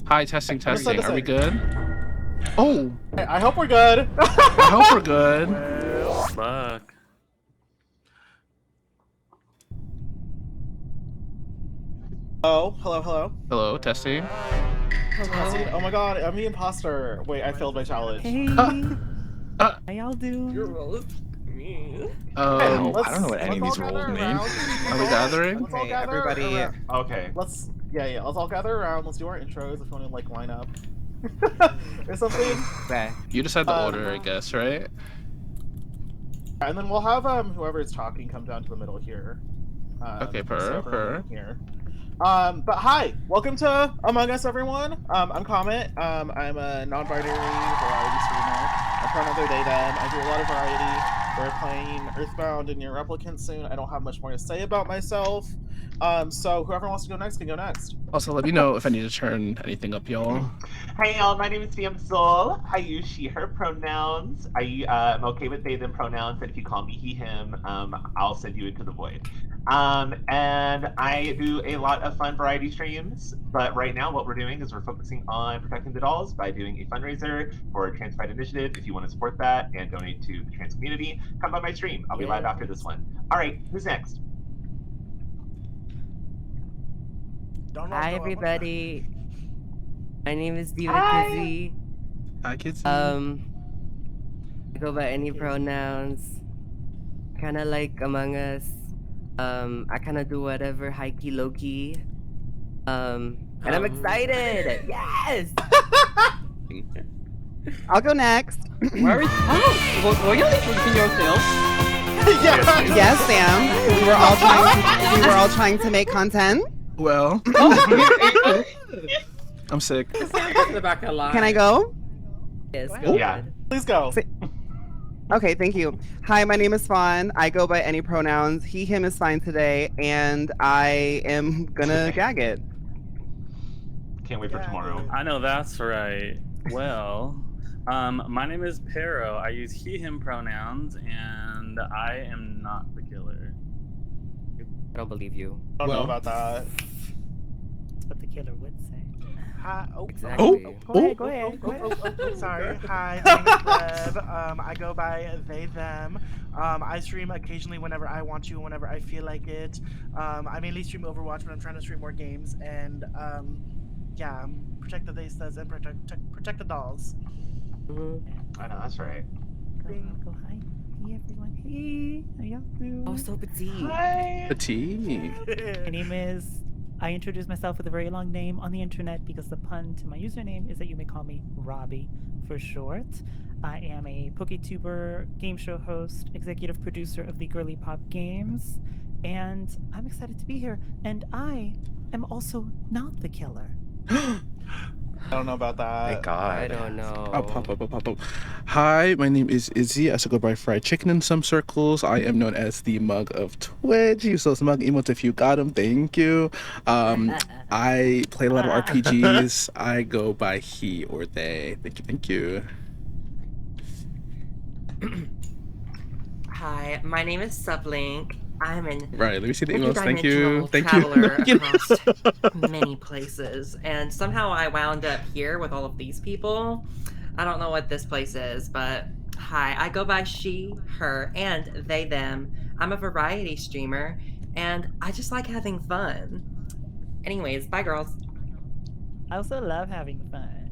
Hi, testing, testing. Are we good? Oh, I hope we're good. I hope we're good. Fuck. Oh, hello. Hello, testing. Hello. Oh my god, I'm the imposter. Wait, I failed my challenge. Hey, Uh, how y'all doing? You're both me. I don't know what any of let's these all roles gather mean. around. Are we gathering? Let's all Okay, gather everybody. around. Okay. Let's all gather around. Let's do our intros if you want to like line up or something. Okay. You decide the order, I guess, right? And then we'll have whoever is talking come down to the middle here. Okay, so per. everyone here. But hi, welcome to Among Us, everyone. I'm Comet. I'm a non-binary variety streamer. I pronoun their they them. I do a lot of variety. We're playing Earthbound and Near Replicant soon. I don't have much more to say about myself. So whoever wants to go next can go next. Also, let me know if I need to turn anything up, y'all. Hey y'all, my name is Fiam Soul. I use she, her pronouns. I'm okay with they, them pronouns, and if you call me he, him, I'll send you into the void. And I do a lot of fun variety streams, but right now what we're doing is we're focusing on protecting the dolls by doing a fundraiser for a Trans Pride initiative. If you want to support that and donate to the trans community, come by my stream. I'll be live after this one. All right, who's next? Hi, everybody. My name is Diva Hi. Kizzy. Hi, kids. I go by any pronouns. Kind of like Among Us. I kind of do whatever, high key, low key. And I'm excited. Yes. I'll go next. Where is? Oh, were you introducing yourself? Yes, Sam. We were all trying to make content. Well, I'm sick. Can I go? Yes. Go Go Yeah. ahead. Please go. Okay, thank you. Hi, my name is Fawn. I go by any pronouns. He, him is fine today, and I am gonna gag it. Can't wait for tomorrow. I know that's right. Well, my name is Pero. I use he, him pronouns, and I am not the killer. I don't believe you. I don't know about that. That's what the killer would say. Hi. Exactly. Go ahead. Sorry. Hi, my name is Web. I go by they, them. I stream occasionally whenever I want to, whenever I feel like it. I mainly stream Overwatch, but I'm trying to stream more games. And yeah, protect the they says and protect the dolls. I know, that's right. Go hi. Hey everyone. Hey, how y'all doing? Oh, so petite. Petite. My name is. I introduce myself with a very long name on the internet because the pun to my username is that you may call me Robbie for short. I am a PokeTuber, game show host, executive producer of the Girly Pop Games, and I'm excited to be here. And I am also not the killer. I don't know about that. Thank God. I don't know. I'll pop up. Hi, my name is Izzy. I also go by fried chicken in some circles. I am known as the mug of Twitch. Use those mug emotes if you got them. Thank you. I play a lot of RPGs. I go by he or they. Thank you. Hi, my name is Sublink. I'm an Right, let me see the emails. Thank you. traveler across many places, and somehow I wound up here with all of these people. I don't know what this place is, but hi, I go by she, her, and they, them. I'm a variety streamer, and I just like having fun. Anyways, bye, girls. I also love having fun.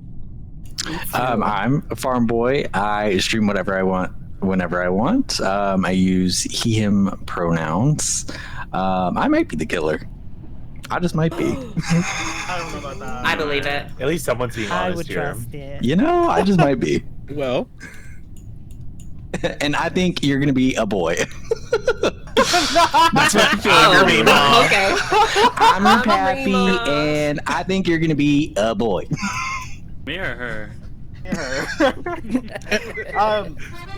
I'm a farm boy. I stream whatever I want, whenever I want. I use he, him pronouns. I might be the killer. I just might be. I don't know about that. I believe it. At least someone's being I honest would here. trust it. You know, I just might be. Well, And I think you're gonna be a boy. That's what I feel like you're being. Okay. I'm I'm a happy, Rima. and I think you're gonna be a boy. Me or her?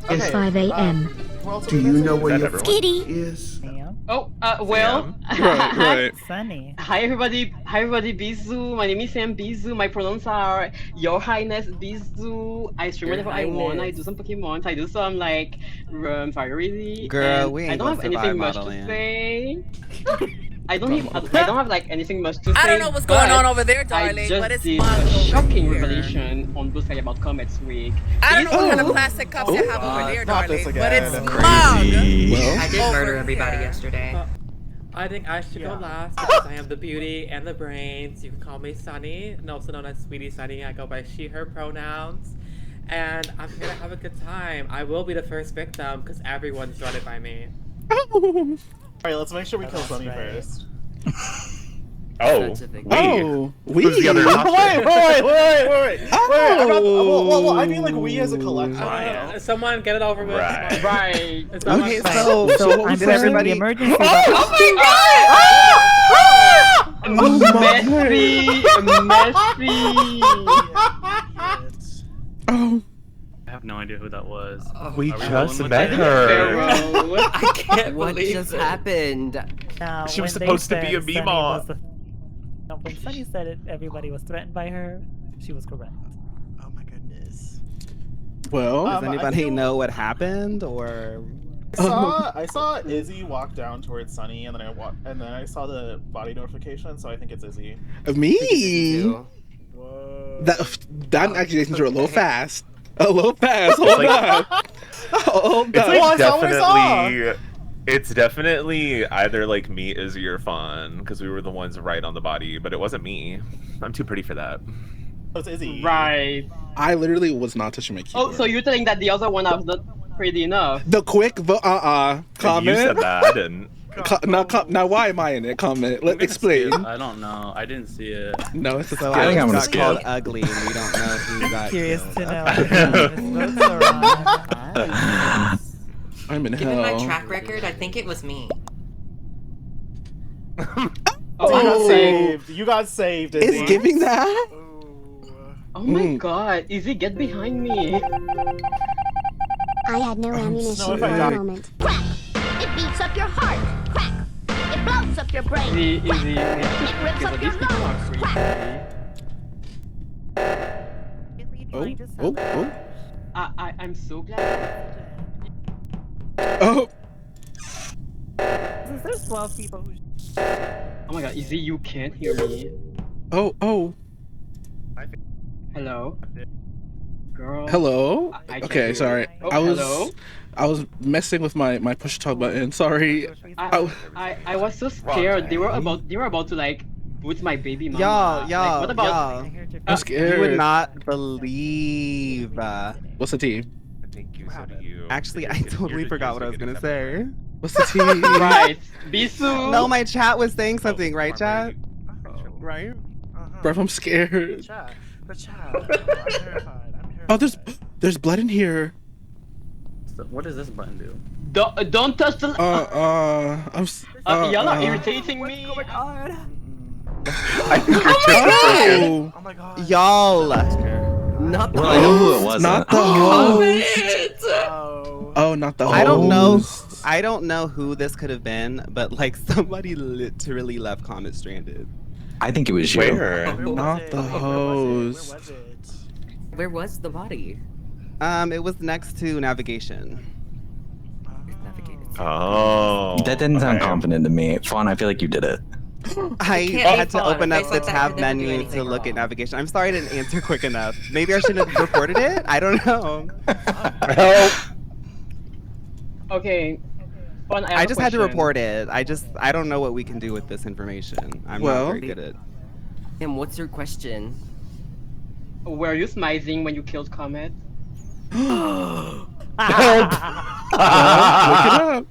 It's 5 a.m. Do you know where your Kitty is? Sam, Oh, right. Sunny. Hi everybody, Bizu. My name is Sam Bizu. My pronouns are Your Highness Bizu. I stream Your whenever I want. I Highness. do some Pokemon. I do some like variety. Girl, and we I ain't don't gonna have anything survive much to modeling. say. I don't have like anything much to say. I don't know what's going but on over there, I darling, just but it's did mug a over shocking here. revelation on Blue Sky about Comet's week. I don't know what kind Ooh. of plastic cups you have over there, Not this darling, but it's again. Crazy. mug. I did Over murder everybody here. yesterday. I think I should go last because I have the beauty and the brains. You can call me Sunny, and also known as Sweetie Sunny. I go by she, her pronouns. And I'm here to have a good time. I will be the first victim because everyone's done it by me. Alright, let's make sure we kill Sunny first. Oh, Who's the other Wait! Wait! Well, I mean, like, we as a collective. Someone get it over with. Right. Right. It's not Okay, my so I'm did everybody? the emergency. Messy. Oh. I have no idea who that was. We Are we just rolling with met it? her. I can't What believe just it. happened? Now, She was when they supposed to be a said Sunny Mima. was the- no, when Sunny said it, everybody was threatened by her. She was correct. Oh my goodness. Well, Does I anybody feel- know what happened, or? I saw Izzy walk down towards Sunny, and then I saw the body notification, so I think it's Izzy. me. Whoa. That accusations are a little fast. A little fast. Hold on. Hold It's on. Well, I like saw what I saw. definitely. It's definitely either like me, Izzy, or Fawn, because we were the ones right on the body, but it wasn't me. I'm too pretty for that. Oh, it's Izzy. Right. I literally was not touching my keyboard. Oh, so you're telling that the other one I was not pretty enough? The quick vote. Comment. You said that. I didn't. Now, why am I in it? Comment. Let explain. I don't know. I didn't see it. No, it's a So skill. I think I'm gonna got skip. called ugly, and we don't know who got Curious killed. to know. Okay. His votes are on. I'm in Given my hell. track record, I think it was me. You got saved. You got saved, Izzy. It's giving that. Oh my god, Izzy, get behind me. I had no ammunition if for I a got- moment. Crack! It beats up your heart. Crack! It blows up your brain. Izzy. It rips up your lungs. Crack! Oh. I'm so glad. Oh. There's 12 people who. Oh my god, Izzy, you can't hear me. Oh. Hello? Girl. Hello. I can't Okay, hear sorry. you. Oh, hello? I was messing with my push to talk button. Sorry. I was so scared. They were about to like boot my baby mama. Y'all, What about? I'm scared. You would not believe. What's the tea? Thank you. So do you. Actually, I totally forgot what I was gonna say. What's the tea? Right. Bisu. No, my chat was saying something, right, chat? Right? Bro, I'm scared. Chat. But chat. I'm terrified. Oh, there's blood in here. So what does this button do? Don't touch the. Uh, Y'all are irritating me. Oh my god. I think you're just broken. Oh my god. Y'all. Not the Well, I know who it was. Not the host. Oh, not the host. I don't know. I don't know who this could have been, but like somebody literally left Comet stranded. I think it was you. Where? Not the host. Where was it? Where was the body? It was next to navigation. Oh. That didn't sound okay. confident to me. Fawn, I feel like you did it. I can't had be to fun. open A up face the like that tab could never do menu to anything look at wrong. navigation. I'm sorry I didn't answer quick enough. Maybe I should have reported it? I don't know. Help. Okay. Fun, I have I a just had to question. report it. I don't know what we can do with this information. I'm Well- not very good at. And what's your question? Were you smizing when you killed Comet? Look it up.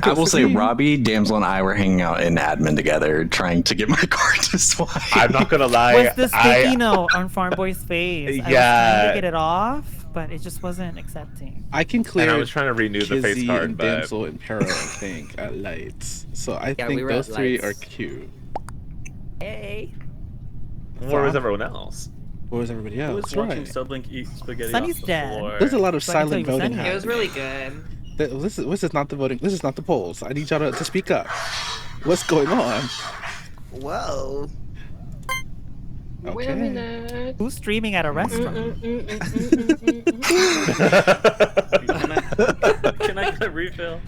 I will say Robbie, Damsel, and I were hanging out in admin together trying to get my card to swipe. I'm not gonna lie. Was the sticky note on Farm Boy's face? I was trying Yeah. to get it off, but it just wasn't accepting. I can clear. And I was trying to renew the face Kizzy card, and but Damsel and Para, I think, at lights. So I Yeah, think we were those at three lights. are cute. Hey. where was everyone else? Where was everybody I else? was watching Right. Sublink eat spaghetti Sunny's off the dead. floor. There's a lot of So I can tell silent you voting Sunny. It was happening. really good. This is not the voting. This is not the polls. I need y'all to speak up. What's going on? Whoa. Wait a Okay. minute. Who's streaming at a restaurant? Can I get a refill?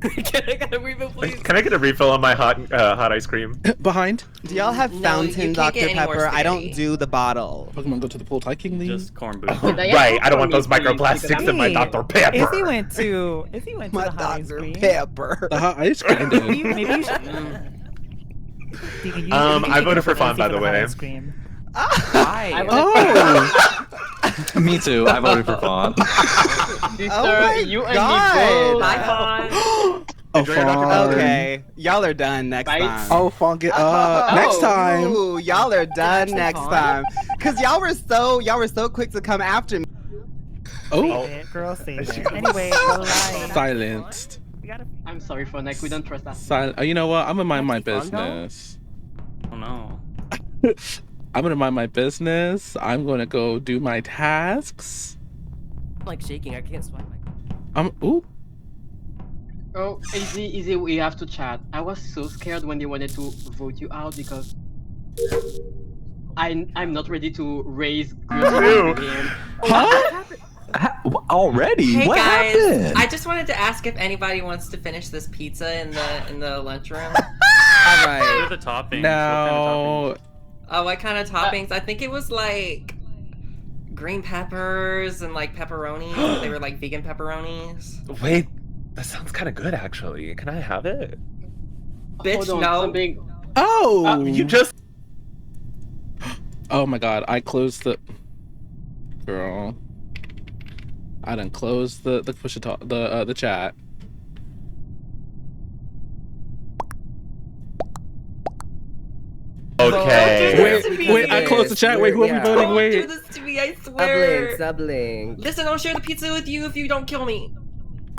Can I get a refill, please? Can I get a refill on my hot ice cream? Behind. Do y'all have No, fountain you can't get Dr. any more Pepper? I don't spaghetti. do the bottle. Pokemon go to the pool hiking league. Just corn booth. Right, I don't want those microplastics in my Hey, Dr. Pepper. Izzy went to My the hot ice Dr. cream. Pepper. The hot ice cream. Maybe dude. you, maybe you should. Deacon, you I should voted for go Fawn, by Izzy the for hot way. ice cream. Why? Oh. Me too. I voted for Fawn. Sister, my you and God. me both. Bye, Fawn. Oh, Enjoy your Dr. Fawn. Okay, y'all are done next Bites. time. Oh, Fawn, get next time. Ooh, y'all are done Actually, next Fawn? time. Cause y'all were so quick to come after me. Oh, Save it, girl, save it. Anyway, go live. silenced. We gotta. I'm sorry, Fawn. Like, we don't trust that. You know what? I'm gonna mind my That's Fawn, though? business. Oh no. I'm gonna mind my business. I'm gonna go do my tasks. I'm like shaking. I can't swipe my. Ooh. Oh, easy, we have to chat. I was so scared when they wanted to vote you out because I'm not ready to raise Ew. game. Huh? Already? Hey What guys, happened? I just wanted to ask if anybody wants to finish this pizza in the lunchroom. All What right. are the toppings? Now, Oh, what kind of toppings? I think it was like green peppers and like pepperoni. But they were like vegan pepperonis. Wait, that sounds kind of good, actually. Can I have it? Bitch, Hold on, no. something. oh, You just. Oh my God! I closed the. Girl. I done closed the push it talk the chat. Okay. Wait! I closed the chat. Wait, who are we voting? Don't do Wait. this to me, I Sublink, swear. sublink. Listen, I'll share the pizza with you if you don't kill me.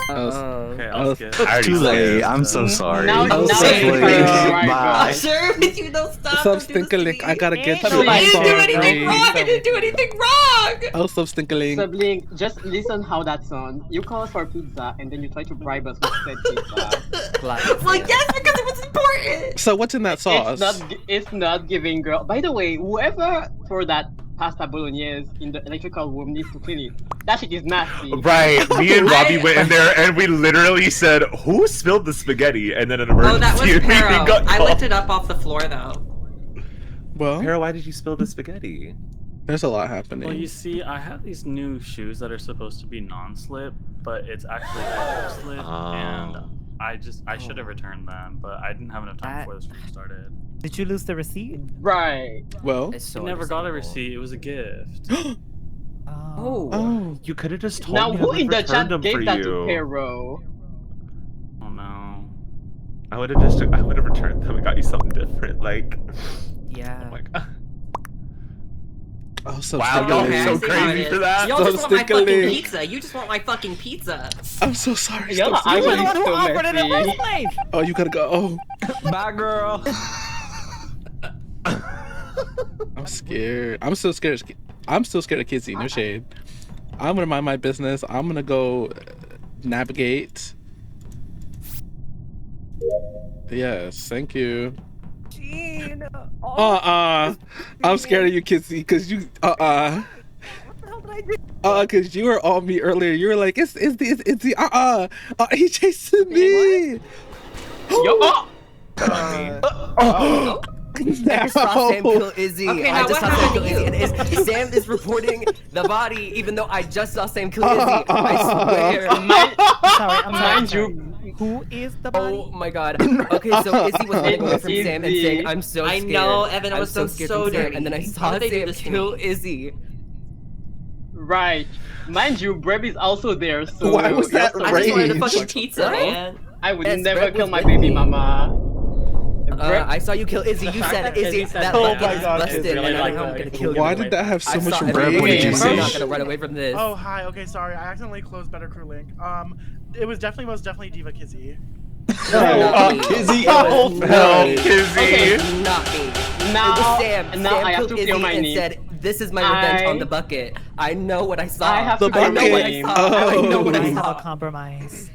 Okay, I I'll was- skip. I already Too late. skipped. I'm so sorry. Now Oh, it's sorry. time to Bye. Bye. I'll share it with you. Don't stop. Some Don't do this to stinkerlink. me. I gotta get Ain't you. I I'm didn't do anything sorry. wrong. I didn't do anything wrong. Oh, some stinkerlink. Sublink, just listen how that sounds. You call us for pizza and then you try to bribe us with said pizza. Well, yes, because it was important. So what's in that sauce? It's not giving, girl. By the way, whoever threw that pasta bolognese in the electrical room needs to clean it. That shit is nasty. Right, me and Robbie went in there and we literally said, "Who spilled the spaghetti?" And then an emergency. Oh, that was meeting Pero. got I called. looked it up off the floor though. Well, Pero, why did you spill the spaghetti? there's a lot happening. Well, you see, I have these new shoes that are supposed to be non-slip, but it's actually slip, and I should have returned them, but I didn't have enough time before the stream started. Did you lose the receipt? Right. Well, It's so I never got a understandable. receipt. It was a gift. Oh. You could have just told Now me. who I in the returned chat them gave for that you. to Pero? Oh no. I would have returned them and got you something different. Like, Yeah. oh my god. Oh, so Wow, y'all stinkerlink. are so crazy for that. Y'all So just want my fucking stinkerlink. pizza. You just want my fucking pizza. I'm so sorry. Y'all Stop are You were the actually one who so offered it in the messy. first place. Oh, you gotta go. Oh, Bye, girl. I'm scared. I'm still scared. I'm still scared of Kizzy. No shade. I'm gonna mind my business. I'm gonna go navigate. Yes, thank you. Gene. I'm scared of you, Kizzy, because you because you were on me earlier. You were like, it's the he chasing me. Yo, I just saw Sam kill Izzy. Okay, I now just what saw Sam kill happened to Izzy, you? and Sam is reporting the body, even though I just saw Sam kill Izzy. I swear. I'm sorry. mind you, Who is the body? Oh my god. Okay, so Izzy was running away from Sam and saying, "I'm so I scared." know, Evan, I I'm was so scared so from Sam," dirty. and then I How saw did they do Sam this to kill me? Izzy. right. Mind you, Breb is also there, so Why was that you're I just wanted a rage? fucking pizza, man. I would Yes, never Breb kill was my with baby me. mama. Breb- I saw you kill Izzy. You fact said that Izzy, Izzy said that that like is is really busted, and like I'm the- gonna kill you. Why did that have so I much saw rage? everything. What did you I'm say? not gonna run away from this. Oh, hi. Okay, sorry. I accidentally closed Better Crew Link. It was definitely Diva Kizzy. Not me. Kizzy. Oh, It was no, me. Kizzy. Okay. Not me. Now- It was Sam. now Sam I have killed to Izzy feel my and name. said, "This is my revenge on the bucket." I know what I saw. I have to The feel I know my what I name. saw. I know what I I have a saw. compromise.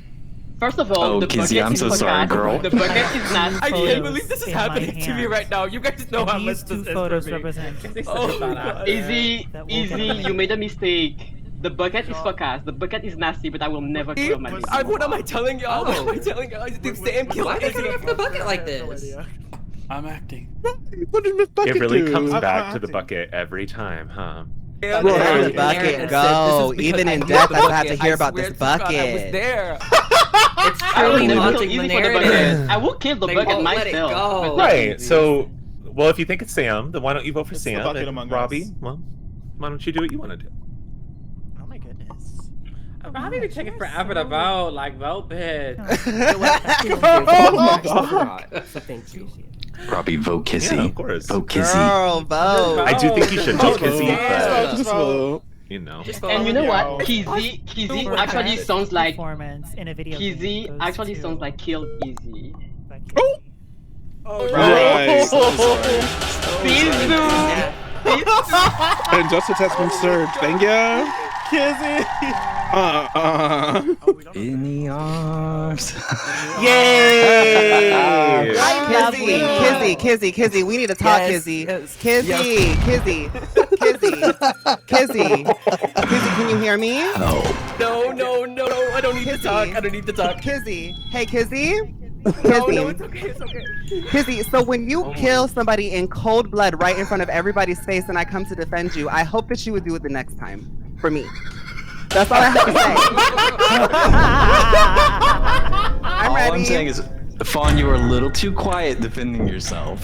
First of all, Oh, the Kizzy, bucket I'm is so sorry, bad. girl. The bucket is not. I can't Photos believe this is in my happening to me hand. right now. You guys know how And much these this two is for photos me. represent. Oh, God. Easy, That will get easy. me. You made a mistake. The bucket is for Cass. The bucket is nasty, but I will never kill my What am I telling y'all? What am I telling y'all? I think Sam killed Why are they coming after the bucket like this? I'm acting. What did Miss Bucket It really do? comes back to the bucket every time, huh? Where did the bucket go? Even in death, I've had to hear about this bucket. there. It's truly haunting the narrative. I will kill the bucket Let it myself. go. Right. So, well, if you think it's Sam, then why don't you vote for It's the Sam? bucket And among Robbie, us. well, why don't you do what you want to do? Oh my goodness. Robbie be taking forever to vote. Like, vote, bitch. Oh my god. Thank you. Robbie, vote Kissy. Yeah, of course. Vote Kissy. Girl, vote. I do think you should vote Just Kissy, but Just vote. you know. And you know what? Kizzy actually sounds like performance in a video game Kizzy goes actually to- sounds like Kill Easy. Oh, right. Sisu! Injustice has been served. Thank you. Kizzy. In the arms. Yay! Kizzy, we need to talk, Yes, Kizzy. yes, Kizzy, Kizzy, can you hear me? No. No, I don't need to talk. I don't need to talk. Kizzy, hey, Kizzy. No, Kizzy, it's okay, it's okay. Kizzy, so when you kill somebody in cold blood right in front of everybody's face and I come to defend you, I hope that you would do it the next time. For me. That's all I have to say. I'm All ready. I'm saying is, Fawn, you were a little too quiet defending yourself.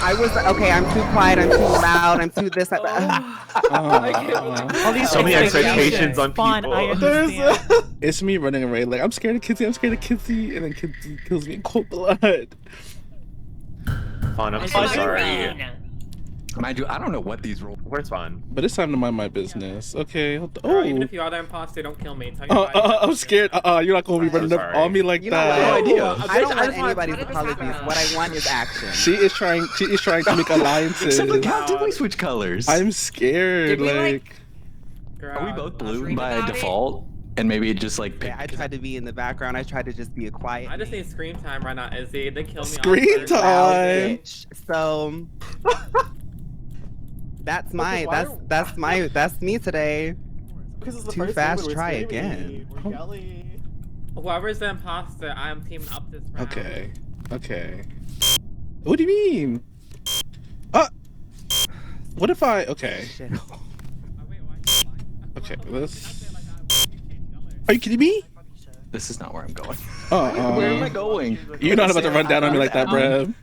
I was okay. I'm too quiet. I'm too loud. I'm too this. All these So many expectations on Fun, I people. understand. It's me running away like I'm scared of Kizzy, and then Kizzy kills me in cold blood. Fawn, I'm It's so my sorry. queen. Mind you, I don't know what these rules. Where's Fawn? But it's time to mind my business. Okay. Girl, even Oh. if you are the imposter, don't kill me. Tell you I'm scared. You're not gonna be running up sorry. on me like You know that. what? No idea. I don't I want just want- anybody's how did this apologies. happen? What I want is action. She is trying to make alliances. Except for how did we switch colors? I'm scared. Did we, Like, Girl, Are we both blue read by about it. default? And maybe it just like Yeah, I tried to be in the background. I tried to just be a quiet. I just need scream time right now, Izzy. They kill me. Scream off time. bitch. So that's me today. Because it's the Too first fast, game, we're try screaming. again. We're yelling. Whoever's the imposter, I am teaming up this round. okay. What do you mean? What if I? Okay. Shit. Oh, wait, why? Okay. Let's. Are you kidding me? this is not where I'm going. Uh-uh. Where am I going? You're not about to run down on me like that, bruh.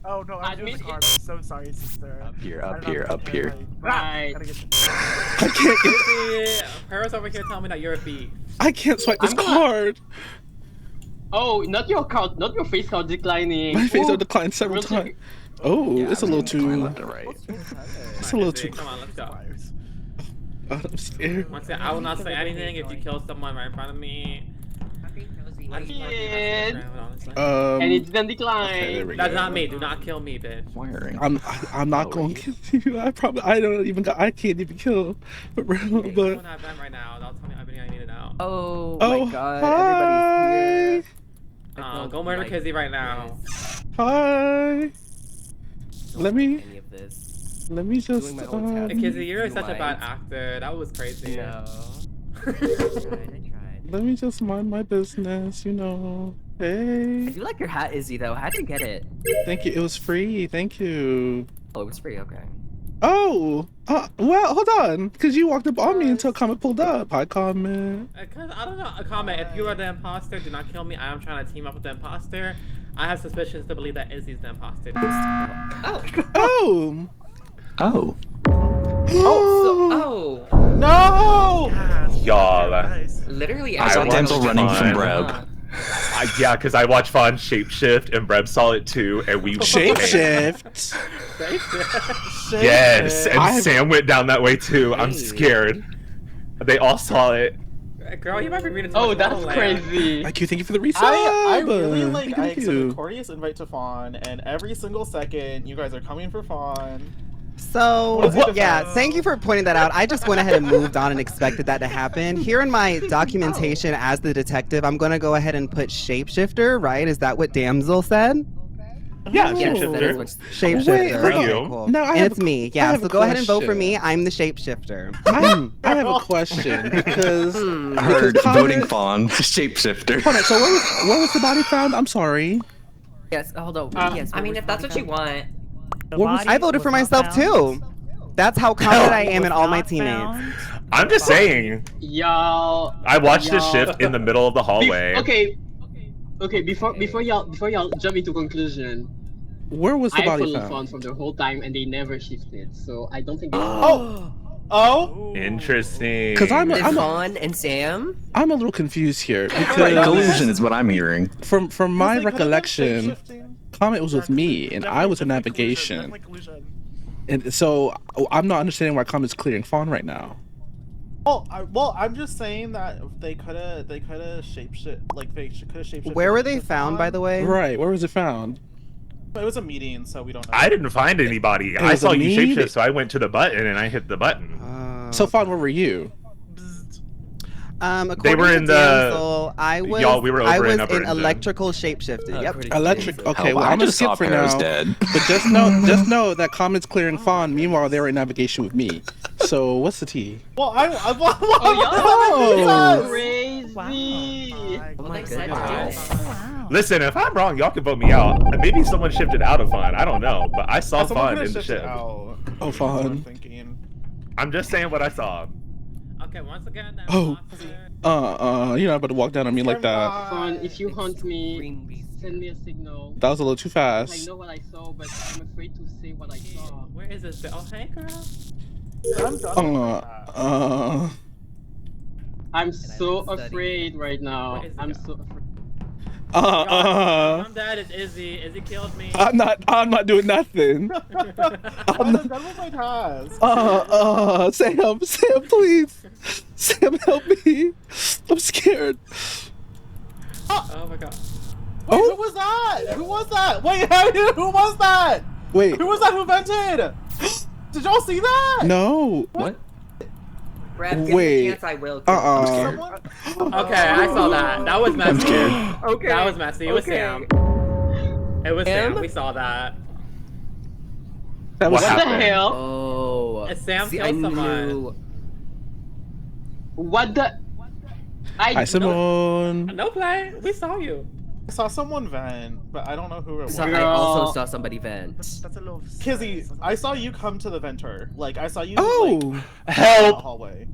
Oh no, I'm doing the card. I'm so sorry, sister. Up here, I up don't know here, how to up get here. right. Right. Gotta get I can't get. Izzy, Paris over here telling me that you're a thief. I can't swipe this I'm not- card. Oh, not your card, not your face card declining. My face Ooh. has declined several Real times. quick. Oh, Yeah, it's a I'm little gonna decline too. left and right. It's a little Izzy, too. Come on, let's go. fires. I'm scared. Once again, I will not say anything if you kill someone right in front of me. I just want to keep Shit. this round, honestly. And it didn't Okay, decline. there we That's go. not me. Do not kill me, bitch. Wiring. I'm not Oh, going wait. to kill you. I don't even got. I can't even kill. But I don't but have them right now. That'll tell me everything I need to know. Oh, oh my god, hi. everybody's here. Go murder Kizzy right now. Hi. Let me Any of this. just. Doing my own task. Hey, Kizzy, you're You such a mind? bad actor. That was crazy. No. I tried. Let me just mind my business. You know. I Hey. do like your hat, Izzy, though. How'd you get it? Thank you. It was free. Thank you. Oh, it was free. Okay. Oh. Well, hold on. Because you walked up on me until Comet pulled up. Hi, Comet. Cause I don't know, Comment. If you are the imposter, do not kill me. I am trying to team up with the imposter. I have suspicions to believe that Izzy's the imposter. Oh. Oh. Oh, No! Y'all. Nice. literally. I saw watched Denzel running from Fawn. Breb. Yeah, because I watched Fawn shapeshift and Breb saw it too, and we Shapeshift. Yes, and I've- Sam went down that way too. I'm scared. They all saw it. Girl, you might be reading too Oh, much that's Lowland. crazy. Thank you for the resub. I really like. I Thank accepted you. a courteous invite to Fawn, and every single second, you guys are coming for Fawn. So, What is it yeah, about? thank you for pointing that out. I just went ahead and moved on and expected that to happen. Here in my documentation as the detective, I'm going to go ahead and put shapeshifter, right? Is that what Damsel said? Yeah, Yes, that is shapeshifter. what Shapeshifter. Wait, hold Okay, on. cool. Now, I and have it's a- me. I Yeah, have so a go ahead and vote for question. me. I'm the shapeshifter. I have a question because Heard Comet- voting fawn shapeshifter. Hold on, so where was the body found? I'm sorry. Yes, hold on. Yes, I mean, if that's what you want. The What was- body I voted for was not myself found. too. That's how confident I Body am was in all my not teammates. found. I'm just Body- saying. Y'all. I watched a y'all- shift in the middle of the hallway. Okay. Before y'all jump into conclusion, Where was the I body followed found? Fawn from the whole time and they never shifted. So I don't think. Oh, Interesting. Because I'm Vaughn and Sam. I'm a little confused here Right, because collusion is what I'm hearing. from my They could've been recollection, shape-shifting. Comet was with me and I was in navigation, and so I'm not understanding why Comet's clearing Fawn right now. Well, I'm just saying that they could have shapeshift, like they could have shapeshifted. Where were they found, by the way? Right, where was it found? It was a meeting, so we don't know. I didn't find anybody. It I was saw a you meeting? shapeshift, so I went to the button and I hit the button. So Fawn, where were you? According were to in the- Damsel, I was. Y'all, we were I over was in Upper in Engine. electrical shapeshifting. Yep. Electric. Okay, Hell, well I I'm gonna just saw skip for Paris now. dead. But just know that Comet's clearing Fawn. Meanwhile, they were in navigation with me. So what's the tea? Well, Oh, Oh. crazy! Oh my goodness. Listen, if I'm wrong, y'all can vote me out. Maybe someone shifted out of Fawn. I don't know, but I saw Someone Fawn could've in the shifted shift. out. Oh, That's what I'm Fawn. thinking. I'm just saying what I saw. Okay, once again, that Oh. You're not about to walk down on me like that. Fawn, if you hunt me, send me a signal. That was a little too I fast. know what I saw, but I'm afraid to say what I saw. Where is this? Oh, hey, girl. I'm done with that. I'm so afraid right now. Where is it I'm go? so afraid. I'm dead. It's Izzy. Izzy killed me. I'm not doing nothing. I'm done with my task. Sam, please. Sam, help me. I'm scared. Oh my god. Wait, who was that? Who was that? Wait, who was that? Wait. Who was that who vented? Did y'all see that? No. What? Brad, give me Wait. a chance, I will. kill Uh-uh. you. Someone? Okay, I saw that. That was messy. I'm scared. Okay. That was messy. It was Okay. Sam. It was Sam? Sam. We saw that. That was What the happened? hell? Oh. It's Sam See, killed I someone. knew. What the? Hi, Simone. No play. We saw you. I saw someone vent, but I don't know who it was. So I Girl. also saw somebody vent. That's a little. Kizzy, I saw you come to the venter. Like, I saw you Oh. like, in the Help! hallway.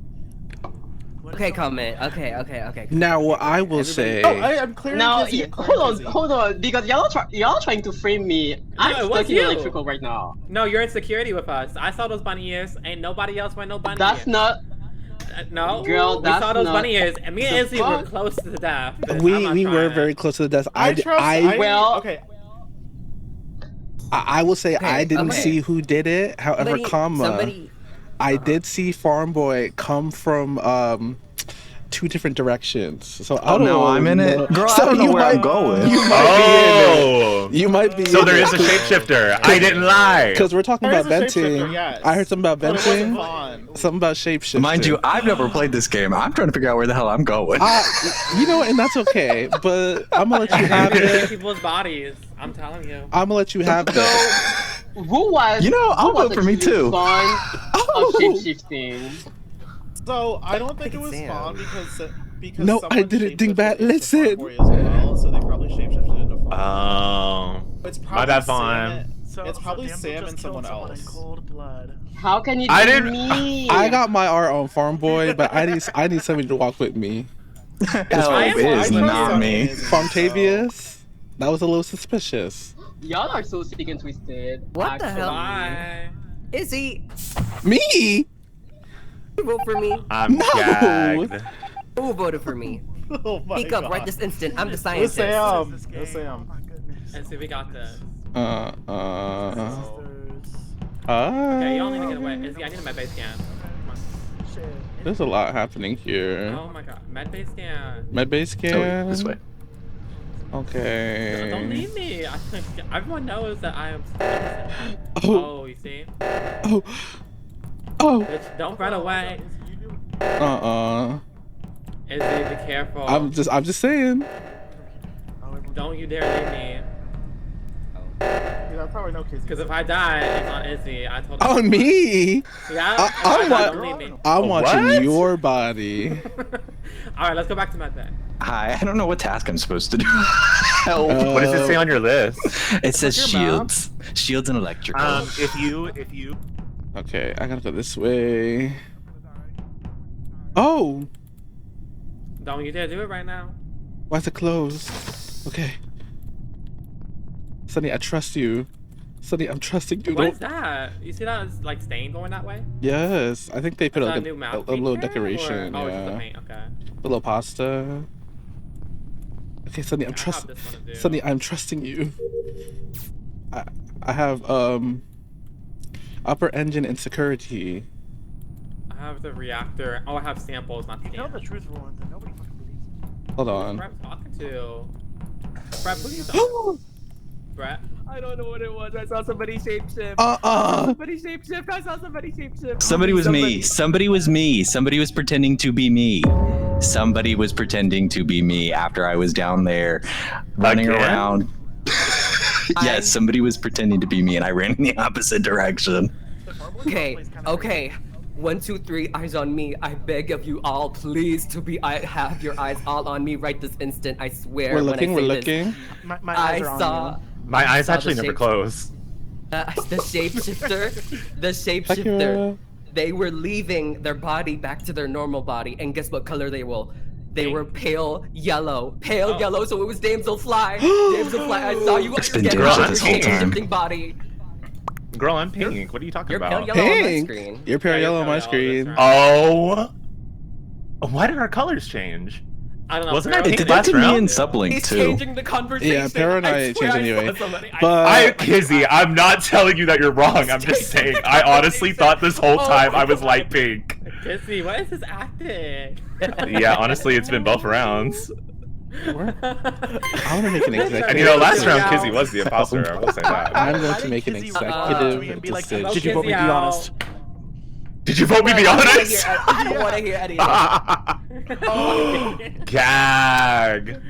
Okay, comment. Okay. Now, what I will say. Oh, I'm clearing Now, Kizzy. I'm clearing Kizzy. hold on, because y'all trying to frame me. I'm it was stuck in you. electrical right now. No, you're in security with us. I saw those bunny ears. Ain't nobody else wearing no bunny That's ears. not. No, Girl, we that's saw those not bunny ears, and me and the Izzy were fuck? close to the death. bitch. we I'm not we were trying very it. close to the death. Well- okay. I will say I didn't okay. see who did it. However, Somebody. I did see Farm Boy come from two different directions. So I Oh, don't now I'm in know. it? Girl, I So don't know you where I'm might- going. You might Oh! be in it. You might be. So in there it. is a shapeshifter. I didn't lie. Because we're talking There about is a venting. shapeshifter, yes. I heard something about But it wasn't venting. Vaughn. Something about shapeshifting. Mind you, I've never played this game. I'm trying to figure out where the hell I'm going. You know what, and that's okay. But I'm gonna let you have You're in it. people's bodies. I'm telling you. I'm gonna let you have it. Who was? You know, I'll who was vote for me accused too. Of shapeshifting. So I don't think it was Sam. Spawn because No, someone I didn't think shapeshifted that. into Listen. Farm Boy as well, so they probably shapeshifted into Farm Boy. Oh. It's My bad, Vaughn. It's probably Damsel Sam just and someone killed else. in cold blood. How can you do I didn't- me? I got my art on Farm Boy, but I need somebody to walk with me. Hell, I it am- is I not trust me. Farmtavius? That was a little suspicious. Y'all are so sick and twisted. What the actually. hell? Bye. Izzy, Me? vote for me. I'm No. gagged. Who voted for me? Oh my Speak up God. right this instant. I'm the It was scientist. Sam. This It game. was Sam. Oh my goodness. And see, we got this. Sisters. Okay, y'all need to get away. Izzy, I need a med base scan. Come on. Shit. There's a lot happening here. Oh my god, med base scan. Medbay Oh, scan. wait, this way. Okay. Don't leave me. Everyone knows that I am. Oh. Oh, you see? Oh. Oh. Bitch, don't run away. Izzy, be careful. I'm just saying. Don't you dare leave me. Yeah, that's how I know Kizzy. Because if I die, it's on Izzy. I told On me? Yeah. I'm watching your body. All right, let's go back to my bed. Hi, I don't know what task I'm supposed to do. Help. What does it say on your list? It says shields. Shields and electrical. If you. Okay, I gotta go this way. Oh, Don't you dare do it right now. why's it closed? Okay. Sunny, I trust you. Sunny, I'm trusting you. What Don't- is that? You see that it's like stain going that way? Yes, I think they put Is like that a new mouth a little feature, decoration. or- oh, it's yeah. just the paint, okay. A little pasta. Okay, Sunny, I'm trusting. Sunny, I'm trusting you. I have upper engine and security. I have the reactor. Oh, I have samples, not You know scans. the truthful ones, and nobody fucking believes. Hold Who's on. Brett talking to? Brett, who are you talking to? Brett? I don't know what it was. I saw somebody shapeshift. Somebody shapeshift. I saw somebody shapeshift. Somebody was me. Somebody was me. Somebody was pretending to be me. Somebody was pretending to be me after I was down there running Again? around. Yes, somebody was pretending to be me and I ran in the opposite direction. Okay, okay. 1, 2, 3, eyes on me. I beg of you all, please, to be. I have your eyes all on me right this instant. I swear. We're when looking. I We're say looking. This, My eyes are on saw. you. My eyes saw actually the never shape- close. The shapeshifter. The shapeshifter. Akira. They were leaving their body back to their normal body, and guess what color they were? They were pale yellow. Pale yellow, so it was Damselfly. Damselfly, I saw you It's been get Damsel out of this the whole time. shapeshifting body. Girl, I'm pink. What are you talking You're about? pale yellow on my Pink. screen. You're pale Yeah, yellow you're on my pale yellow, screen. that's right. Oh. Why did our colors change? I don't know. Wasn't that Pharaoh- It pink did that last to me round? and Sublink He's too. changing the conversation. Yeah, Pero and I swear changed I saw anyway. somebody. But Kizzy, I'm not telling you that you're wrong. I'm just saying. I honestly thought this whole time I was light pink. Kissy, what is this acting? Yeah, honestly, it's been both rounds. I want to make an executive. And you know, last round Kizzy was the imposter. I will say that. I'm going to make an Kizzy walk up to me and be like, executive "Did you vote me? Be Kizzy out. honest." Did you vote me? Be honest. I don't want to hear any of it. Gag.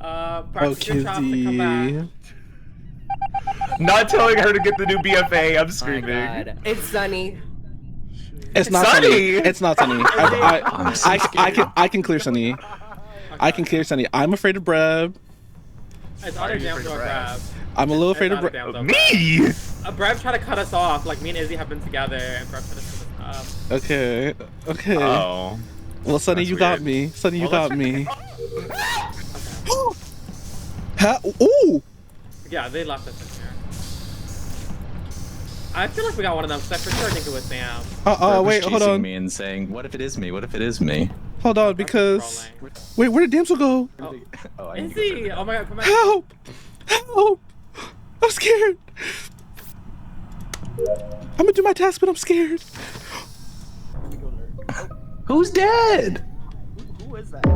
Oh, Practice your chops to come back. Kizzy. Not telling her to get the new BFA. I'm My screaming. God. It's Sunny. It's not Sunny. Sunny. It's not Sunny. I can clear Sunny. I can clear Sunny. I'm afraid of Breb. It's either Damsel or Brad. I'm a little afraid of It's Breb. either Damsel or Me? Brad. Brad tried to cut us off. Like, me and Izzy have been together, and Brad tried to cut us off. Okay. Okay. Oh. Well, Sunny, That's you got weird. me. Sunny, you Well, got me. Okay. Ooh. Yeah, they left us in here. I feel like we got one of them, because I for sure think it was Sam. Brett was Wait, hold chasing on. me and saying, "What if it is me? What if it is me?" Hold on, because wait, where did Damsel go? Oh, I need to Izzy! Oh my god, come back. Help! Help! I'm scared. I'm gonna do my task, but I'm scared. Who's dead? Who is that? Who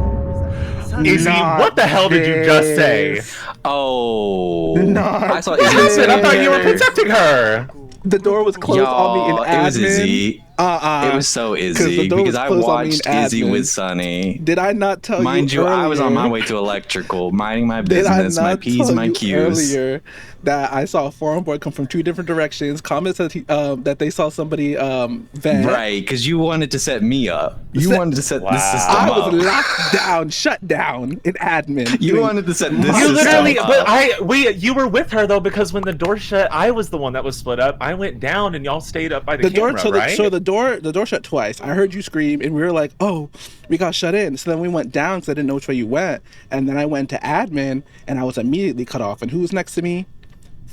is that? Izzy, what the hell did you just say? Oh, Not I saw What Izzy. happened? I thought you were protecting her. The door was closed on me in Y'all, admin. it was Izzy. It It was so the Izzy door because was I closed on me watched in Izzy admin. with Sunny. Did I not tell Mind you you, I was on my earlier- way to electrical, minding my Did I business, my not P's, tell my you Q's. earlier that I saw a foreign boy come from 2 different directions? Comet said that they saw somebody vent. Right, because you wanted to set me up. You Set- wanted to set the system I up. was locked down, shut down in admin. You wanted to set this You system literally, up. but you were with her though because when the door shut, I was the one that was split up. I went down and y'all stayed up by the camera, right? The door shut twice. I heard you scream, and we were like, "Oh, we got shut in." So then we went down because I didn't know which way you went, and then I went to admin, and I was immediately cut off. And who was next to me?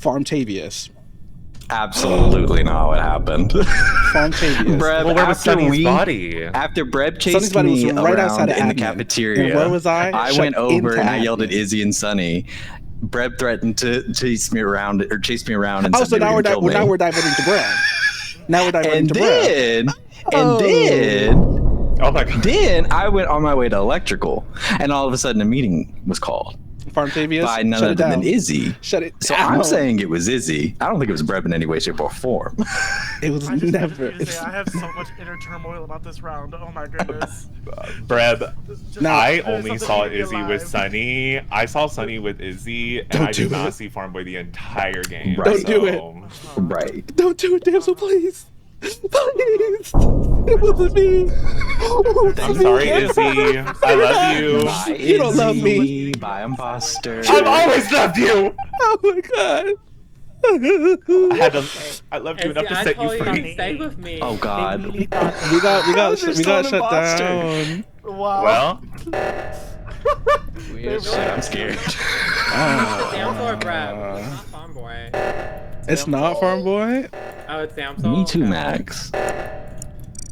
Farmtavius. Absolutely not what happened. Farmtavius. Breb, Well, where was after Sunny's body? After Breb Sunny's chased body was me right around outside of in the admin. cafeteria, And where was I? I Shut went over into and I yelled at admin. Izzy and Sunny. Breb threatened to chase me around and Oh, said so they now were we're gonna kill me. now we're diverting to Brad. Now we're diverting And to Brad. then, oh my god. Then I went on my way to electrical, and all of a sudden a meeting was called. Farmtavius, by none shut it other than down. Izzy. Shut it So down. I'm saying it was Izzy. I don't think it was Breb in any way, shape, or form. It was I just never. need to say, I have so much inner turmoil about this round. Oh my goodness. Breb, Now- I There's only something saw to be Izzy with alive. Sunny. I saw Sunny with Izzy, and Don't I did do not it. see Farmboy the entire game. Right. Don't do it. Right. Don't do it, damsel, please. Please. It wasn't me. I'm sorry, Izzy. I love you. Bye, You don't love me. Izzy. Bye, imposter. I've always loved you. Oh my god. I loved you enough to I set told you you free. to stay with me. Oh God. We got shut down. Wow. Well, Shit, I'm scared. Damsel or Breb? It's not Farm Boy. It's not Farm Boy. Oh, it's Damsel. Me too, Max.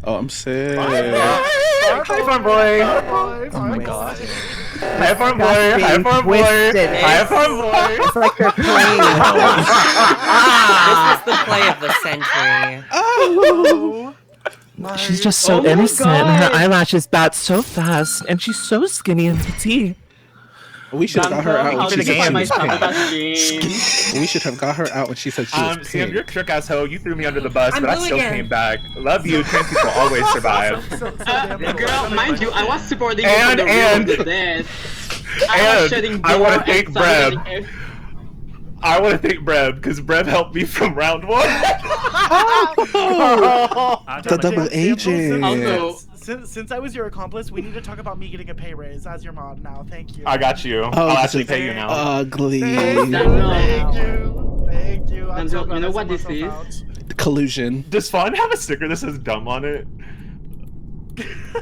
Oh, I'm sick. Hi, Farm Boy. Oh my God. Hi, Farm Boy. Hi, Farm Boy. Hi, Farm Boy. It's like they're playing. This is the play of the century. Oh. She's just so innocent, and her eyelashes bat so fast, and she's so skinny and petite. We should have got her out when she said she was game. We should have got her out when she said she was Sam, pink. you're a trick ass hoe. You threw me under the bus, I'm but I blue still again. came back. Love you. Trans people always survive. Girl, mind you, I was supporting you And- from the and- room with this. I was shedding I want to blood thank and Breb. something. I want to thank Breb because Breb helped me from round one. The double agent. Also, Since I was your accomplice, we need to talk about me getting a pay raise as your mod now. Thank you. I got you. Oh, I'll this actually is pay you now. Ugly. Thank you. Thank you. I'm so Denzel, glad you know I what sent this myself is? out. Collusion. Does Fawn have a sticker that says dumb on it?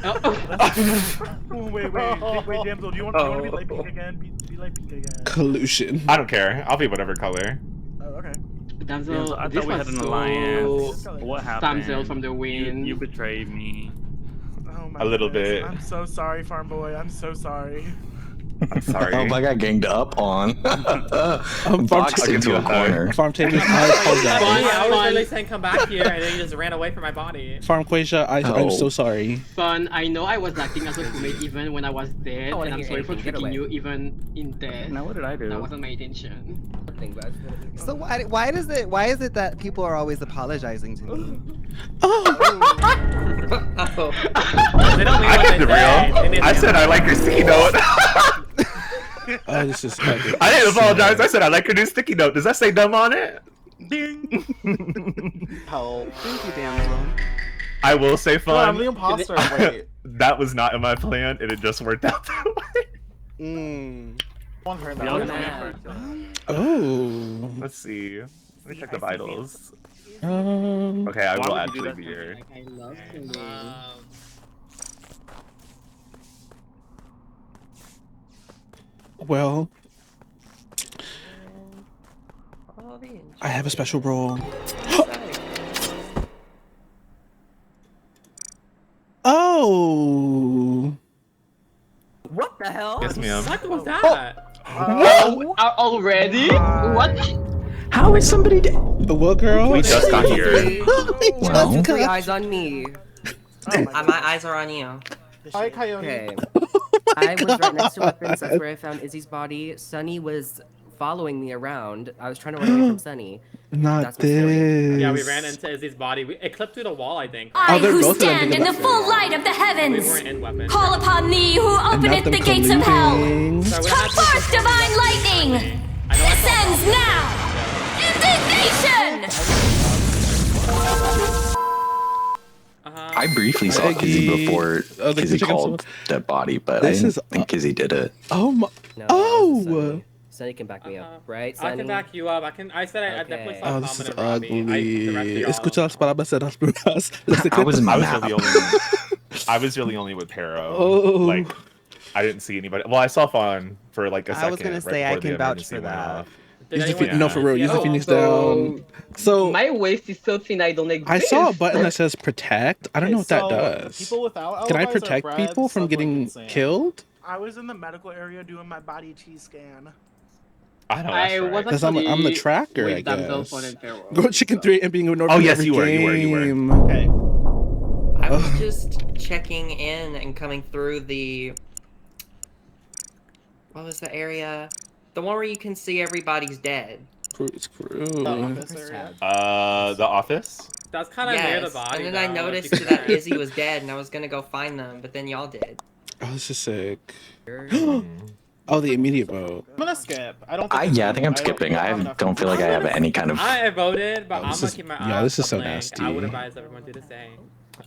Oh, wait, Damsel, do you want to be light pink again? Be light pink again. Collusion. I don't care. I'll be whatever color. Oh, okay. Denzel, I this thought we had was an so alliance. What happened? Denzel from the win. You betrayed me. Oh my A little goodness. bit. I'm so sorry, Farm Boy. I'm so sorry. I'm sorry. Oh, I got ganged up on. Farm Boxed I'll into give a you a hug. corner. Farm Tavius, I I apologize. was literally saying come back here, and then you just ran away from my body. Farm Quasia, I'm Oh. so sorry. Fun, I know I was acting as a crewmate even when I was dead, I wanna and I'm hear sorry for anything. Get tricking away. you even in death. Now what did I do? That wasn't my intention. So why is it that people are always apologizing to me? They don't mean I what kept they it say. They real. mean I it. said I like your sticky note. Oh, this is ugly. I didn't apologize. I said I like your new sticky note. Does that say dumb on it? Ding. Help. Thank you, Damsel. I will say No, I'm fun. the imposter. Wait. That was not in my plan, and it just worked out that way. One her Y'all now. can Oh. Let's see. Let me check the vitals. Um. Okay, I Why will would you do actually that be to here. Like, I love killing. Well, I have a special role. Oh. What the hell? Yes, ma'am. What was that? Already? What? How is somebody dead? What, girl? We just got here. Well, Three eyes on me. My eyes are on you. Hi, Coyote. Okay. I was right next to weapons. That's where I found Izzy's body. Sunny was following me around. I was trying to run away from Sunny. Not That's my story. this. Yeah, we ran into Izzy's body. It clipped through the wall, I think. I they're who both of them stand in the together. full light of the We heavens. weren't in weapons. Call upon me who And not openeth them the gates of hell. colluding. Sorry, we Come had to- forth, divine lightning. I know I This saw ends now. Indignation. I briefly saw Kizzy Peggy. before Oh, the Kizzy chicken called dead body, but This I is- didn't think Kizzy did it. Oh my. No, Oh. Sunny. Sunny can back me up, right? I Sunny? can back you up. I said I definitely saw Oh, Comet this is and Robbie. ugly. I directed y'all. Escucha las palabras de las brujas. I was I was mad. really only. I was really only with Pero. Oh. Like, I didn't see anybody. Well, I saw Fawn for like a second. I was gonna right say I before the can vouch emergency for went that. off. Did Use the anyone- no, for real. Use the Oh, Phoenix so- down. So My waist is so thin I don't exist. I saw a button that says protect. I don't know what that So, does. People without Can I alibis are protect Brad, people from Subway, getting and Sam. killed? I was in the medical area doing my body T scan. I know. I That's right. was Because I'm the actually tracker, I with Damsel, Fun, guess. and Feral. Go Chicken 3 and being ignored Oh, from yes, every you were, you were. game. Okay. I was just checking in and coming through the. What was the area? The one where you can see everybody's dead. It's Crew. The office. That's kind of near the Yes, body. and then I though, if noticed you that can. Izzy was dead, and I was gonna go find them, but then y'all did. Oh, this is sick. Oh, the immediate vote. I'm gonna skip. I don't think. Yeah, I think I'm skipping. Don't feel like I have any kind of. I voted, but I'm this gonna is- keep my yeah, eye this on is so something. nasty. I would advise everyone do the same.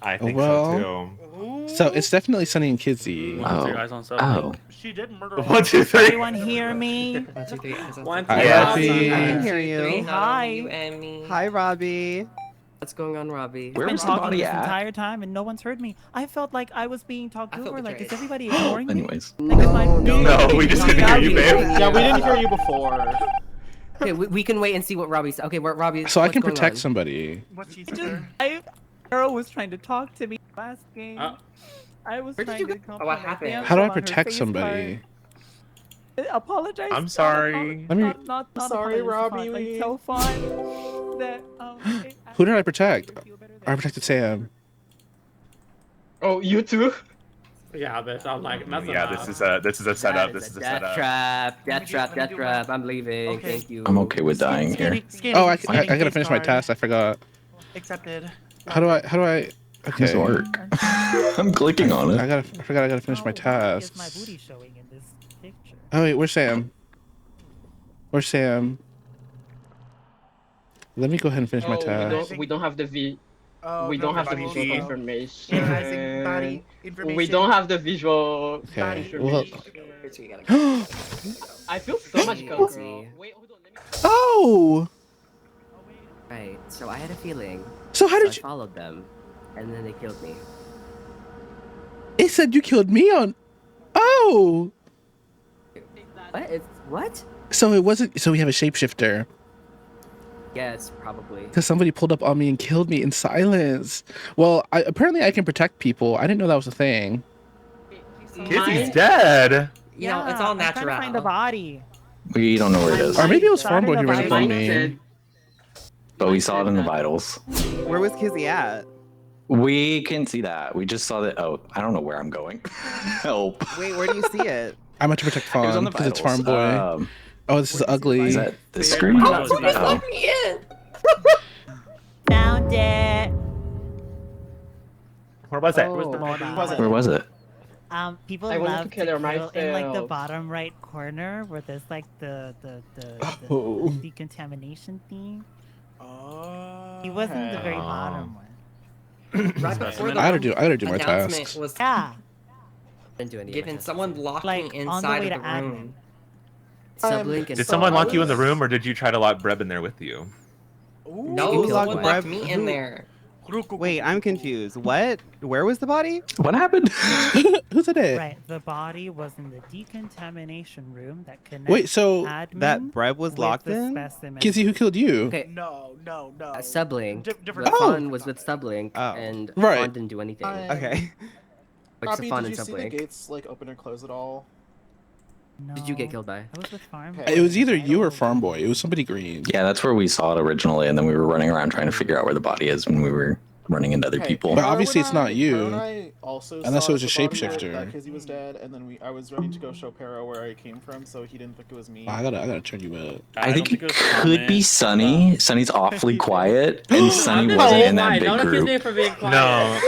I think well, so too. So it's definitely Sunny and Kizzy. Keep your eyes on something. She did murder. 1, 2, 3. Everyone hear me? 1, 2, 3. eyes on One, something. two, Hi, three. Robbie. I can hear you. Three, not Hi. only you and me. Hi, Robbie. What's going on, Robbie? Where I've been was the talking body this at? entire time and no one's heard me. I felt like I was being talked I felt over. Like, is betrayed. everybody ignoring me? Anyways. No, we just couldn't hear you, babe. Yeah, we didn't hear you before. Okay, we can wait and see what Robbie said. Okay, Robbie. So I what's can going protect on? somebody. What she I said. Arrow was trying to talk to me last game. I was Where did trying you to go? compliment Oh, what happened? Damsel How do I on her protect face somebody? part. Apologize. I'm sorry. Let me- Not Sorry, apologize, Robbie. Like, tell Fawn that Who did I protect? I protected Sam. Oh, you too? Yeah, bitch. I'm like, that's Yeah, enough. this is a setup. That This is a death setup. trap. Death trap. I'm leaving. Okay. Thank you. I'm okay with dying here. Oh, I gotta finish my task. I forgot. Accepted. How do I? How does it Okay. work? I'm clicking on it. I forgot I gotta finish my Is tasks. my booty showing in this picture? Oh wait, where's Sam? Where's Sam? Let me go ahead and finish my task. We don't have the we no, don't have the body visual info. information. Analyzing body We information. don't have the visual Okay. Well. information. I feel so much girl. Wait, hold on. Let me. Oh. Right. So I had a feeling. So how I did you? followed them, and then they killed me. It said you killed me on. Oh. What? It's what? So it wasn't. So we have a shapeshifter. Yes, probably. Because somebody pulled up on me and killed me in silence. Well, apparently I can protect people. I didn't know that was a thing. Kizzy's dead. You know, it's all I'm trying to natural. find the body. We don't know where it is. Or maybe it was Sorry, Farmboy who ran up on Mine me. said- But we saw it in the vitals. Where was Kizzy at? We can see that. We just saw that. Oh, I don't know where I'm going. Help. Wait, where do you see it? I meant to protect It was on Fawn the because it's vitals. Farmboy. Oh, this is ugly. Is that the screen? Oh, somebody Oh. locked me in. Found it. Where was it? Where's the body? Where was it? People I wanted to love kill to her kill in like the myself. bottom right corner where there's like the Oh. decontamination thing. Oh. He wasn't the very Oh. bottom one. Right before the I gotta do my announcement tasks. was Yeah. Didn't do any. given, someone locked Like, me on the inside way of to the admin. room. Sublink and Did someone lock you in the Sublink. room, or did you try to lock Breb in there with you? No, Who someone locked locked Breb? me in there. Wait, I'm confused. What? Where was the body? What happened? Who's in it? Right. The body was in the decontamination room that connects Wait, so admin That Breb was with locked the in? specimen. Kizzy, who killed you? Okay. No. Sublink. Different. The Fawn was with Sublink, Oh. and Right. Fawn didn't do anything. Okay. Which Robbie, Fawn did and you see the Sublink. gates like open or close at all? Did you get killed by? I was with Farm. It was either you or Farmboy. It was somebody green. Yeah, that's where we saw it originally, and then we were running around trying to figure out where the body is when we were running into other people. But obviously it's not Pero you. and I also Unless saw it was a at the body shapeshifter. That Kizzy was dead, and then I was running to go show Pero where I came from, so he didn't think it was me. I gotta turn you up. I think it was could be Comet. Sunny. Sunny's awfully quiet, and Sunny I'm wasn't being in that quiet. big Don't accuse me group. for being quiet. No.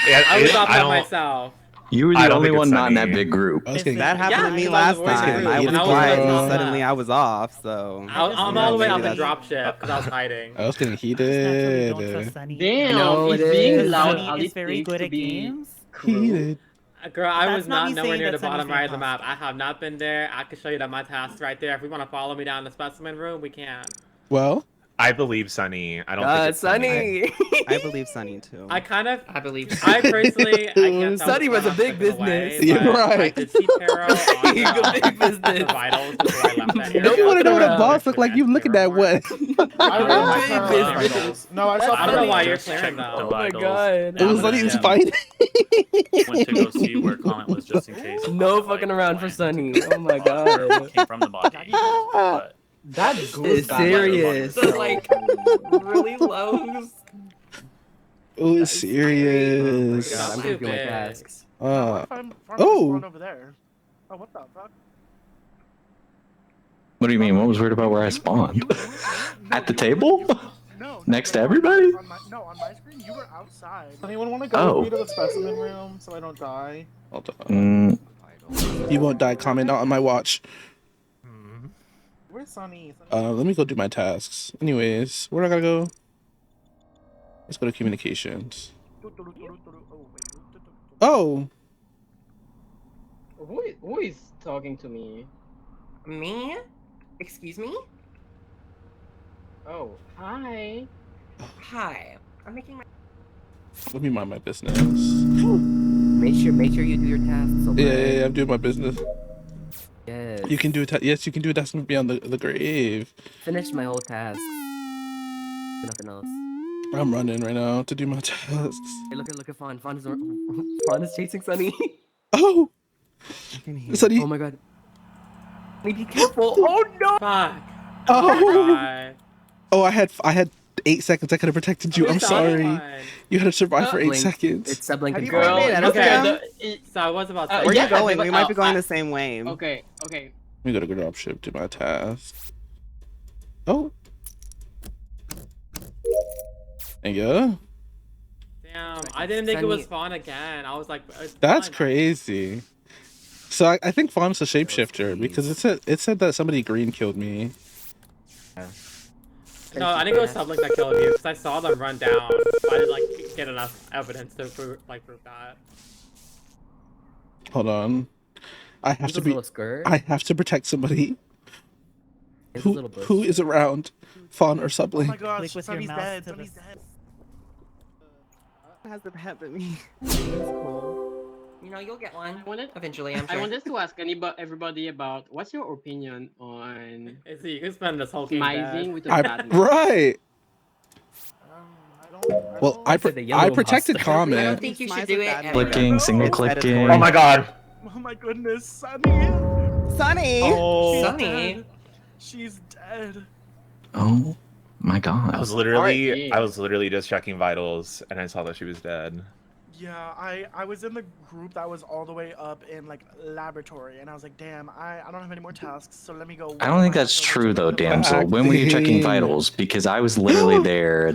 Yeah, I was off I by don't. myself. You were I the don't only think one it's not in that Sunny. big group. I was getting That happened Yeah, to me because last I was voice time. group, I was and I was quiet like, and not suddenly that. I was off, so. I'm all the way up Maybe in that's- dropship because I was hiding. I was getting Naturally, don't heated. trust Sunny. Damn, No, he's it being is. loud. Sunny all is it very takes good to at be games. Heated. Girl, I That's was not not me nowhere saying near the that Sunny's bottom right of the imposter. map. I have not been there. I can show you that my tasks right there. If we want to follow me down the specimen room, we can. Well, I believe Sunny. I don't think it's Sunny. I believe Sunny too. I kind of, I believe. I personally, I can't tell Sunny what's was a going on big in away, business. You're but I right. did see Pero on A big the business. vitals before I left that area. don't you want to know what a around. boss look like? You looking at what? I Oh ran my my God. Pero vitals. No, I saw I don't know why you're Just clearing checked them. the Oh my vitals. God. It was Went Sunny's fight. to go see where Comet was just in case. No Comet, fucking like, around for went Sunny. to Oh my where god. what came from the body. But That's good. It's serious. So, like, really low. It was serious. God, I'm gonna do my Stupid. tasks. Farm Oh. spawned over there. Oh, what the fuck? What do you mean? What was weird about where I spawned? At the table? No. Next to everybody? On my screen, you were outside. Does anyone want to go Oh. with me to the specimen room so I don't die? Hold on. Mm, You won't die, comment not on my watch. Where's Sunny? Let me go do my tasks. Anyways, where do I gotta go? Let's go to communications. Oh, Who is talking to me? Me? Excuse me? Oh, hi. Hi. I'm making my. let me mind my business. Make sure you do your tasks. Okay? Yeah, I'm doing my business. Yes. You can do it. Yes, you can do a task beyond the grave. Finish my whole task. Nothing else. I'm running right now to do my tasks. Hey, look at Fawn. Fawn is chasing Sunny. Oh, Sunny. Oh my god. Be careful. Oh no. Fuck. Oh. God. Oh, I had 8 seconds. I could have protected you. I'm sorry. You had to survive for 8 Blink. seconds. It's a blink and Girl, call. So I was about to. Where yeah, you going? but- We might be going I- the same way. Okay. Let me go to dropship, do my task. Oh. And yeah. Damn, I didn't think it was Fawn again. I was like, That's crazy. So I think Fawn's a shapeshifter because it said that somebody green killed me. No, I think it was Sublink that killed you because I saw them run down. But I didn't like get enough evidence to prove that. Hold on. I have to be. I have to protect somebody. Who is around? Fawn or Oh Sublink? my gosh, Click with your Sunny's mouse dead. to Sunny's the- dead. Has to happen to me. You know, you'll get one wanted- eventually. I'm I sure. wanted to ask everybody about what's your opinion on So you can spend this whole game smizing dead. with a Batman. Right. Well, I said the yellow I protected imposter. I Comet. don't think you should do it ever. clicking, single It's clicking. editorial. Oh my god. Oh my goodness, Sunny. Sunny. She's Sunny. dead. She's dead. Oh my god. I was R.I.P. literally just checking vitals and I saw that she was dead. Yeah, I was in the group that was all the way up in like laboratory, and I was like, damn, I don't have any more tasks, so let me go. I don't think that's true though, damsel. When were you checking vitals? Because I was literally there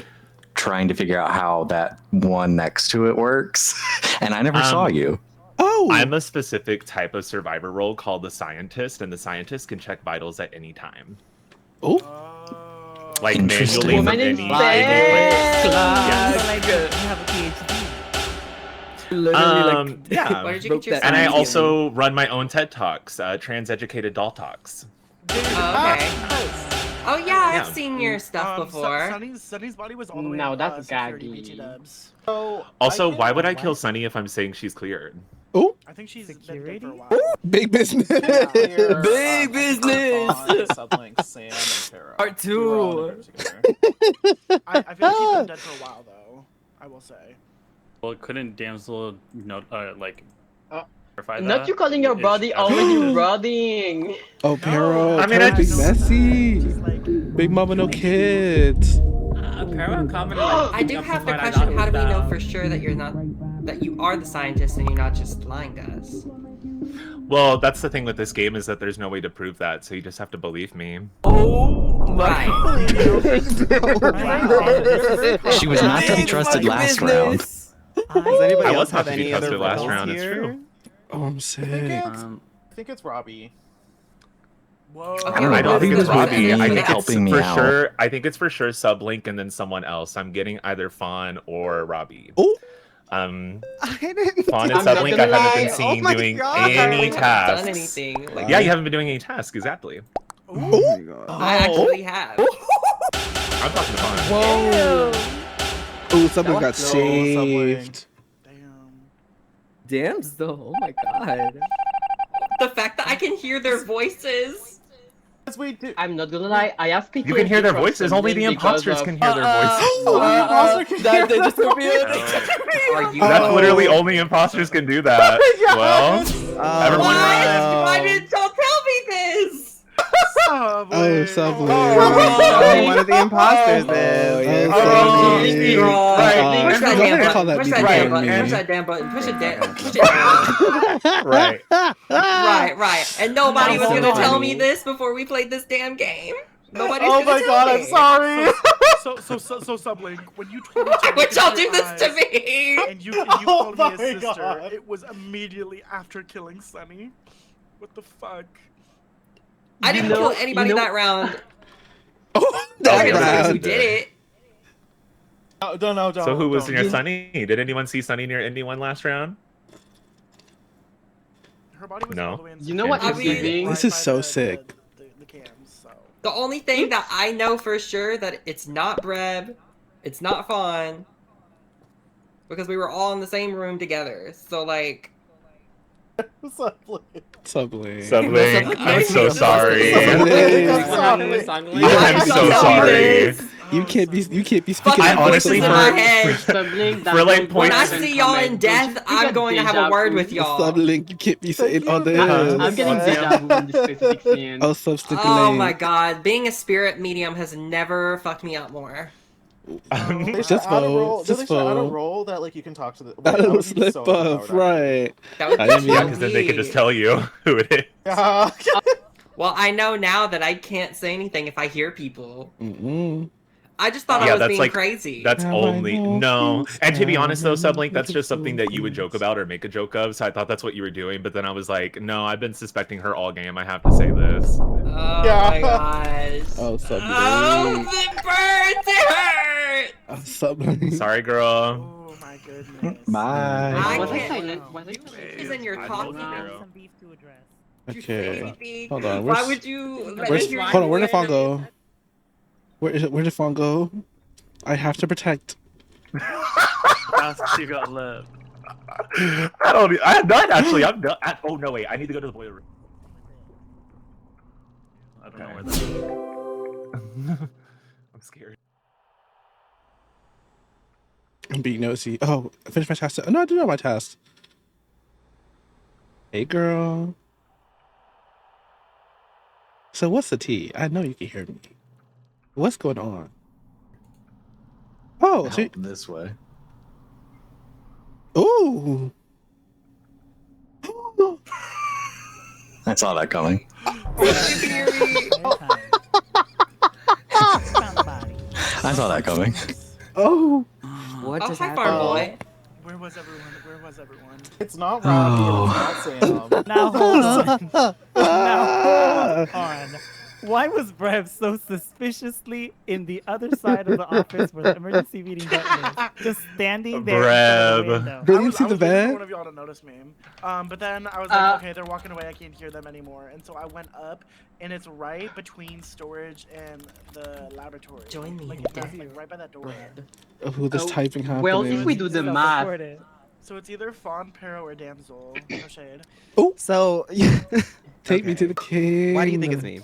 trying to figure out how that one next to it works, and I never saw you. Oh, I'm a specific type of survivor role called the scientist, and the scientist can check vitals at any time. Oh, like Interesting. manually from Woman any in place. You Yes. have a PhD. Yeah. Where did you get your And I science? also run my own TED Talks, Trans-Educated Doll Talks. Oh, okay. Oh yeah, I've Yeah. seen your stuff before. Sunny's body was all the way Now in, that's security, gaggy. BT dubs. So Also, can, why would I kill Sunny if I'm saying she's cleared? oh, I think she's been dead Security? for a while. big business. Big business! Sublink, Sam, and Tara. Part We were all in a 2. group together. I feel like she's been dead for a while though. I will say. Well, couldn't Damsel like verify that? Not you calling your If body she already actually did? rotting. Oh, Pero, I mean, Pero's I big just- messy. She's like, Big mama, no kids. Apparel commented like. I do have the question: how do we know for sure that you are the scientist and you're not just lying to us? Well, that's the thing with this game is that there's no way to prove that, so you just have to believe me. Oh my. She was not to be trusted last round. Does anybody I else was not have to be any other trusted last roles round, it's here? true. Oh, I'm sick. I think it's Robbie. whoa. I don't know. I don't think it's Robbie. I think it's helping me for out. sure. I think it's for sure Sublink and then someone else. I'm getting either Fawn or Robbie. Oh, I didn't. Fawn and I'm not Sublink, I gonna haven't lie. been seen Oh my doing God. any Done tasks. anything? Like, Yeah, you haven't been doing any tasks, exactly. Oh my god. I actually have. I'm talking to Fawn. whoa. Oh, something got was slow, Sublink. saved. Damn. Damsel. Oh my god. The fact that I can hear their voices. Yes, we do. I'm not gonna lie, I asked You can hear their voices. Only the imposters can hear their voices. That they just revealed. Are you? That's literally only imposters can do that. Well, everyone Why run. didn't y'all tell me this? Oh, Sublink. One of the imposters is. Oh, Right. And Go ahead and damn call button. that Push be that the damn killing button. me. Push that damn button. Push it down. Push it down. Right. Right. And nobody was Hold gonna on. tell me this before we played this damn game. Nobody's Oh gonna my tell god, me. I'm sorry. So Sublink, when you told me to Would look y'all into do your this to eyes me? and you Oh called me a my sister, God. it was immediately after killing Sunny. What the fuck? I didn't kill anybody that round. Oh, I'm not yeah, gonna say who round. did it. No. So who was don't. near Sunny? Did anyone see Sunny near anyone last round? Her body was No. all the way in You know what I it's mean- giving? This is so sick. the cams, so. The only thing that I know for sure that it's not Breb, it's not Fawn, because we were all in the same room together. So like, Sublink. I'm so sorry. I'm I'm so sorry. You can't be speaking. I honestly, in my head. for like When points. I see y'all in death, I'm going to have a word with y'all. Sublink, you can't be saying all this. I'm getting deja vu in this specific scene. Oh, Substick Oh my god, being a spirit medium has never fucked me up more. Just vote. There's Just actually add a vote. role that like you can talk to the. That little slip up, right? Yeah, because then they could just tell you who it is. Well, I know now that I can't say anything if I hear people. I just thought I Yeah, was that's being like crazy. that's only no. And to be honest though, Sublink, that's just something that you would joke about or make a joke of. So I thought that's what you were doing, but then I was like, no, I've been suspecting her all game. I have to say this. Oh my gosh. Oh, Sublink. Oh, the birds! It hurt! Oh, Sublink. Sorry, girl. Oh my goodness. Bye. I Was I can't. silent? Was I Reason you're talking. Some beef to address. Okay. Hold on. Why would you? Hold on. Where did Fawn go? Where did Fawn go? I have to protect. You got left. I'm done actually. I'm done. Oh no, wait. I need to go to the boiler room. I don't know where that is. I'm scared. I'm being nosy. Oh, I finished my task. No, I did not my task. Hey, girl. So what's the tea? I know you can hear me. What's going on? Oh, so This way. ooh. I saw that coming. I saw that coming. Oh. What Oh, just hi, happened? farm boy. Where was everyone? Where was everyone? It's not Robbie. It's not Sam. Now hold on. Now hold on. Why was Brev so suspiciously in the other side of the office where the emergency meeting button is? Just standing there. in front of the window? Really? You see the waiting for bed? one of y'all to notice me. But then I was like, okay, they're walking away. I can't hear them anymore. And so I went up, and it's right between storage and the laboratory. Join me Like, in that's, death. like right by that door. Oh, this typing happening. Well, if we do the math, So it's either Fawn, Pero, or Damsel. No shade. So, Take me to the king. why do you think it's me?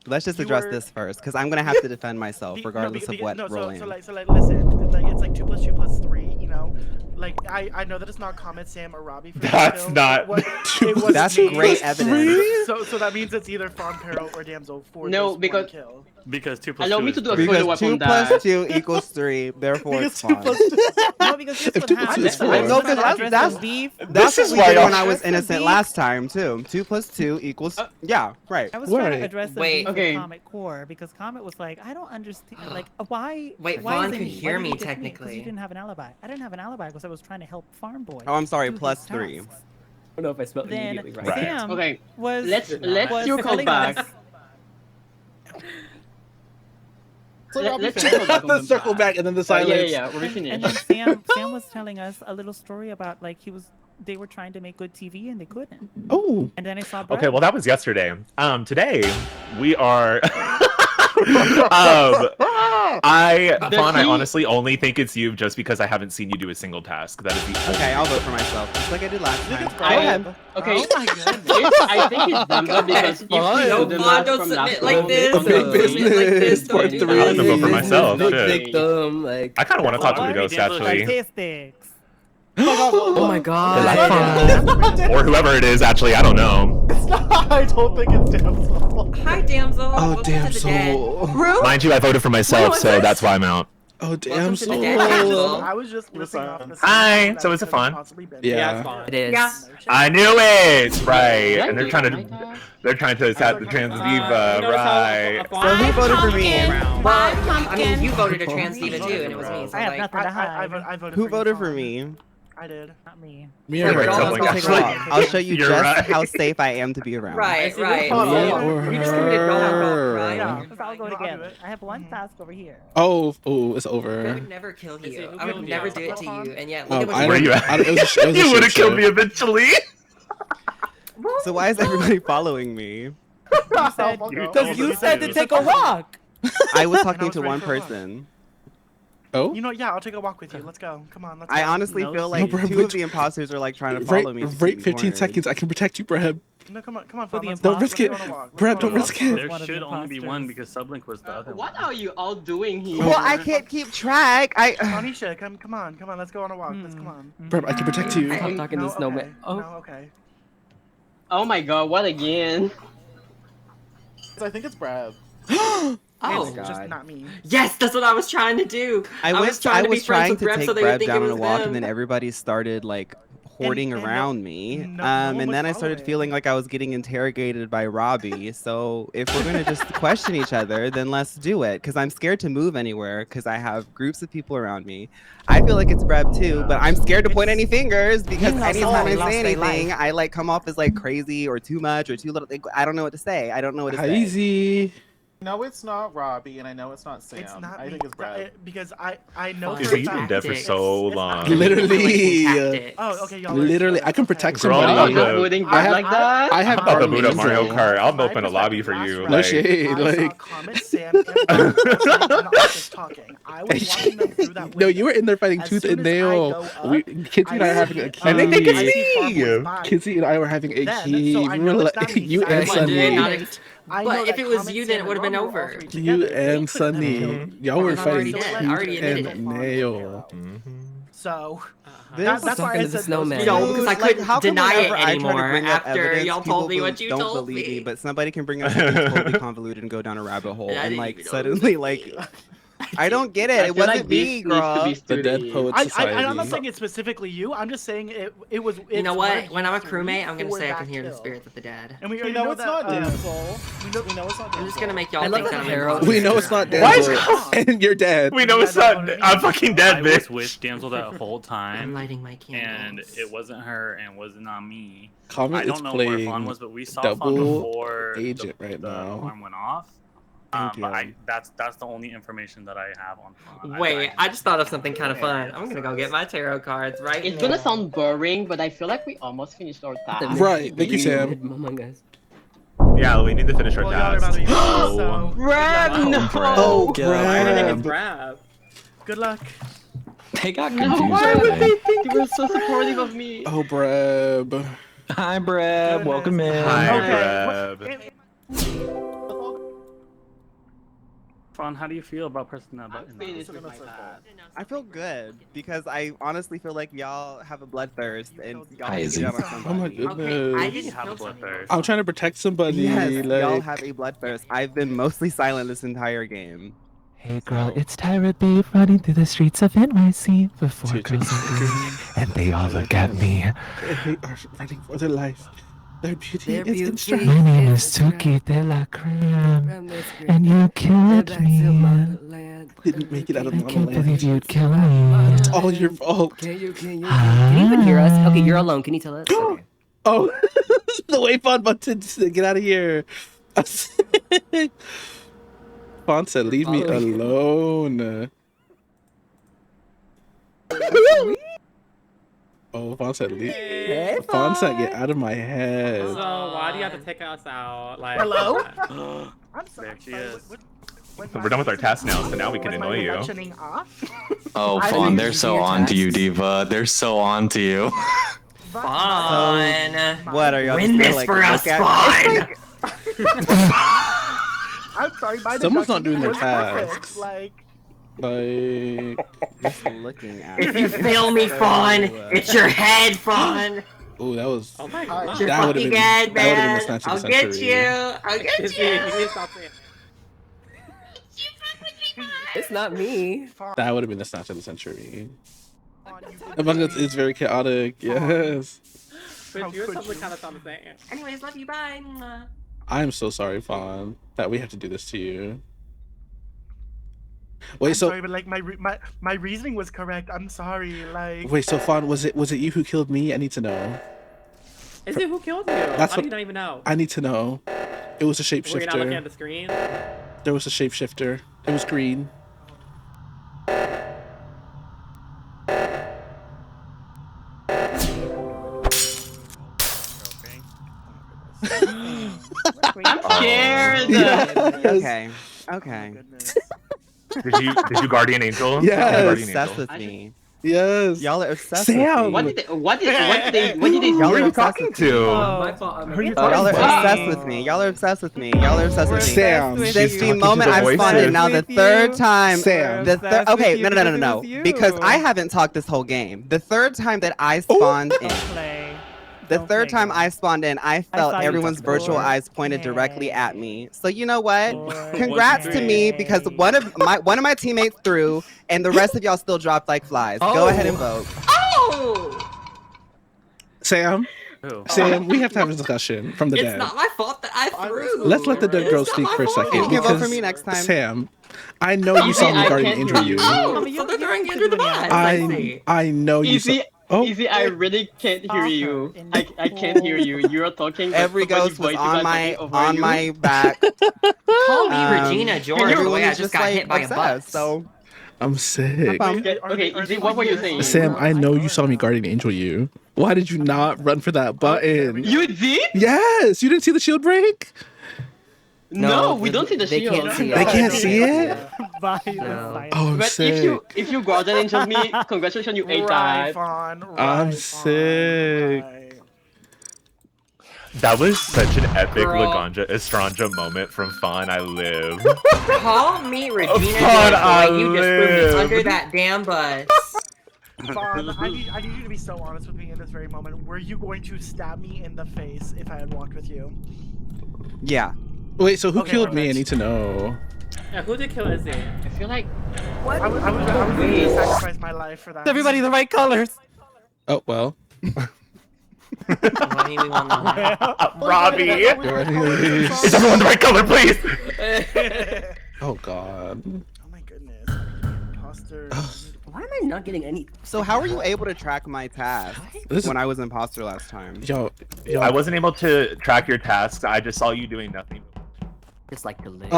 Let's just You address were- this first, because I'm gonna have to defend myself Be- regardless of what no, role I so am. like listen, like it's like 2 + 2 + 3, you know. Like I know that it's not Comet, Sam, or Robbie. For That's kill. not- It was That's me. great evidence. So that means it's either Fawn, Pero, or Damsel for No, this because- one kill. Because 2 + 2 allow me is to do a three. follow Because up 2 on that. + 2 equals 3, therefore it's fine. No, because here's If what 2 + 2 happened. is 4. I know, because Address that's the beef. That's is what we why did y'all- when I was Address the innocent beef. last time too. 2 + 2 equals yeah, right. I was trying Right. to address the Wait. beef Okay. with Comet Core because Comet was like, I don't understand. Like, why? Wait, why Vaughn is it could me? hear Why did me you get technically. Because you didn't have an alibi. I didn't have an alibi because I was trying to help Farm Boy. Oh, I'm sorry, do plus his 3. tasks. I don't know if I spelled Then immediately right. Sam Okay, was let's was circle telling back. us- Let's circle back. on Let's circle back and then the silence. Yeah. We're And finished. then Sam was telling us a little story about like they were trying to make good TV and they couldn't. Oh. And then I saw Okay, Brett. well that was yesterday. Today we are. Fawn, I honestly only think it's you just because I haven't seen you do a single task. That is the Okay, I'll vote for myself, just like I did last time. Go I- ahead. Okay. Oh my goodness. I think it's Damsel because if you do the Vaughn, math don't from submit last like round, this. A big Don't submit like this. business. Don't Part do 3. that. I'm gonna vote for myself. Big Shit. victim, like. I kind of want to talk to the Why? ghost Damsel- actually, Statistics. Oh my god. or whoever it is. Actually, I don't know. It's not. I don't think it's Damsel. Hi, damsel. Oh, Welcome to the dead. damsel. Rue? Mind you, I voted for myself, so that's why I'm out. Oh damn! Welcome to the Soul. dead castle. I was just listing off the Hi. that So is it could fun? possibly been. Yeah. it's fun. It is. Yeah. I knew it. Right. Did I And they're do trying it to like they're trying to attack the trans diva. You notice how Right. fun So who voted for me? Well, I mean, you voted a trans diva too, and it was me. So I have like, nothing to hide. I voted Who for you, voted for Fawn. me? I did. Not me. Me Yeah, or but her? all Let's go take a walk. I'll show you You're just right. how safe I am to be around. right, see, right. we follow. Me or We just committed dog walk, her? right? Yeah, let's all go No, I'll do together. it. I have one task over here. Oh, it's I over. would never kill see, you. who I would killed never you? do it to you, and yet look at what I you Where don't- you at? I don't- it was a You would have shit killed show. me eventually. So why is everybody following me? Because you said to take a walk. I was And I talking was to ready one for a walk. person. Oh, You know, yeah, I'll take a walk with you. Let's go. Come on, let's go. I honestly No, feel no, like bro, two but- of the imposters are like trying to follow me. to keep Right, me 15 cornered. seconds. I can protect you, Brad. No, come on, For Fawn, the let's Don't go. risk Let's it. go on a walk. Let's Brad, go on don't a risk walk. it. There One of the should only be one imposters. because Sublink was the other What one. are you all doing here? Well, I can't keep track. I. Tanisha, come on, let's go on a walk. Let's come on. Brad, I can protect you. I'm talking No, to Snowman. okay. Oh, No, okay. Oh my god, what again? I think it's Brad. Oh, It's just God. not me. yes, that's what I was trying to do. I was trying to be friends with to Reb take so they would Brad think it down on was a walk, them. and then everybody started like hoarding and no- around me. no one And was then I started following. feeling like I was getting interrogated by Robbie. So if we're gonna just question each other, then let's do it. Because I'm scared to move anywhere because I have groups of people around me. I feel like it's Breb too, but I'm scared to point any fingers because You know anytime I somebody lost say their anything, life. I like come off as like crazy or too much or too little. I don't know what to say. I don't know what to say. Easy. No, it's not Robbie, and I know it's not Sam. It's not I me. think it's Brad. Because I know Fine. for a You've been fact dead for it's- so it's long. not me. Literally. Tactics. Oh, okay, y'all. Literally, I can protect Girl, somebody. I'm I'm not the- voting I Brad have- like that. I have I'm about to armies, boot up Mario so- Kart. I'll From my open a lobby for perspective, you. last No Like, shade. I saw Like, Comet, Sam, and Brad in the office talking. I was watching them through that window. no, you were in there fighting As tooth soon and as I nail. go up, Kitsy and I are having a I think they key. can I see Farm see. Boy's body. Kitsy and I were having a Then, key. so I We know were it's not like, me, you so I and know Come on, dude, Sunny. not didn't- I But know if that it was Comet, you, Sam, then it and would have been Robbie were all over. three You together. They and couldn't have Sunny. killed Y'all were I'm already fighting dead. I tooth already admitted and it. nail. So This that's why I Talking to said the snowman. No, because I Like, couldn't how come deny it whenever I try to anymore bring up after evidence, y'all told me people what you don't told believe me, me. but somebody can bring up something totally convoluted and go down a rabbit hole, And I and didn't like even know suddenly like I don't get it. I It feel wasn't like me, this needs to girl. be The Dead studied. Poets I'm Society. not saying it's specifically you. I'm just saying it was. You know it's what? Reggie When I'm a three crewmate, I'm gonna for say I that can hear the kill. spirits of the dead. And we We already know know it's that, not Denzel. We know it's not Denzel. I'm just gonna make y'all I love think the that I'm Harold. imposter. We know it's not Why is Denzel, and you're dead. we know it's not. I'm fucking dead, I was bitch. with Damsel that whole I'm time, lighting my and candles. it wasn't her, and was not me. Comet I is don't know where Fawn playing was, but we saw Fawn double before agent right the now. alarm went off. Thank But you. that's the only information that I have on Fawn. Wait, I just thought of something kind of fun. I'm gonna go get my tarot cards right It's now. gonna sound boring, but I feel like we almost finished our task. Right, thank you, Sam. Among Us. Yeah, we need to finish our Well, y'all are about task. to be Oh. so Brad, no! Oh, I didn't think it's crap. Brad. good luck. They got No, confused. why would there. they think you were so supportive of me? Oh, Breb. Hi, Brad. Welcome in. Hi, Okay. Breb. Fawn, how do you feel about pressing that I'm button? finished with my task. I feel good because I honestly feel like y'all have a bloodthirst and y'all Hi, can Izzy. get down on Oh my somebody. goodness. I You didn't have a kill someone. bloodthirst. I'm trying to protect somebody. Yes, y'all like, have a bloodthirst. I've been mostly silent this entire game. Hey girl, it's Tyra Babe running through the streets of NYC before Choo, choo, girls are choo. green, and they all look at me. They are fighting for their life. Their beauty Their is in beauty. strength. My name is It's a trap. Tuki de la Creme, From the screen. and you They're killed back to me. motherland. Didn't make it out of I the can't believe land. you'd kill me. It's all your fault. Can you even hear us? Okay, you're alone. Can you tell us? Okay. Oh, the way Fawn button to get out of here. Fawn said, leave me alone. Oh, Fawn said, leave. Hey, Fawn said, get out of my head. So why do you have to take us out? Like, Hello? There I'm sorry. she is. We're done with our task now, so now we can was my annoy you. mentioning off? Oh, I Fawn, didn't they're even so see your on to you, text. Diva. They're so on to you. Fun. What are y'all Win just this gonna, like, for us, look at me? I'm sorry. My Someone's not deduction doing their was perfect, tasks. Like, Like, Just looking at If you fail me, Fawn, it's your head, Fawn. oh, that was. oh my It's god. It's your That would've fucking been- head, that would've been the man. snatch of I'll the get century. you. I'll get Izzy, you. you need to stop saying. You fuck with me, Fawn. It's not me. That would have been the snatch of the century. Among Us is very chaotic. Yes. But you and Tumblr kind of sound the same. Anyways, love you. Bye. Mwah. I'm so sorry, Fawn, that we have to do this to you. Wait, I'm so sorry, but like my reasoning was correct. I'm sorry, like. wait, so Fawn, was it you who killed me? I need to know. Is it who killed you? That's How what do you not even know? I need to know. It was a Were you not looking at shapeshifter. the screen? There was a shapeshifter. It was green. I'm scared. Okay. Okay. Did you guardian angel? Yes. Guardian Obsessed angel. with me. Yes. Y'all are obsessed Sam. with me. What did they Y'all Who are are you obsessed talking with me. to? My fault. Who are you Y'all are talking to? obsessed with me. Y'all are obsessed with me. Y'all are obsessed with me. Sam. Since She's the talking to moment the I've spawned in, voices. now the third time, Sam. the third. Okay, no. Because I haven't talked this whole game. The third time that I spawned in, the third time I spawned in, I felt saw you everyone's before. virtual eyes pointed directly at me. So you know what? Four, Congrats to me because one of my teammates threw, and the rest of y'all still dropped like flies. Go ahead and vote. Oh! Sam. Who? Sam, we have to have a discussion from the It's dead. not my fault that I threw. Let's let the dead girl It's not speak my for a fault. second. You can vote for because, me next time. Sam, I know you saw me I guarding can't injure hear you. you. Oh, so they're throwing you under the bus. I see. I know you saw. Easy, Oh, Easy, I really can't hear you. I can't hear you. You're talking. but Every somebody ghost was voices on are my talking over you. back. Call me Regina George the everyone way I is just got like hit by a bus. So I'm sick. Okay, Easy, what were you saying? Sam, I know you saw me guarding angel you. Why did you not run for that button? You did? Yes, you didn't see the shield break? No, we don't see the they shield. can't see They can't see it? By the No. silence. Oh, I'm But sick. if you guardian angel me, congratulations, you ate Right, that. Fawn. I'm Right, sick. Fawn, right. That was such an epic Girl. Laganja Estranja moment from Fawn. I live. Call me Regina George Fawn, I the way you just threw me live. under that damn bus. Fawn, I need you to be so honest with me in this very moment. Were you going to stab me in the face if I had walked with you? yeah. Wait, so who Okay, killed me? I perfect. need to know. Yeah, who did kill Izzy? I feel like I was ready to sacrifice my life for that. Everybody the right colors. Oh, well. Why do we want to Robbie! Is Is everyone the right color, please? Oh, God. Oh my goodness. Imposter. Why am I not getting any? So how were you able to track my tasks This- when I was imposter last time? Yo, I wasn't able to track your tasks. I just saw you doing nothing. Just like to live.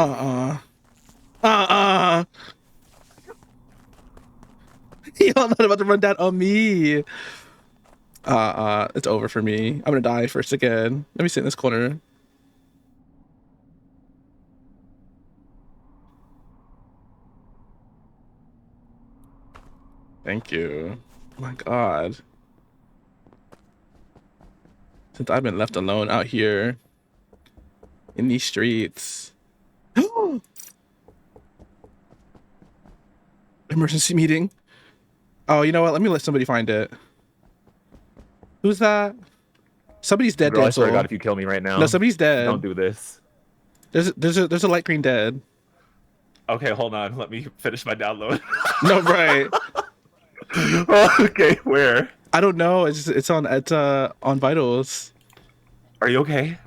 Y'all not about to run down on me. It's over for me. I'm gonna die first again. Let me sit in this corner. Thank you. Oh my God. Since I've been left alone out here in these streets. Emergency meeting. Oh, you know what? Let me let somebody find it. Who's that? Somebody's dead. Girl, I swear to Denzel. God, if you kill me right now. No, somebody's dead. Don't do this. There's a light green dead. Okay, hold on. Let me finish my download. No, right. Okay, where? I don't know. It's on Vitals. Are you okay?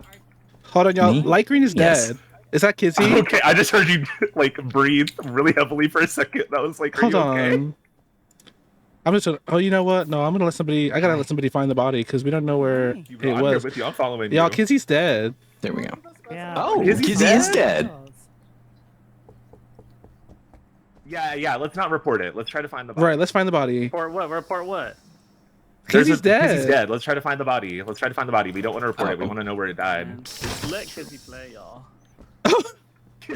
Hold on, y'all. Me? Light green is Yes. dead. Is that Kizzy? Okay, I just heard you like breathe really heavily for a second. That was like, are Hold you on. okay? I'm just gonna. Oh, you know what? No, I'm gonna let somebody. I gotta let somebody find the body because we don't know where I'm it here was. with you. I'm following Y'all, you. Kizzy's dead. There we go. Yeah. Oh, Kizzy's Kizzy is dead. Yeah. Let's not report it. Let's try to find the body. Right. Let's find the body. Report what? Report what? Kizzy's dead. Kizzy's dead. Let's try to find the body. Let's try to find the body. We don't want to report it. We Oh. want to know where it died. Man, just let Kizzy play, y'all.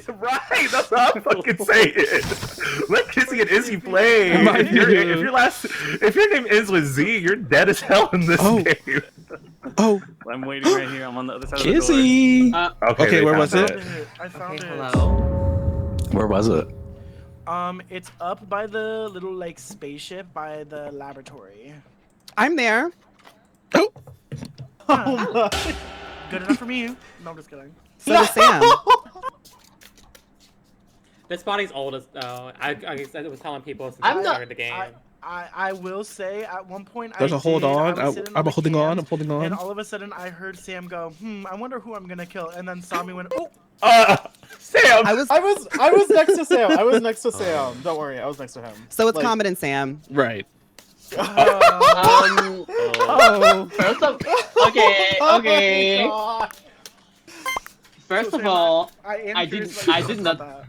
Right, that's what I'm fucking saying. Let Kizzy and Izzy play. If your name ends with Z, you're dead as hell in this game. Oh, I'm waiting right here. I'm on the other side of the door. Kizzy. Okay, they where found was it? I found it. Hello. Where was it? It's up by the little like spaceship by the laboratory. I'm there. Oh, Good enough for me. No, I'm just kidding. So does Sam. This body's old as though. I was telling people since I'm I not- started the game. I will say at one point There's I a hold did, on. I was sitting I'm the holding on. cans, I'm holding on. and all of a sudden I heard Sam go, I wonder who I'm gonna kill, and then Sami went, oh. Sam. I was next to Sam. I was next to Sam. Don't worry, I was next to him. So it's Comet and Sam. Right. Oh. First of okay. God. First So, of Sam, all, I I am did curious about not that.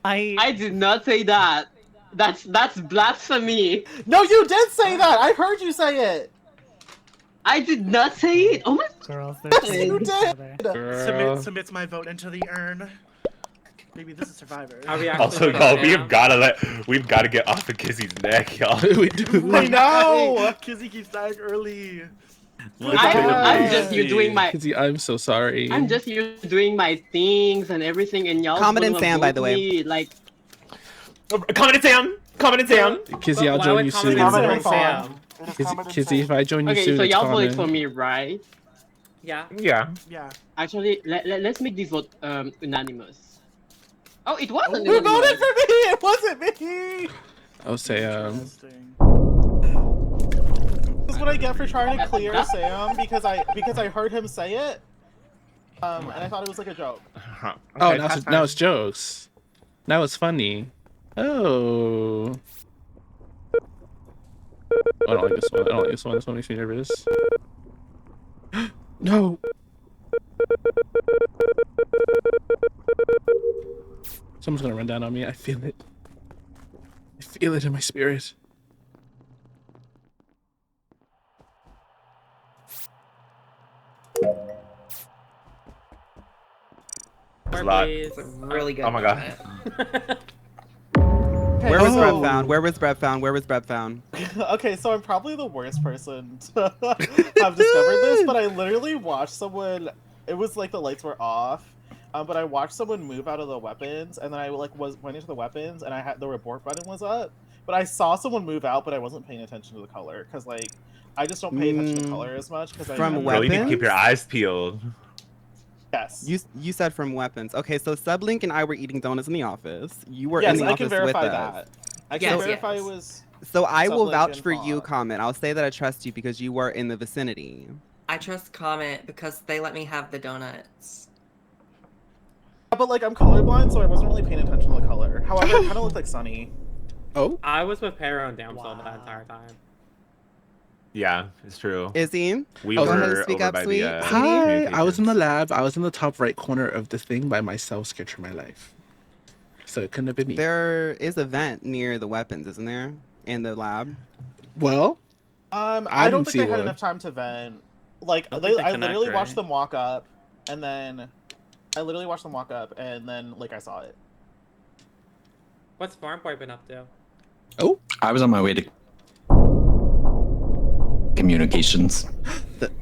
I did not say that. That's blasphemy. No, you did say that. I heard you say it. I did not say it. Oh my Girls, You did. Submits my vote into the urn. Maybe this is Survivor. Are we actually Also, voting y'all, Sam? we've gotta get off of Kizzy's neck, y'all. We do. I know. Kizzy keeps dying early. I'm just here doing my. Kizzy, I'm so sorry. I'm just here doing my things and everything, and y'all. Comet and gonna Sam, by vote the way. me, Like. Comment and Sam. Comment and Sam. Kizzy, I'll Why join would you Comet soon. and Comment and Sam? Kizzy, if I join you Okay, soon, so it's y'all voted common. for me, right? Yeah. Yeah. Yeah. Actually, let's make this vote unanimous. Oh, it wasn't Who unanimous. voted for me? It wasn't me. I'll say Interesting. This is what I get for trying to clear Sam because I heard him say it. And I thought it was like a joke. Oh, now it's jokes. Now it's funny. Oh. I don't like this one. I don't like this one. This one makes me nervous. No. Someone's gonna run down on me. I feel it. I feel it in my spirit. Or lot. please. Really good. Oh my god. Where was Brett Oh. found? Where was Brett found? Where was Brett found? Okay, so I'm probably the worst person to have discovered this, but I literally watched someone. It was like the lights were off, but I watched someone move out of the weapons, and then I went into the weapons, and I had the report button was up, but I saw someone move out, but I wasn't paying attention to the color because like I just don't pay attention to color as much because From I Really need to weapons? keep your eyes peeled. Yes. You said from weapons. Okay, so Sublink and I were eating donuts in the office. You were Yes, in the I office can verify with that. us. I can Yes, verify yes. it was. So I will Sublink vouch and for you, Fog. Comet. I'll say that I trust you because you were in the vicinity. I trust Comet because they let me have the donuts. But like I'm colorblind, so I wasn't really paying attention to the color. However, it kind of looked like Sunny. Oh. I was with Pero and Damsel that entire time. Yeah, it's true. Izzy? We Go were ahead and speak over up, by sweet. the. Hi. I was in the communications. lab. I was in the top right corner of the thing by myself, scared for my life. So it couldn't have been me. There is a vent near the weapons, isn't there? In the lab. Well, I don't didn't see think they had one. enough time to vent. Like I don't think they I connect, literally watched right? them walk up, and then like I saw it. What's Farm Boy been up to? Oh. I was on my way to communications,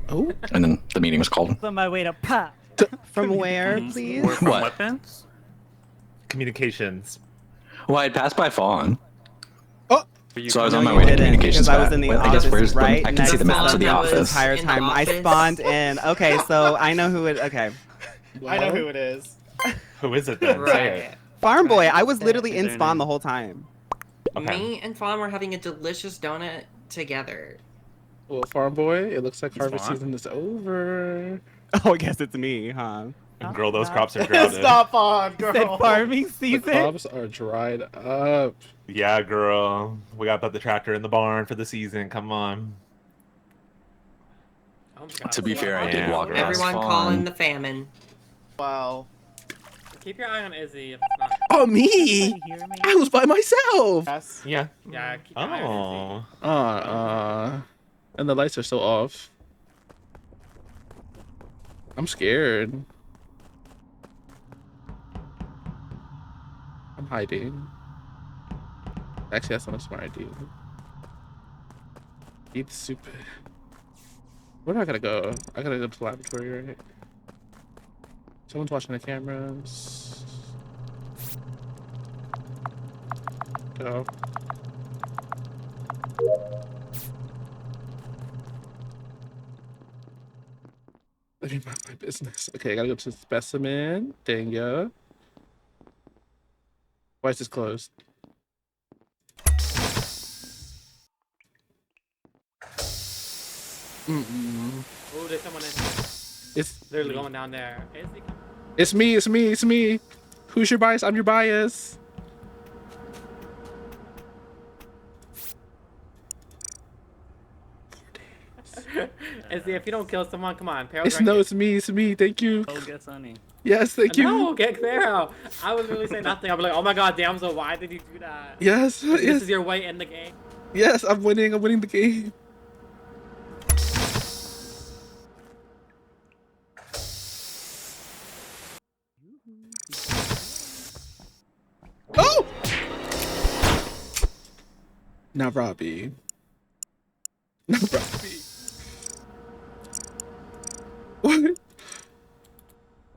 Oh. and then the meeting was called. On my way to pop. From where, Mm, please? We're from What? weapons? Communications. Well, I passed by Fawn, Oh. so I was No, on my you way to didn't, communications. because I was in the Well, I office guess where's right I can see the next map to the that was the office. entire in the time. I office. spawned in. Okay, so I know who it. Okay, I know who it is. Who is it then? Say it. Right. Farm Boy. I was literally Is in there spawn any- the whole time. Okay. Me and Fawn were having a delicious donut together. Well, farm boy, it looks like It's harvest fine. season is over. Oh, I guess it's me, huh? Girl, those Not- crops are grounded. Stop on, Said girl. farming The season. crops are dried up. Yeah, girl. We gotta put the tractor in the barn for the season. Come on. Oh my god. To be fair, I Yeah. did walk past Everyone Fawn. calling the famine. Wow. Keep your eye on Izzy if it's not. Oh, Can me? you hear me? I was by myself. Yes. Yeah. Yeah, keep your eye on Izzy. Oh. And the lights are still off. I'm scared. I'm hiding. Actually, that's not a smart idea. Eat soup. Where do I gotta go? I gotta go to the laboratory, right? Someone's watching the cameras. Go. Let me mind my business. Okay, I gotta go to the specimen. Dang ya. Why is this closed? Mm-mm. Oh, there's someone in. It's They're going down there. Is he coming? It's me. It's me. It's me. Who's your bias? I'm your bias. And see, if you don't kill someone, come on. Peral's It's right no. here. It's me. It's me. Thank you. Oh, get Sunny. Yes. Thank you. No, get Peril. I was really saying nothing. I'm like, oh my god, damsel, why did you do that? Yes. This Yes. is your way in the game. Yes. I'm winning. I'm winning the game. Oh! Now Robbie. Now Robbie. What?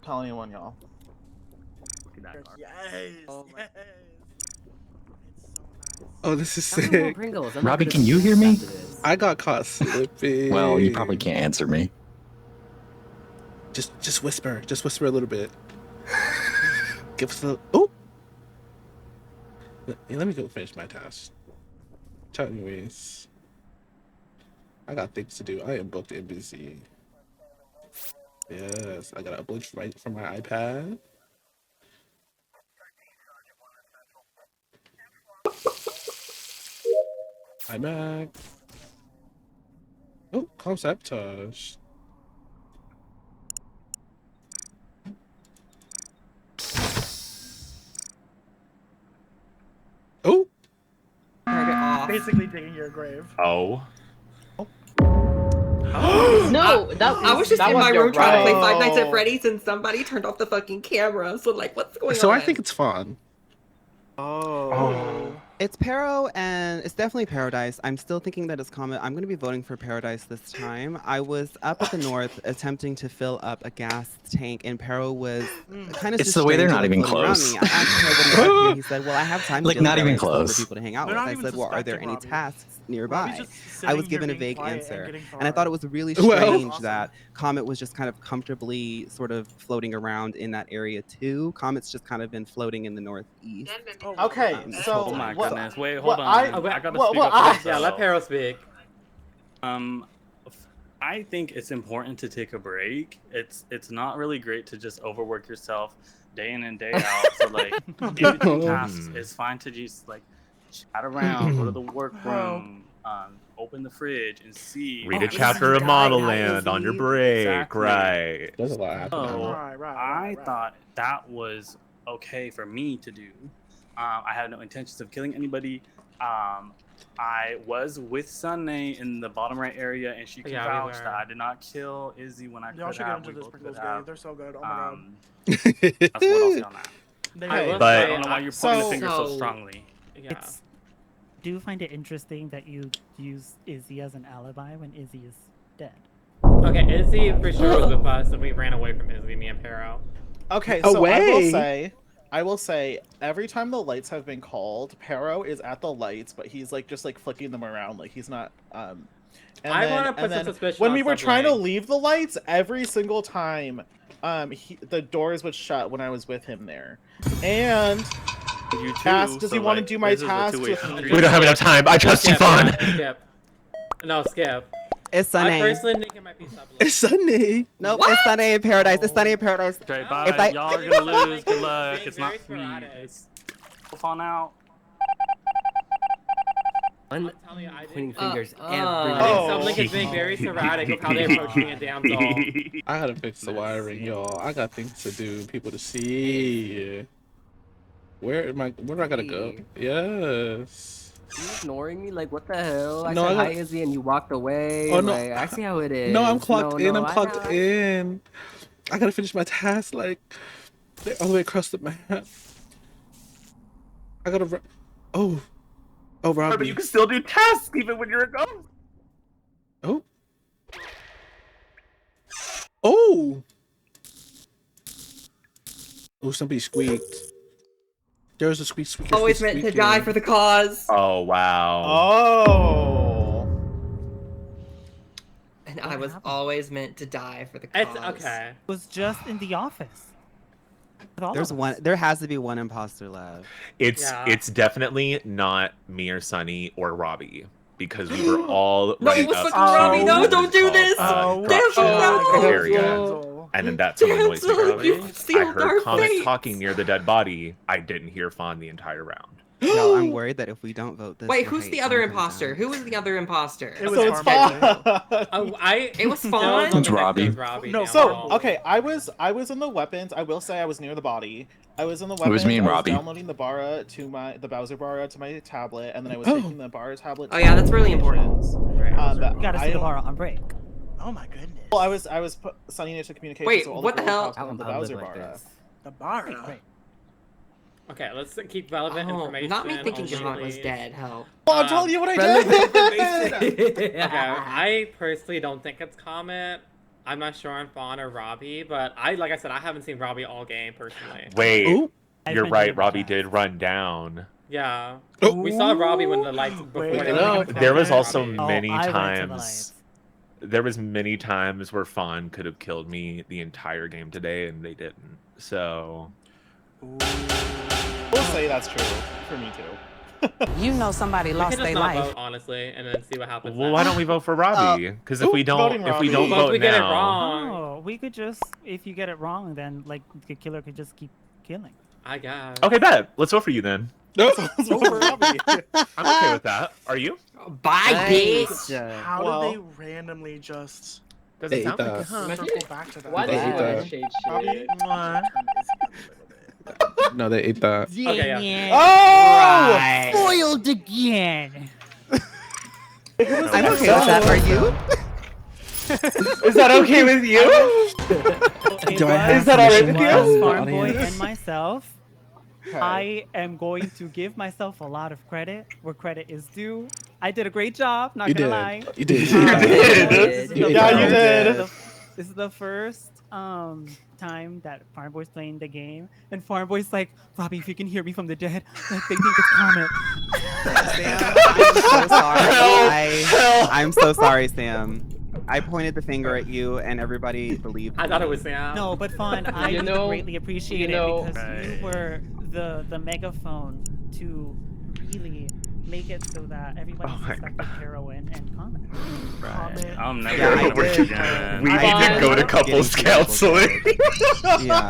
Tell anyone, y'all. Yes. Oh my- Oh, this is I don't want sick. Pringles. I'm not Robbie, gonna can you eat hear this me? after this. I got caught slipping. Well, you probably can't answer me. Just whisper. Just whisper a little bit. Give us a. Oh. Let me go finish my task. Anyways, I got things to do. I am booked and busy. Yes, I gotta upload from my iPad. I'm back. Oh, calm sabotage. Oh. Target off. Basically digging your grave. Oh. No, I was just that in my your room trying to play right. Five Nights at Freddy's and somebody turned off the fucking camera. So like, what's going on? So I think it's fun. Oh. It's Pero, and it's definitely Paradise. I'm still thinking that it's Comet. I'm going to be voting for Paradise this time. I was up at the north attempting to fill up a gas tank, and Pero was kind of It's the way they're not even close. Me. I asked Pero what he was. He said, well, I have time to Like, deal not with even Paradise, look close. for people to hang out They're with. not I even said, well, are there suspecting any Robbie. tasks nearby? Robbie's just I was sitting here given a being vague quiet and answer. getting And I thought it was really Well- strange that Comet was just kind of comfortably sort of floating around in that area too. Comet's just kind of been floating in the northeast. Okay, so Oh my what- goodness. Wait, what hold on. I- I gotta what- speak what up I- for Yeah, let myself. Peril speak. I think it's important to take a break. It's not really great to just overwork yourself day in and day out. So like, in between tasks, it's fine to just like chat around, go to the workroom, open the fridge, and see. Read Oh, a chapter of Izzy Model died, Land on your Izzy. break, Exactly. right? There's a lot happening. So Right, I thought that was okay for me to do. I had no intentions of killing anybody. I was with Sunny in the bottom right area, and she can Yeah, we vouch were. that I did not kill Izzy when I Y'all could should get have. into We this both Pringles could game. have. They're so good. Oh my god. That's what I'll say on that. They I will are. But- I say, don't know why you're pointing So- the finger so So- strongly. Yeah. It's. Do you find it interesting that you use Izzy as an alibi when Izzy is dead? Okay, Izzy for sure was with us, and we ran away from Izzy, me and Peril. Okay, so Away. I will say, every time the lights have been called, Pero is at the lights, but he's like just like flicking them around, like he's not. And I then- wanna put and some then suspicion when on we were trying to something. leave the lights, every single time, the doors would shut when I was with him there, and You too. asked, does so, he want like, to do my this is a task? two-way to- street. We don't have enough time. I trust you, Skip, Fawn. yeah, skip. No, skip. It's I Sunny. personally think it might be Sublet. It's Sunday. Nope, it's Sunny in Paradise. It's Sunny in Paradise. Okay, bye. If I- Y'all are gonna lose. Good luck. Being It's very not me. sporadic. It's on out. I'm telling you, I Pointing didn't. fingers I everywhere. think Sublink is being very sporadic with how they approach me and Damsel. I gotta fix the wiring, y'all. I got things to do, people to see. Where do I gotta go? Yes. You ignoring me? Like, what the hell? I No, said I hi, got- Izzy, and you walked away. Oh, no. Like, I see how it is. No, I'm clocked in. No, I'm clocked I know. in. I gotta finish my task, like, all the way across the map. I gotta. Oh, But Robbie. you can still do tasks even when you're a ghost. Oh. Oh. Oh, somebody squeaked. There was a squeak. Always meant to die for the cause. Oh wow. Oh. And I was always meant to die for the It's cause. okay. Was just in the office. There's one. There has to be one imposter left. It's definitely not me or Sunny or Robbie because we were all No, running it was up fucking Robbie. to No, what is don't do called, this. dropship area. And then that's someone noised me Cancel. early. You've I sealed our heard Comet fate. talking near the dead body. I didn't hear Fawn the entire round. No, I'm worried that if we don't vote this. Wait, the who's hate the other gonna come imposter? down. Who was the other imposter? It was so it's Fawn. It was Fawn? It's Robbie. No, so okay, I was in the weapons. I will say I was near the body. I was in the weapons. was me and I was Robbie. downloading the Bara to the Bowser Bara to my tablet, and then I was taking the Bara tablet. Oh yeah, that's really important. But You gotta I see the don't- bar on break. Oh my goodness. Well, I was sunning it to communication. Wait, so all what the girls hell? hopped on the I'll live Bowser like Bara. this. The bar. Okay, let's keep relevant Oh, information. not me thinking only, Gahan was please. dead. Hell. Well, I'm telling you what I did. Okay, I personally don't think it's Comet. I'm not sure on Fawn or Robbie, but like I said, I haven't seen Robbie all game personally. Wait, I've you're been right. doing Robbie that. did run down. Yeah. We saw Robbie when the lights before Wait, they no, went There was Robbie. also Oh, many I went to the times. lights. There was many times where Fawn could have killed me the entire game today, and they didn't. So. We'll say that's true for me too. You know somebody We lost could just their not life. vote, honestly, and then see what happens. Well, next. why don't we vote for Robbie? Because if we don't But vote we get it now, wrong. Oh, we could just, if you get it wrong, then like the killer could just keep killing. I guess. okay, bet. Let's vote for you then. No, let's vote for Robbie. I'm okay with that. Are you? Bye, bitch. How Well- did they randomly just Does it sound They like ate that. circle back to that? What They is ate that. that shade Robbie, shit? Mwah. No, they ate that. Okay. Oh! Right. Foiled again. I'm okay with that. Are you? Is that okay with you? Do I have Is that alright permission with you? from the Farm Boy audience? and myself, I am going to give myself a lot of credit where credit is due. I did a great job, not You gonna did. lie. You did. did. You ate Yeah, that. you did. This is the first time that Farm Boy's playing the game, and Farm Boy's like, Robbie, if you can hear me from the dead, like they think it's Comet. Sam, I'm so sorry. I'm so sorry, Sam. I pointed the finger at you, and everybody believed. I thought it was Sam. No, but Fawn, I You know- greatly appreciate you know- it because you were the megaphone to really make it so that everybody Oh my suspected heroin and Comet. Right. I'm never Yeah, I gonna work did. again. We I need to did. go to couples Getting people counseling. Yeah.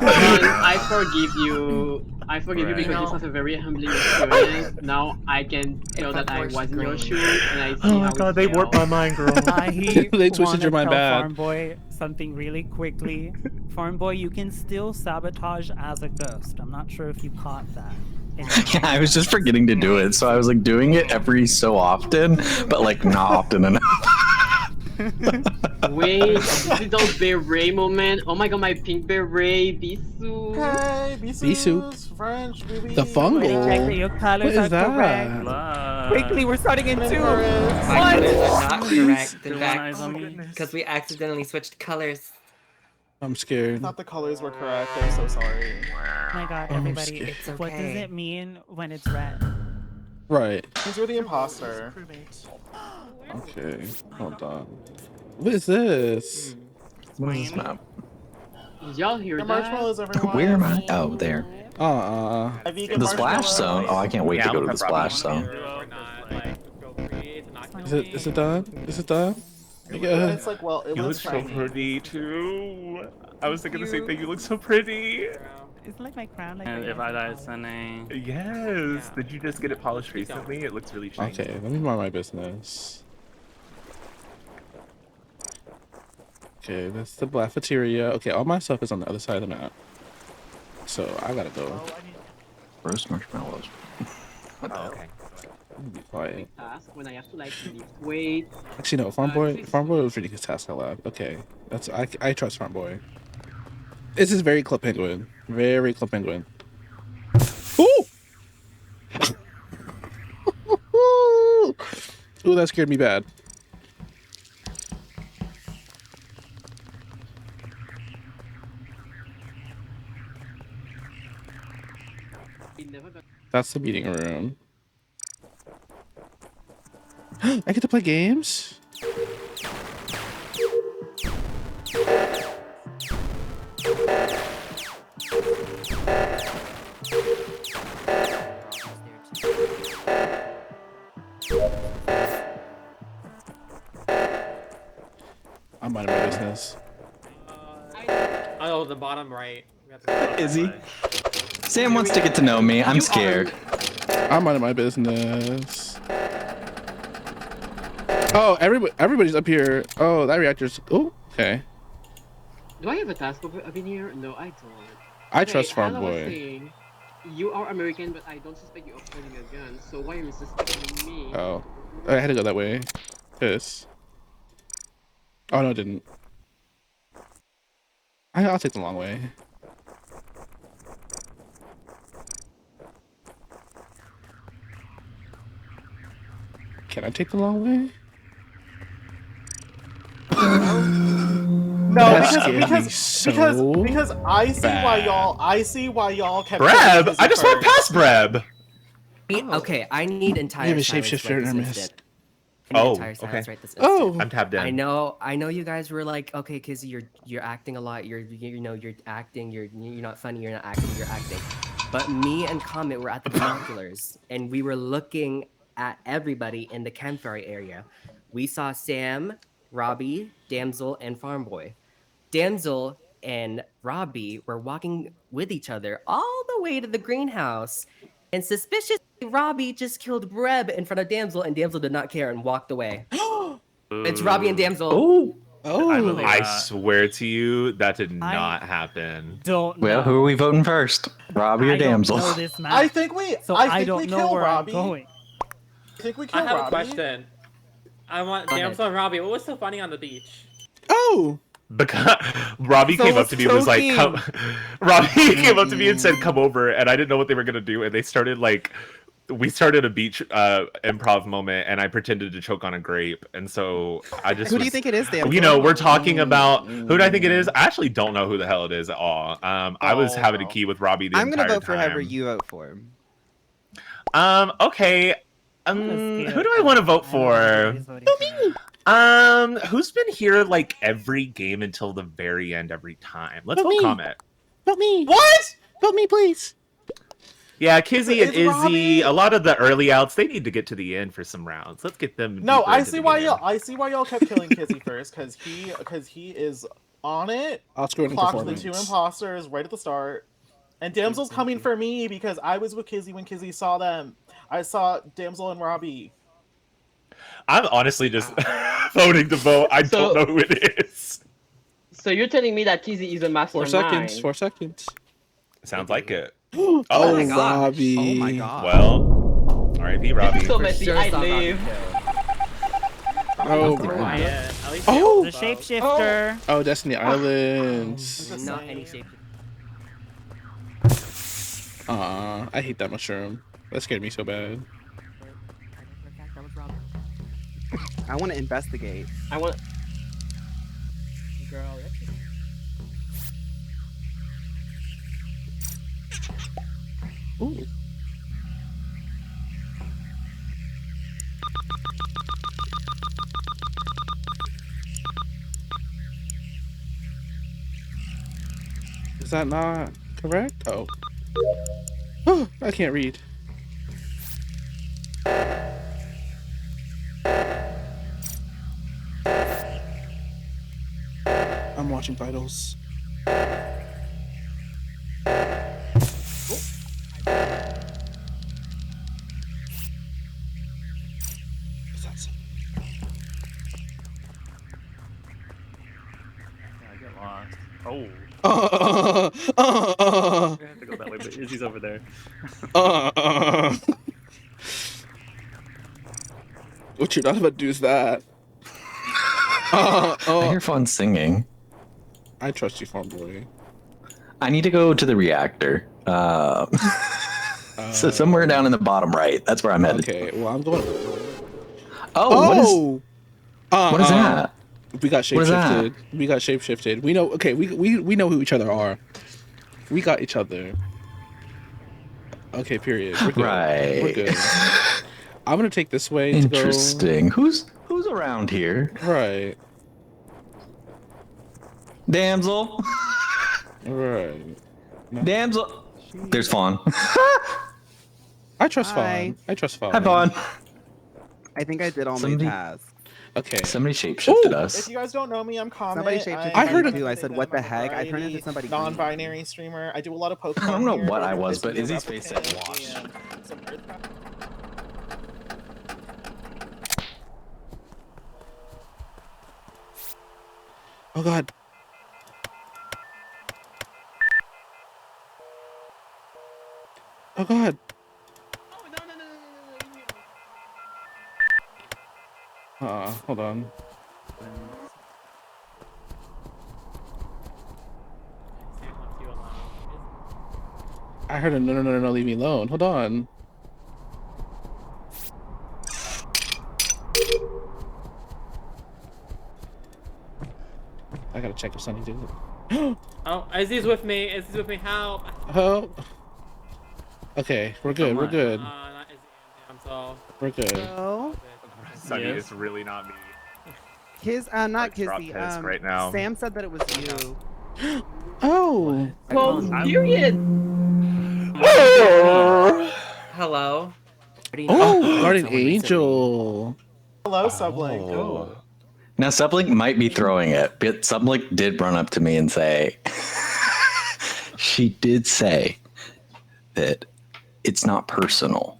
I forgive you. I forgive you Right. because this was a very humbling experience. Now I can tell that I was in your shoes and I see Oh how my god, it they felt. warped my mind, girl. I They twisted wanna your mind tell back. Farm Boy something really quickly. Farm Boy, you can still sabotage as a ghost. I'm not sure if you caught that. Yeah, I was just forgetting to do it, so I was like doing it every so often, but like not often enough. Wait, this is those beret moment. Oh my god, my pink beret, Bisou. Hey, Bisou. French, baby. The fungal. Check that your colors What is are correct. that? Love. Quickly, we're starting in 2. My colors are not correct. Still In want fact, eyes on me? because we accidentally switched colors. I'm I scared. thought the colors were correct. I'm so sorry. Oh my god, I'm everybody. scared. It's What does okay. it mean when it's red? Right. Means you're the imposter. Crewmates. Okay. Hold on. What is this? What is this map? Did y'all hear Your that? marshmallows, everyone. Where am I? Oh, there. A vegan The splash marshmallow. zone. Oh, I can't wait Yeah, to I'm go to gonna the have splash Robbie zone. Or not, like, feel free to not kill Is it? me. Is it done? Is it done? Yeah. It's like, well, it You look looks so shiny. pretty too. I was thinking the same thing. You look so pretty. It's like my crown. Like And right if I now. die Sunday, Yes. Did you just get it polished recently? It looks really shiny. Okay, let me mind my business. Okay, that's the cafeteria. Okay, all my stuff is on the other side of the map. So I gotta go. Roast marshmallows. What the hell? Okay. Let me be quiet. Task when I have to like lift weight. Actually, no. Farm Boy was really good task Collab. Okay, that's I trust Farm Boy. This is very Club Penguin. Very Club Penguin. Ooh! Ooh, that scared me bad. We never got That's the meeting room. I get to play games? I'm minding my business. Oh, the bottom right. We have to go Is he? that way. Sam wants to get to know me. I'm scared. I'm minding my business. Oh, everybody's up here. Oh, that reactor's. Oh, okay. Do I have a task up in here? No, I don't. I Okay, trust Farm as I was Boy. saying, you are American, but I don't suspect you of holding a gun. So why are you suspecting me? Oh, I had to go that way. Piss. Oh no, I didn't. I'll take the long way. Can I take the long way? No, That because scared because me so because I see why bad. y'all kept Breb, killing I Kizzy just went first. past Breb. Okay, I need We entire have a silence shapeshifter right in this our midst. instant. I need Oh, entire silence okay. right this instant. Oh, I'm tabbed in. I know you guys were like, okay, Kizzy, you're acting a lot. You're acting. You're not funny. You're not acting. You're acting. But me and Comet were at the binoculars, and we were looking at everybody in the campfire area. We saw Sam, Robbie, Damsel, and Farm Boy. Damsel and Robbie were walking with each other all the way to the greenhouse, and suspiciously, Robbie just killed Breb in front of Damsel, and Damsel did not care and walked away. It's Robbie and Damsel. Oh, I swear to you, that did not happen. Don't know. Well, who are we voting first? Robbie or I don't Damsel? know this map. I think we. So I I think don't we know kill where Robbie. I'm going. I think we I kill have Robbie. a question. I want Go ahead. Damsel and Robbie. What was so funny on the beach? Oh. Because Robbie came up to me and was like, come. Robbie came up to me and said, come over. And I didn't know what they were going to do. And they started like, we started a beach improv moment and I pretended to choke on a grape. And so I just Who do you think it is, Damsel? You know, we're talking about who do I think it is? I actually don't know who the hell it is at all. I was having a key with Robbie the I'm entire gonna vote for whoever time. you vote for. Okay. Who do I want to vote for? Who's been here like every game until the very end every time? Let's vote Comet. Vote me. What? Vote me, please. Yeah, Kizzy and It's Izzy. Robbie. A lot of the early outs, they need to get to the end for some rounds. Let's get them. No, deeper I into see the why game. y'all. I see why y'all kept killing Kizzy first, because he is on it. Oscar winning Clocked the performance. 2 imposters right at the start, and Damsel's coming for me because I was with Kizzy when Kizzy saw them. I saw Damsel and Robbie. I'm honestly just voting to vote. I don't know who it is. So you're telling me that Kizzy is a 4 mastermind? seconds. 4 seconds. Sounds like it. Oh, my gosh. Robbie. Oh my god. Well, R.I.P. Robbie. So For messy. sure I saw Robbie live. kill. Oh, Quiet. At least Oh! The shapeshifter. oh, Destiny Islands. Not any shape. I hate that mushroom. That scared me so bad. That was Robbie. I want to investigate. I want. Girl, Ooh. Is that not correct? Oh. Oh, I can't read. I'm watching vitals. What's that say? I get lost. Oh. I have to go that way, but Izzy's over there. What you're not about to do is that. I hear fun singing. I trust you, Farm Boy. I need to go to the reactor. So somewhere down in the bottom right. That's where I'm headed. Okay, well, I'm going. Oh, what is that? We got What is that? shapeshifted. We got shapeshifted. We know. Okay, we know who each other are. We got each other. Okay, period. We're good. Right. We're good. I'm gonna take this way to go. Interesting. Who's around here? Right. Damsel. Right. Damsel. There's Fawn. I trust Hi. Fawn. I trust Fawn. Hi, Fawn. I think I did all Somebody- my tasks. Okay. Somebody shapeshifted If us. you guys don't know me, I'm Comet. Somebody shapeshifted I heard me it too. I said, what the heck? I turned into somebody green. Non-binary streamer. I do a lot of Pokemon. I don't know here, what I Golden was, but Crystals, Izzy's face said Replicant, washed. and some Earthbound. Oh god. Oh god. Hold on. I heard a no, leave me alone. Hold on. I gotta check if Sunny did it. Oh, Izzy's with me. Izzy's with me. Help. Oh. Okay, we're good. We're good. Not Izzy. I'm so. We're good. Hello? Sunny, Yes. it's really not me. Not Like, drop Kizzy. piss right now. Sam said that it was you. Oh. Well, period. Hello. Oh, Guardian Angel. Hello, Sublink. Oh. Now Sublink might be throwing it, but Sublink did run up to me and say, she did say that it's not personal.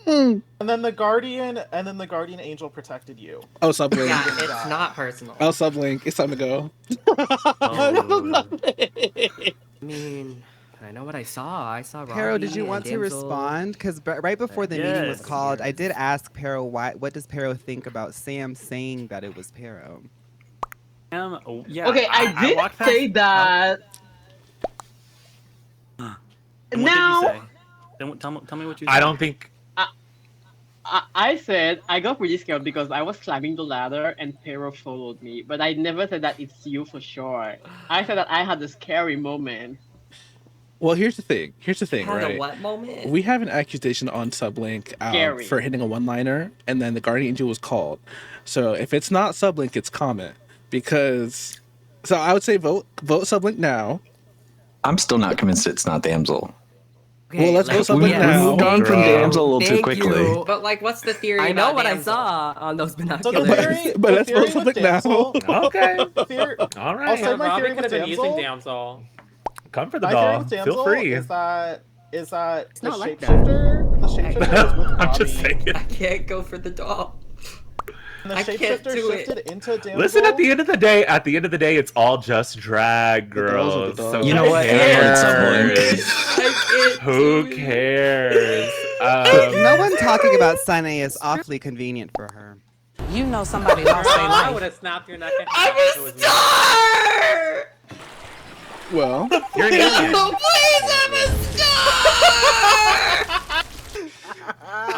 And then the Guardian Angel protected you. Oh, Sublink. Yeah, it's not personal. Oh, Sublink. It's time to go. I mean, I know what I saw. I saw Robbie. Pero, did you want to Damsel. respond? Because right before the meeting was Yes. called, I did ask Pero, what does Pero think about Sam saying that it was Pero? Yeah. Okay, I did walked past- say that. And Now- what did you say? Then tell me what you said. I don't think. I said I got really scared because I was climbing the ladder and Pero followed me, but I never said that it's you for sure. I said that I had a scary moment. Well, here's the thing. Had right? a what moment? We have an accusation on Sublink Scary. for hitting a one-liner, and then the Guardian Angel was called. So if it's not Sublink, it's Comet. Because, so I would say vote Sublink now. I'm still not convinced it's not Damsel. Okay, Well, let's like, go Sublink We now. moved on from Girl. Damsel a little too Thank quickly. you. But like, what's the theory? I know about what I Damsel? saw on those So the binoculars. theory, But the let's theory vote with Sublink now. Damsel- Okay. the theory- All I'll right. say my Robbie theory could with have been using Damsel. Damsel. Come for the My theory doll. with Feel Damsel free. is that the not like that. shapeshifter. The shapeshifter was with I'm just Robbie. saying. I can't go for the doll. And the I can't shapeshifter do it. shifted into Damsel. Listen, at the end of the day, it's all just drag, The dolls are the girls. dolls. So You know who what? cares? I can't Who do it. cares? No one talking about Sunny is awfully convenient for her. You know somebody lost their I life. would have snapped your neck. I'm a star! Well, You're an alien. Oh, please, I'm a star!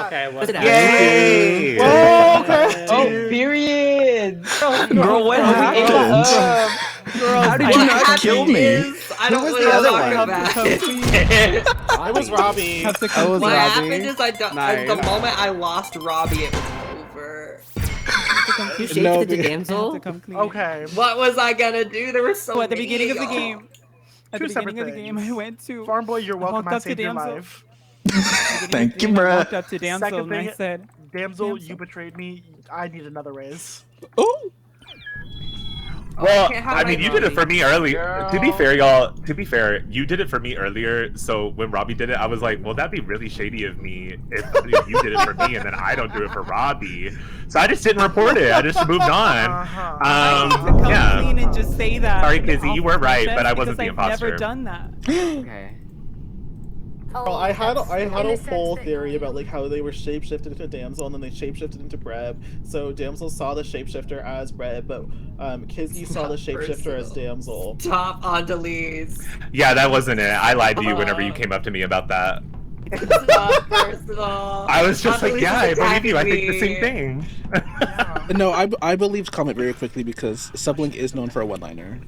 Okay, well, Was it Yay! Oh, okay. Oh, period. Girl, what happened? How did you not kill me? I don't was want the to other talk one? about it. It was Robbie. Oh, was What Robbie? happened is Nice. the moment I lost Robbie, it was over. You shaped No, it to because- Damsel? Okay. What was I gonna do? There were so So at the many beginning of the y'all. game, at Two the beginning of the separate game, I things. went to Farm boy, you're welcome. walked I up to saved your Damsel. life. Thank you, I bruh. walked up to Damsel Second and I thing, said, Damsel, Damsel. you betrayed me. I need another raise. oh, Well, Okay, how I did mean, I you did it for me earlier. Girl. To be fair, y'all. To be fair, you did it for me earlier. So when Robbie did it, I was like, "Well, that'd be really shady of me if you did it for me and then I don't do it for Robbie." So I just didn't report it. I just moved on. come Yeah. clean and just say that. Sorry, in Kizzy, you off were my right, chest but I wasn't because the I've never imposter. done that. Okay. Well, I had a whole theory about like how they were shapeshifted into Damsel and then they shapeshifted into Breb. So Damsel saw the shapeshifter as Breb, but Kizzy saw the shapeshifter as Damsel. Top Andalese. Yeah, that wasn't it. I lied to you whenever you came up to me about that. It's not personal. I was just like, Andalese yeah, is I believe you. I think the attacking same me. thing. no, I believed Comet very quickly because Sublink is known for a one-liner.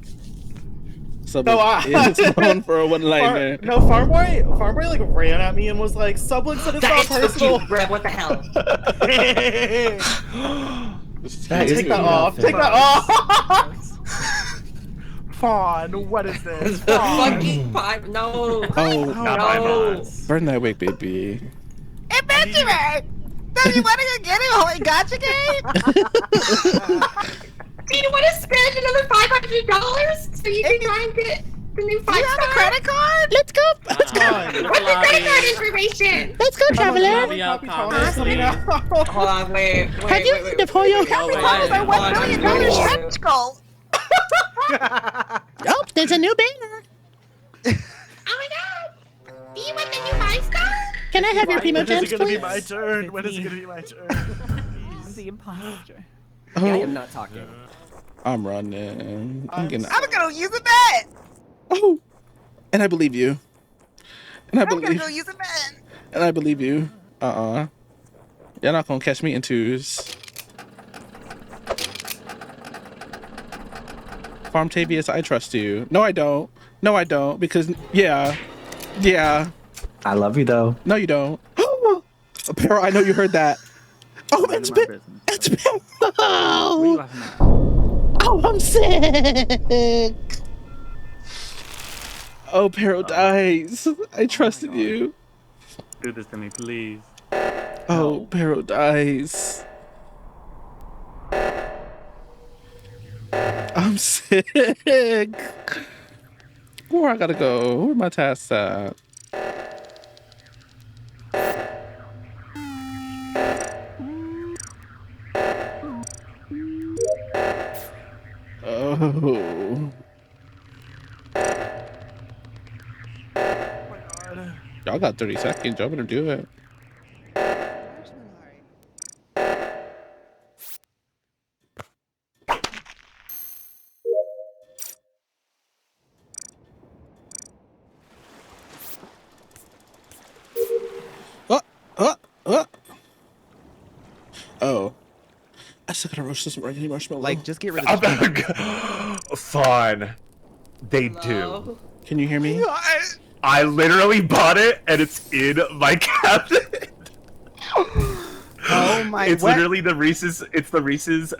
Sublink No, is known for a one-liner. Farm Boy like ran at me and was like, "Sublink said it's That not is so personal." cute, Breb. What the hell? Take that off. Take that off. Fawn, what is this? The Fawn. fucking pipe. No. Oh, Not my no. boss. burn that wig, baby. Then you want to get him a whole gotcha game? Do you want to spend another $500 so you can try and get the new 5-star? Do you have a credit card? Let's go. Let's go. Come What's the on, credit card Bobby. information? Let's go, Hold on, wait. Have you deployed your credit card? $1 million stretch goal. Oh, there's a new banner. Oh my god. Do you want the new 5-star? Can I have your primo When is gems, it gonna be please? my turn? When is it gonna be my turn? The imposter. I am not talking. I'm running. I'm gonna use a bet. Oh, and I believe you. And I I'm gonna believe. go use a bet. And I believe you. You're not gonna catch me in twos. Farmtavius, I trust you. No, I don't. No, I don't. Because yeah. I love you though. No, you don't. Pero, I know you heard that. Oh, it's been. It's been. Oh, I'm sick. Oh, Paradise. I trusted you. Do this to me, please. Oh, Paradise. I'm sick. Where I gotta go? Where my tasks at? Oh. Y'all got 30 seconds. Y'all better do it. Oh. I still gotta roast this regular marshmallow. Like, just get rid of the Fun. They do. Can you hear me? I literally bought it and it's in my cabinet. Oh my! It's what? literally the Reese's. It's the Reese's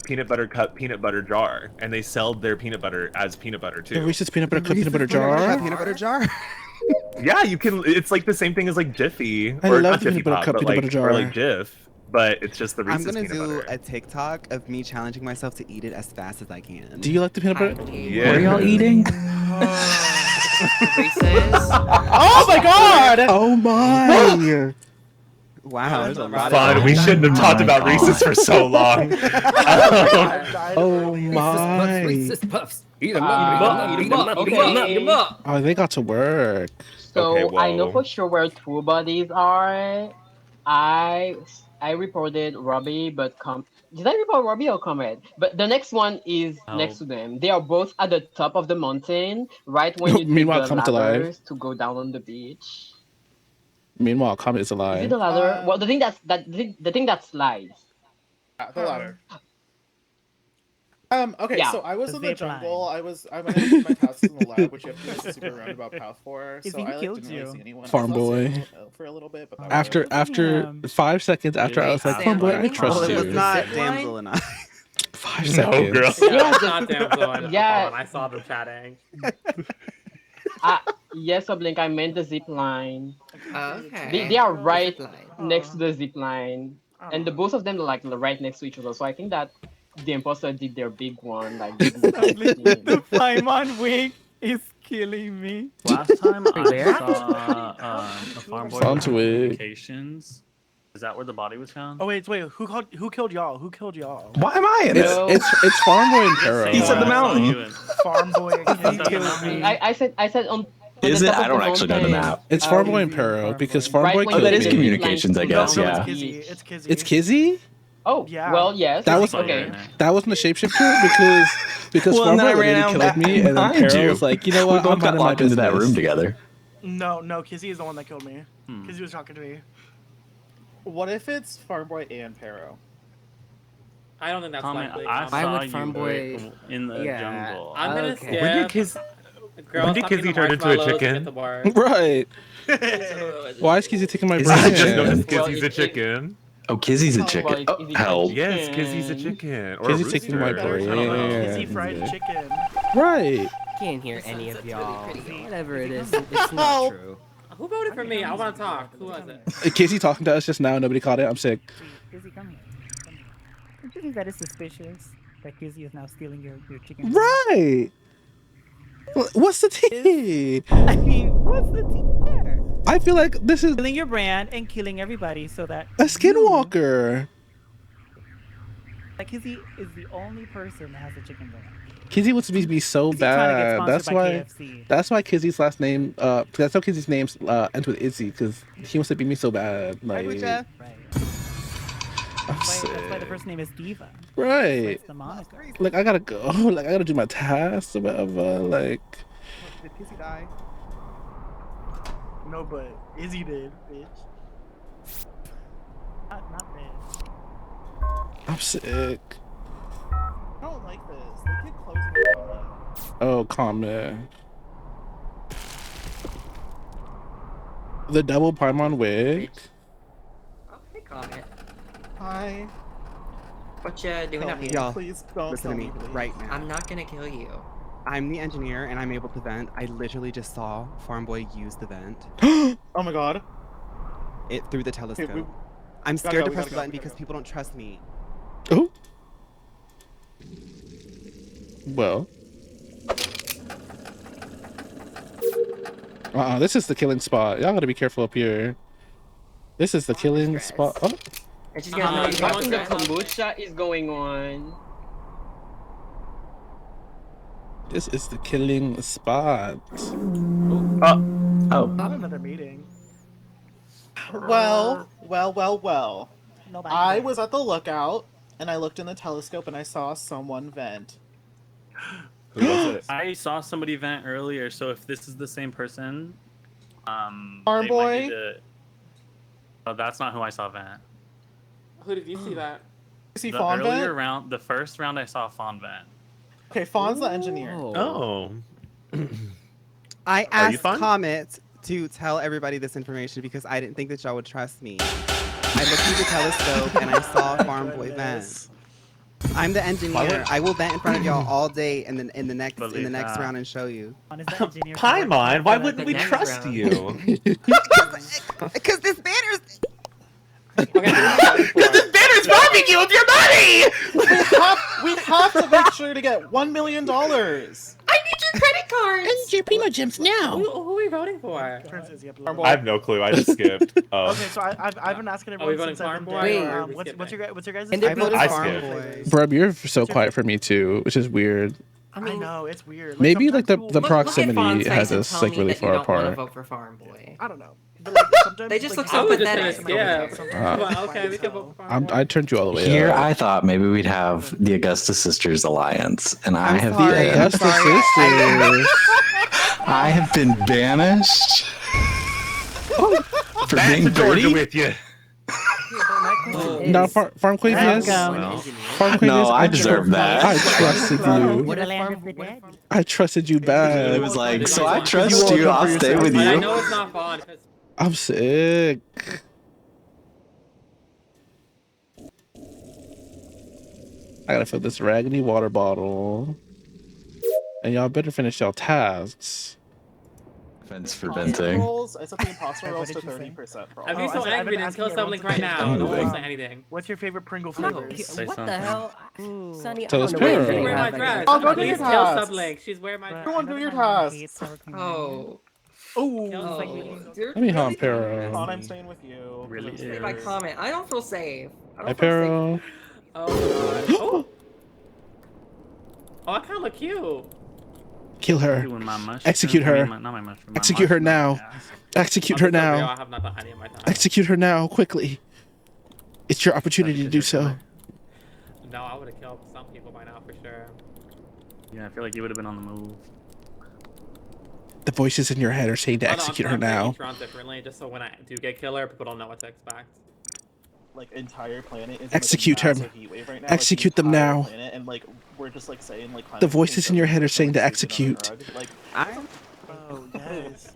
peanut butter cup peanut butter jar, and they sell their peanut butter as peanut butter too. The Reese's peanut butter cup peanut butter jar. Peanut butter jar. Yeah, you can. It's like the same thing as like Jiffy, I or love not Jiffy peanut butter Pop, cup but peanut like butter jar. or like Jif. But it's just the I'm Reese's gonna peanut do butter. a TikTok of me challenging myself to eat it as fast as I can. Do you like the peanut butter? Yeah. What are y'all eating? Oh my god! Oh my! Wow, there's a lot Fun. of We shouldn't have talked about Reese's for so long. Oh my! Reese's Puffs. Eat 'em Uh, up, eat 'em up, eat 'em up, eat 'em up. Oh, they got to work. So Okay, I know whoa. for sure where two bodies are. I reported Robbie, but did I report Robbie or Comet? But the next one is next to them. They are both at the top of the mountain, right when you take Meanwhile, the Comet's alive. ladders to go down on the beach. Meanwhile, Comet is Is it alive. the ladder? Well, the thing that slides. The ladder. Okay, Yeah. so I was The in the zip line. jungle. I went to do my tasks in the lab, which you have to do a super roundabout path for. If So he I killed didn't really you. see anyone. Farm I saw boy. Samuel for a little bit, but that was After Yeah. 5 seconds after I was like, Sam, "Farm boy, I like, trust Well, it was you." not Zip line? damsel and I. 5 No, seconds. girl. Yeah, It's not damsel and Yeah. I saw them chatting. Yes, Oblink, I meant the zip line. Okay. They are right Zip line. next to the zip line, and the both of them are like right next to each other. So I think that the imposter did their big one, like big zip line thing. The Paimon wig is killing me. Last time I Where? saw a farm boy Sounds with weird. communications. Is that where the body was found? Oh wait, who killed y'all? Who killed y'all? Why am I in it? It's Farm Boy and Pero. He said the mountain. Farm boy. He killed me. I said on. Is the it? top I of don't the actually know the mountain. map. It's Farm Boy and Pero because Farm Right Boy when killed you that is take me. the communications, I guess, No, yeah. it's Kizzy. It's Kizzy. It's Kizzy? Oh, Yeah. well, yes. That was okay. That wasn't a shapeshifter because Well, Farm then I Boy ran literally out killed me, and then behind Pero you. was like, you know We what? both I'm got minding my locked into that room business. together. No, Kizzy is the one that killed me. Kizzy was talking to me. What if it's Farm Boy and Pero? I don't think that's Comment, likely. I Why saw would you Farm Boy- in the Yeah. jungle. I'm gonna Okay. skip. When did Kiz? Girl, when did stop Kizzy eating turn into a marshmallows and chicken? get the bar. Right. Why is Kizzy taking my Is brain? he I just Yeah. noticed Well, Kizzy's it- a chicken. Oh, Kizzy's a Oh, chicken. well, Oh, is he hell. chicken? Yes, Kizzy's a chicken. Or Kizzy's a taking my rooster. brain. I don't know. Kizzy fried chicken. Right. Can't hear any of y'all. pretty good. Whatever it is, it's not true. Who voted for me? I want to talk. Who was it? Casey talking to us just now. Nobody caught it. I'm sick. Kizzy, come here. Come here. Don't you think that is suspicious that Kizzy is now stealing your chicken? Right. What's the tea? I mean, what's the tea there? I feel like this is killing your brand and killing everybody so that a skinwalker. Like Kizzy is the only person that has a chicken brand. Kizzy wants to be so Kizzy trying to get bad. sponsored That's by why. KFC. That's why Kizzy's last name. That's how Kizzy's name ends with Izzy, because he wants to be me so bad. Like, Right. I'm That's sick. why the first name is Diva. Right. It's the moniker. Like I gotta go. Like I gotta do my tasks or whatever. Like. Did Kizzy die? No, but Izzy did, bitch. Not this. I'm sick. I don't like this. They keep closing the comment. Oh, Comet. The double Paimon wig. Hey, Comet. Hi. What you doing up here? Y'all, Please don't listen to kill me me, please. right now. I'm not gonna kill you. I'm the engineer and I'm able to vent. I literally just saw Farm Boy use the vent. Oh my god. It through the telescope. we- I'm gotta scared go, to we press gotta the go, button we gotta because people don't trust me. Oh. Well. This is the killing spot. Y'all gotta be careful up here. This is the killing spot. Oh. And she's Something the kombucha is going on. This is the killing spot. Oh. Not another meeting. Well. Nobody I there. was at the lookout and I looked in the telescope and I saw someone vent. Who was it? I saw somebody vent earlier, so if this is the same person, Farm they might boy? need to... Oh, that's not who I saw vent. Who did you see that? You see The Fawn earlier vent? round, the first round, I saw Fawn vent. Okay, Fawn's the engineer. Oh. I Are you asked fun? Comet to tell everybody this information because I didn't think that y'all would trust me. I looked through the telescope and I saw Farm Boy vent. I'm the engineer. I will vent in front of y'all all day and then in the next round and show you. Paimon, why wouldn't we trust you? Because this banner's This banner's robbing you of your money! We have to make sure to get $1 million. I need your credit cards. I need your Primo Gems now. Who are we voting for? Turns Izzy up a Farm little boy. I have no clue. I just skipped. Oh. Okay, so I've been asking Are we everyone voting since I've Farm been Boy there. or are we What's your guys' And I voted I Farm skipped. Boy. Bruh, you're so quiet for me too, which is weird. I know it's weird. Maybe like the sometimes proximity has and us tell like me really that you far don't want to apart. vote for Farm Boy. I don't know. But like, sometimes, They just like, look so I was just pathetic. gonna skip. Uh, But okay, we can vote for Farm Boy. I turned you all the way Here, up. I thought maybe we'd have the Augusta Sisters Alliance, and I I'm have sorry, been. I'm Augusta sorry. Sisters. I have been banished for Back being to Georgia dirty. with you. No, Farm Quavius. Farm Quavius. No, I deserve that. I trusted you. The land of the dead. I trusted you It bad. was like, so I You trust won't you. vote I'll for stay yourself. with I you. know it's not fun. I'm sick. I gotta fill this raggedy water bottle. And y'all better finish y'all tasks. Thanks for Imposter venting. rolls. I set the imposter rolls to did you say? 30%. I'd be Oh, so I've been angry then asking kill everyone something to right say now. something. No one Moving. say anything. What's your favorite Pringle No, flavors? Say what the something. hell? Sonny, I Tell don't us know Pearl. what She's you wearing my have dress. I'll go At to your least kill tasks. Sublink. She's wearing my dress. Everyone do your Another tasks. hate sour cream Oh. Oh, Let me haunt Pero. Fawn, I'm staying with you. Really Say my comment. I don't feel safe. I Hi, don't feel safe. Pero. Oh my god. Oh. Oh, I kind of look cute. Kill her. Doing my mushroom. Execute her. I mean, not my mushroom, my Execute her mushroom, now. yeah. Execute her I'm so real, now. I have not done any of my time. Execute her now, quickly. It's your opportunity to do so. No, I would have killed some people by now for sure. Yeah, I feel like you would have been on the move. The voices in your head are saying to execute her now. Each round differently, just so when I do get killer, people don't know what to expect. Like entire planet is Execute in like, a him. massive heat wave right now, Execute like, the them entire now. planet, and like we're just like saying like The voices in your head are saying to execute. Like, Oh yes.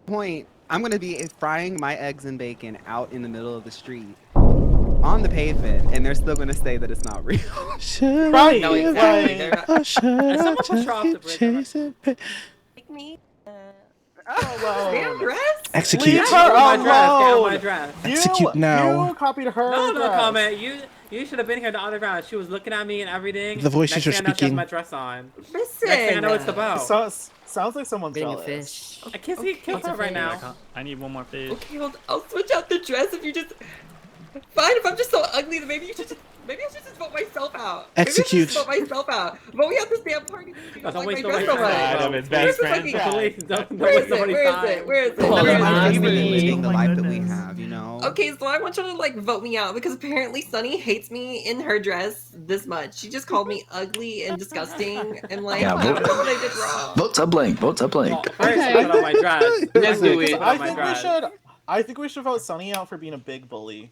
Point. I'm gonna be frying my eggs and bacon out in the middle of the street, on the pavement, and they're still gonna say that it's not real. Should Right, No, I exactly. give They're up, or should I someone just push her off keep the bridge. chasing? Like me. alone. Execute. Leave her Get on my alone. dress. Execute now. You copied her. No, dress. Comment. You should have been here the other round. She was looking at me and everything. The voices Next you're thing I know, she has speaking. my dress on. Listen. Next thing I know, it's the bow. Sounds like someone's Getting a jealous. fish. I can't see kill her right now. I need one more fish. Okay, I'll switch out the dress if you just. Fine, if I'm just so ugly, then maybe I should just vote myself out. Execute. Maybe I should just vote myself out. Vote me out this damn party. Don't waste dress nobody's so much. time. Adam's Where's best the friend. fucking- Please, don't Where waste is it? nobody's Where is time. it? Where is it? Well, Where is I'm it? just me. living the Oh my life that we goodness. have, you know? Okay, so I want you to like vote me out because apparently Sunny hates me in her dress this much. She just called me ugly and disgusting and like Yeah, I don't know what I did wrong. Vote to blank. Vote to blank. First, put on my dress. Let's do it. I think we should vote Sunny out for being a big bully.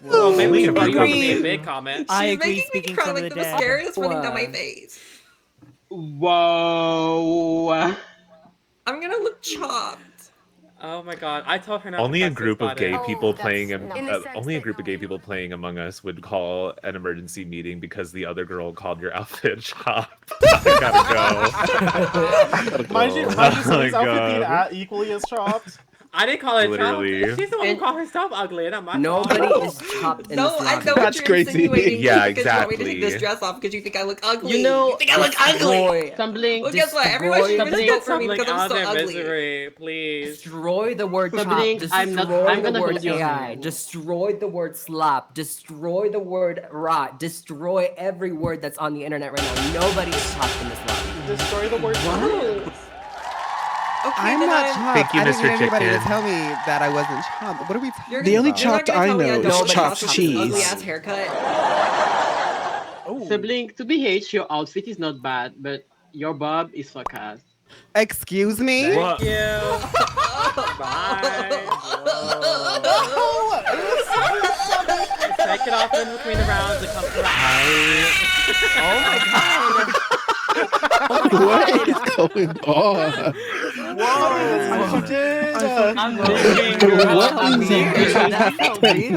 Well, maybe we should vote you out for Agree. being a big comment. I She's agree. making me Speaking cry from like the the dead. mascara is running down my Wow. face. Whoa. I'm gonna look chopped. Oh my god! I told her not. Only to a press group this of gay button. people that's playing no. In the sense only a that group of gay people playing Among Us would call an emergency meeting because the other girl called your outfit shop. I gotta go. Mind you, Oh Sunny's my outfit being God. equally as chopped. I didn't call it Literally. chopped. She's the one who called herself ugly, and not my Nobody fault. is chopped in No, this I lobby. know That's what you're crazy. insinuating. Yeah, because you want me to take exactly. this dress off because you think I look ugly. You know, think I look ugly. Destroy. Stumbling. Well, guess what? Everyone should Destroy- just vote for me Like because I'm out so their ugly. misery, please. Destroy the word chop. Sibling, Destroy I'm the gonna word vote you AI. out. Destroy the word slop. Destroy the word rot. Destroy every word that's on the internet right now. Nobody is chopped in this lobby. Destroy the word. Okay, I'm then not I'm- chopped. Thank you, I didn't Mr. get anybody to Chicken. tell me that I wasn't chopped. What are we talking You're The only about? you're not chopped gonna I tell me know is don't chopped chopped with this cheese. Ugly ass haircut. Sibling, to BH, your outfit is not bad, but your bob is fuck ass. Excuse me? Thank you. Bye. Take it off in between the rounds and come to the Oh my god. What is going on? Whoa! She did. I'm leaving. What is happening?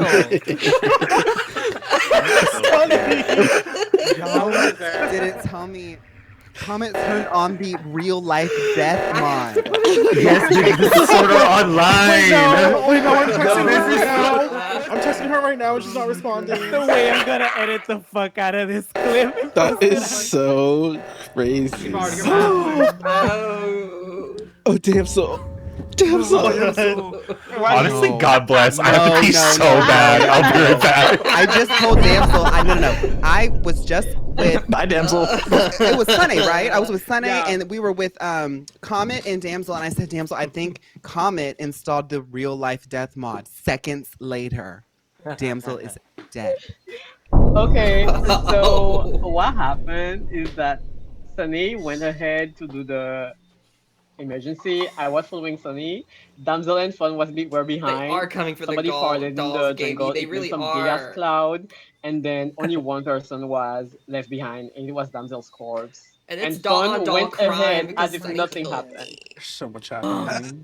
Y'all didn't tell me. Comet turned on the real life death mod. Yes, dude, this is sort of online. Wait, no, I'm texting her right now. I'm texting her right now and she's not responding. The way I'm gonna edit the fuck out of this clip. That is so crazy. Oh, damn, so. Damn, so. Honestly, No. God bless. I have to pee No, so no, no. bad. I'll be right back. I just told Damsel. No. I was just with. Bye, damsel. It was Sunny, right? I was with Sunny, Yeah. and we were with Comet and Damsel, and I said, Damsel, I think Comet installed the real life death mod. Seconds later, Damsel is dead. Okay, so what happened is that Sunny went ahead to do the emergency. I was following Sunny. Damsel and Fun were behind. They are coming for Somebody the farted in dolls, the Gaby. jungle. They It made really some big ass are. cloud, and then only one person was left behind, and it was Damsel's corpse. And it's And doll Fun on doll went crime ahead because as if Sunny nothing killed happened. me. So much happening.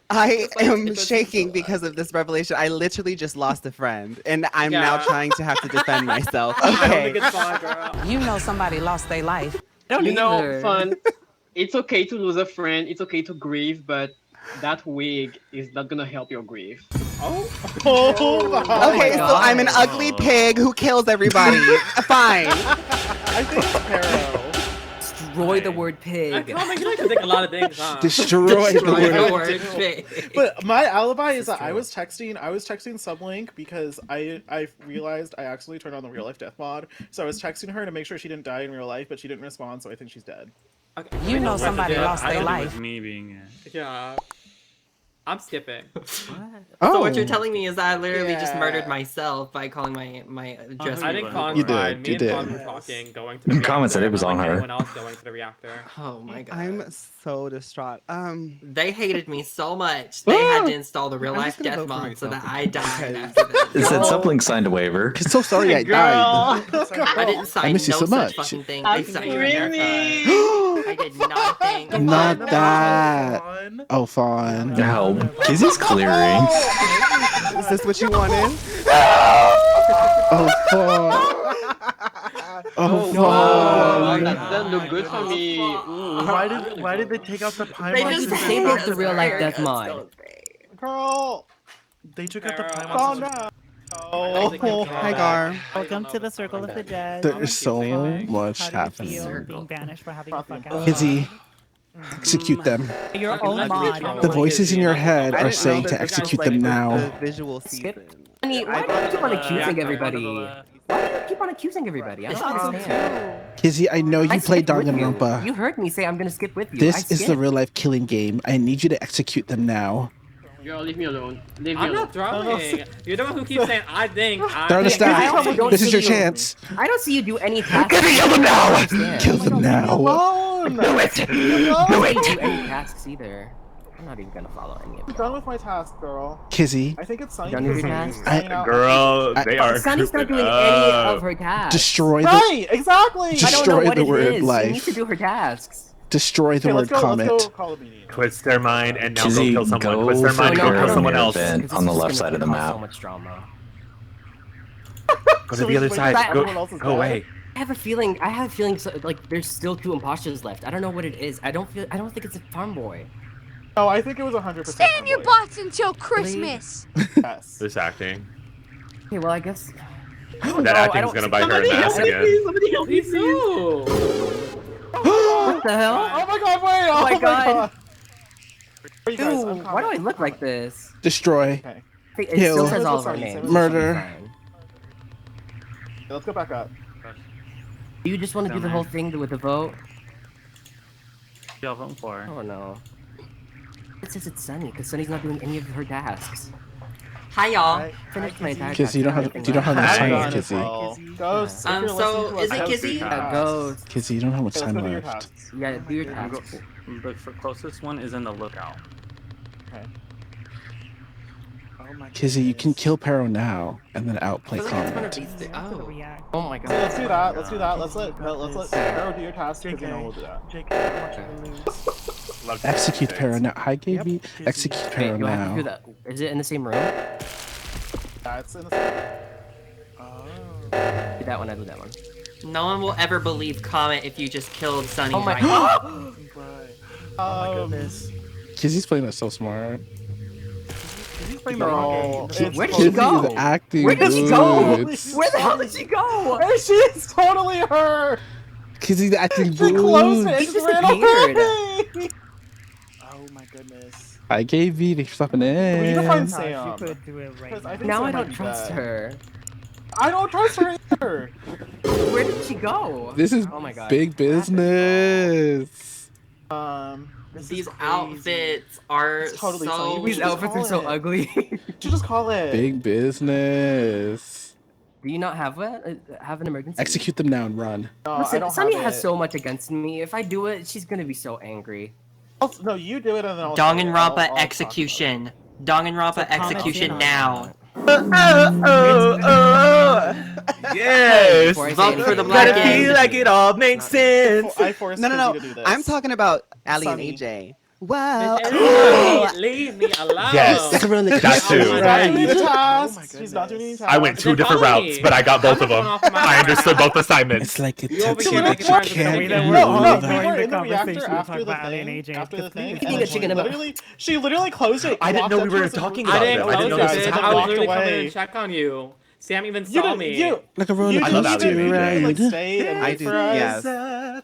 I like- am it was shaking so because of this revelation. I literally just lost a friend, and I'm now Yeah. trying to have to defend myself. I don't Okay. think it's fun, girl. You know somebody lost their life. Don't You know, either. Fun. It's okay to lose a friend. It's okay to grieve, but that wig is not gonna help your grief. Oh Okay, so God. I'm an ugly pig who kills everybody. Fine. I think it's Pero. Destroy the word pig. You like to think a lot of things, huh? Destroy the Destroy the word. word pig. But my alibi is that I was texting Sublink because I realized I accidentally turned on the real life death mod. So I was texting her to make sure she didn't die in real life, but she didn't respond, so I think she's dead. Okay. You know somebody lost I their thought it life. was me being Yeah. I'm skipping. So what you're telling me is that I literally just Yeah. murdered myself by calling my dress. I didn't call You mine. did, Me you and did. Fawn were talking, going to the reactor. Comment said it was on unlike her. Anyone else going to the reactor. Oh my god. I'm so distraught. They hated me so much. They had to install the real I'm life just gonna death vote for mod so that myself I died because- after this. It said No, Sublink signed a waiver. I'm so sorry I died. I didn't sign miss you no so such much. fucking thing. I'm I signed screaming. I did nothing. Not Fun. that. Fun. Oh, fun. No, Kizzy's clearing. Is this what you wanted? Oh, fun. Oh, Oh, fun. that doesn't look good for me. Ooh. Why did they take out the pie They mod just system? disabled the real life death mod. Girl, They took out the pie calm mod system. down. Hi, Gar. Welcome to the Circle of the Dead. There is so much How do happening. you feel being banished for having a fuck out? Kizzy, execute them. Your own mod. The voices in your head I are didn't know saying that to this was, execute like, them the now. visual season. Honey, why do you keep on accusing everybody? Why do you keep on accusing everybody? I don't understand. Kizzy, I know you I play skipped with you. Danganronpa. You heard me say I'm gonna skip with you. I This is the skipped. real life killing game. I need you to execute them now. Girl, leave me alone. Leave me I'm alone. not throwing. You're the one who keeps saying, I think. They're on the I stack. also don't This is see your you- chance. I don't see you do any tasks. Kill them now! Yeah. Kill them now. Alone. Do it! I Do don't it! do any tasks either. I'm not even gonna follow any of I'm them. done with my task, girl. Kizzy, I think it's Sunny. Done with your task? Girl, they are. Sunny's not doing grouping any up. of her tasks. destroy the Right, exactly. I don't know destroy what the it word is. She life. needs to do her tasks. Destroy the Okay, word let's comet. go Call of Duty. Twist their mind and now go Kizzy, kill someone. go Twist their mind and go figure kill someone out else. event This on the is left gonna side of the cause map. So much drama. Go to the other side. Go away. I have a feeling. Like there's still 2 imposters left. I don't know what it is. I don't think it's a farm boy. No, I think it was 100%. Stay in your butts until Christmas. Yes. This acting. Okay, well I guess. That acting's gonna buy her a mask again. Somebody help me, please. What the hell? Oh my god, wait! Oh my god! Where you guys? Dude, why do I look like this? Destroy. Okay. It Kill. still says all of our names. Murder. Okay, let's go back up. Do you just want to do the whole thing with the vote? Y'all voting for? Oh no. It says it's Sunny, because Sunny's not doing any of her tasks. Hi, y'all. Finished my task. Kizzy, you don't have much time left, Kizzy. Ghost. So is it Kizzy? Ghost. Kizzy, you don't have much Okay, let's time go do your left. tasks. Yeah, do your tasks. The closest one is in the lookout. Okay. Oh my Kizzy, you can kill Pero now and then outplay Comet. Oh my god. So let's do that. Let's do that. Let's let Arrow do your task, and then we'll do that. JK, I want you to lose. Execute Pero now. Hi, Gaby. Execute Wait, Pero do I have to do now. that? Is it in the same room? That's in the. Do that one, I do that one. No one will ever believe Comet if you just killed Sunny Oh my right god! now. Oh my goodness. Kizzy's playing that so smart. He's playing the No, wrong game. Where did she Kizzy go? is acting Where did she go? good. Where the hell did she go? Hey, she's totally her. Kizzy's acting She closed good. it. She She ran disappeared. away. Oh my goodness. Hi, Gaby. Thanks for stopping We need to in. find Gosh, Sam. you could do it right Because I now. think Now Sam I might don't be trust dead. her. I don't trust her either. Where did she go? This is Oh my god. big business. This These is crazy. outfits are It's totally so. funny. These Just outfits are call so it. ugly. You just call it. Big business. Do you not have have an emergency? Execute them now and run. No, I Listen, don't Sunny have has it. so much against me. If I do it, she's gonna be so angry. No, you do it and then I'll. say it. I'll Danganronpa talk about it. execution. Danganronpa So Comet's execution in on now. Yes. Before I say Vote for the anything, black gotta end. feel like it all makes sense. I forced No, Kizzy to do this. I'm talking about Ali Sunny. and AJ. Wow. Leave me alone. Yes. That too. She's not doing any Oh my tasks. She's not doing any tasks. I went 2 Then different follow routes, me. but I got both of them. I'm not going off my I understood both assignments. It's like a You over tattoo here that making you friends with can't me. No, We're we ignoring were the in the reactor conversation after talking the about Ali and thing. AJ. After the thing. Eating a chicken about- She literally closed it. I didn't walked know up we to were us and talking walked I about didn't them. I away. didn't know close this it. was And I was walked literally coming in away. to check on you. Sam even You saw didn't- me. you- like a roller You I love coaster didn't Ali and even ride. like stay and I wait do, for us. yes. No.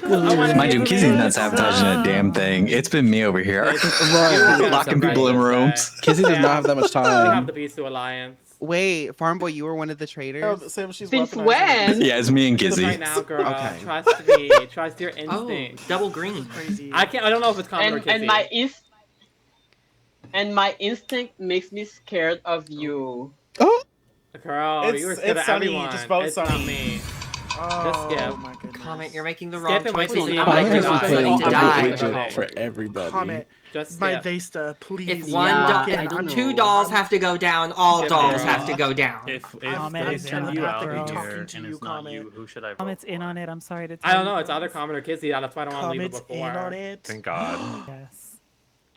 I wanted Mind to you, be Kizzy's with not you. sabotaging a damn thing. It's been me over here. You're Locking people in rooms. Kizzy does not have that much We have time. the Beast Alliance. Wait, Farm Boy, you were one of the traders? Oh, Sam, she's Since weaponizing when? Yeah, it's me and Do them Kizzy. right now, girl. Okay. Trust me. Trust your Oh, instinct. double green. Crazy. I don't know if it's common or Kizzy. And my instinct makes me scared of you. Oh, Girl, It's- you were scared it's of Sunny, everyone. just vote it's Sunny. not me. Oh skip. my goodness. Comment, you're making the Skip wrong and wait till choices. you I'm die. like, You're you're not going playing to I'm die. agent for everybody. Comment. Just My skip. Vesta, please. If one doll, 2 dolls have to go down, all Skip, dolls girl. have to go down. If Comment they is send in you on out it, girl. here Talking to and you, it's not Comet. you, who should I vote Comment's for? in on it. I'm sorry to tell I don't you know. It's either guys. Comet or Kizzy. That's why I don't want to leave it Comets before. in on it. Thank God. Yes.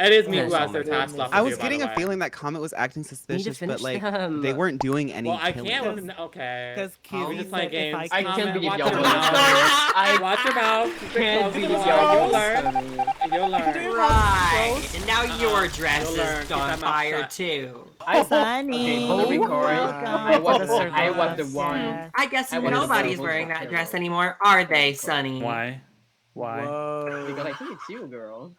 It is me Yes, who has oh their my task goodness. left. I to was do, by getting the a way. feeling that Comet was acting suspicious, but finish like them. they weren't doing any Well, I killing. can't. Okay. Because We Kizzy just play said if games. I I kill can't them, believe Watch y'all your were mouth. I Watch your mouth. Keep it can't close to the believe wall. y'all You'll were learn. You'll learn. Right. And now your dress You'll learn. is Keep on that mouth fire shut. too. Okay, for the Sunny. record, I was the one. I guess I was the nobody's one wearing who that was dress Carol. anymore, are they, Sunny? Why? Why? Because I think it's you, girl.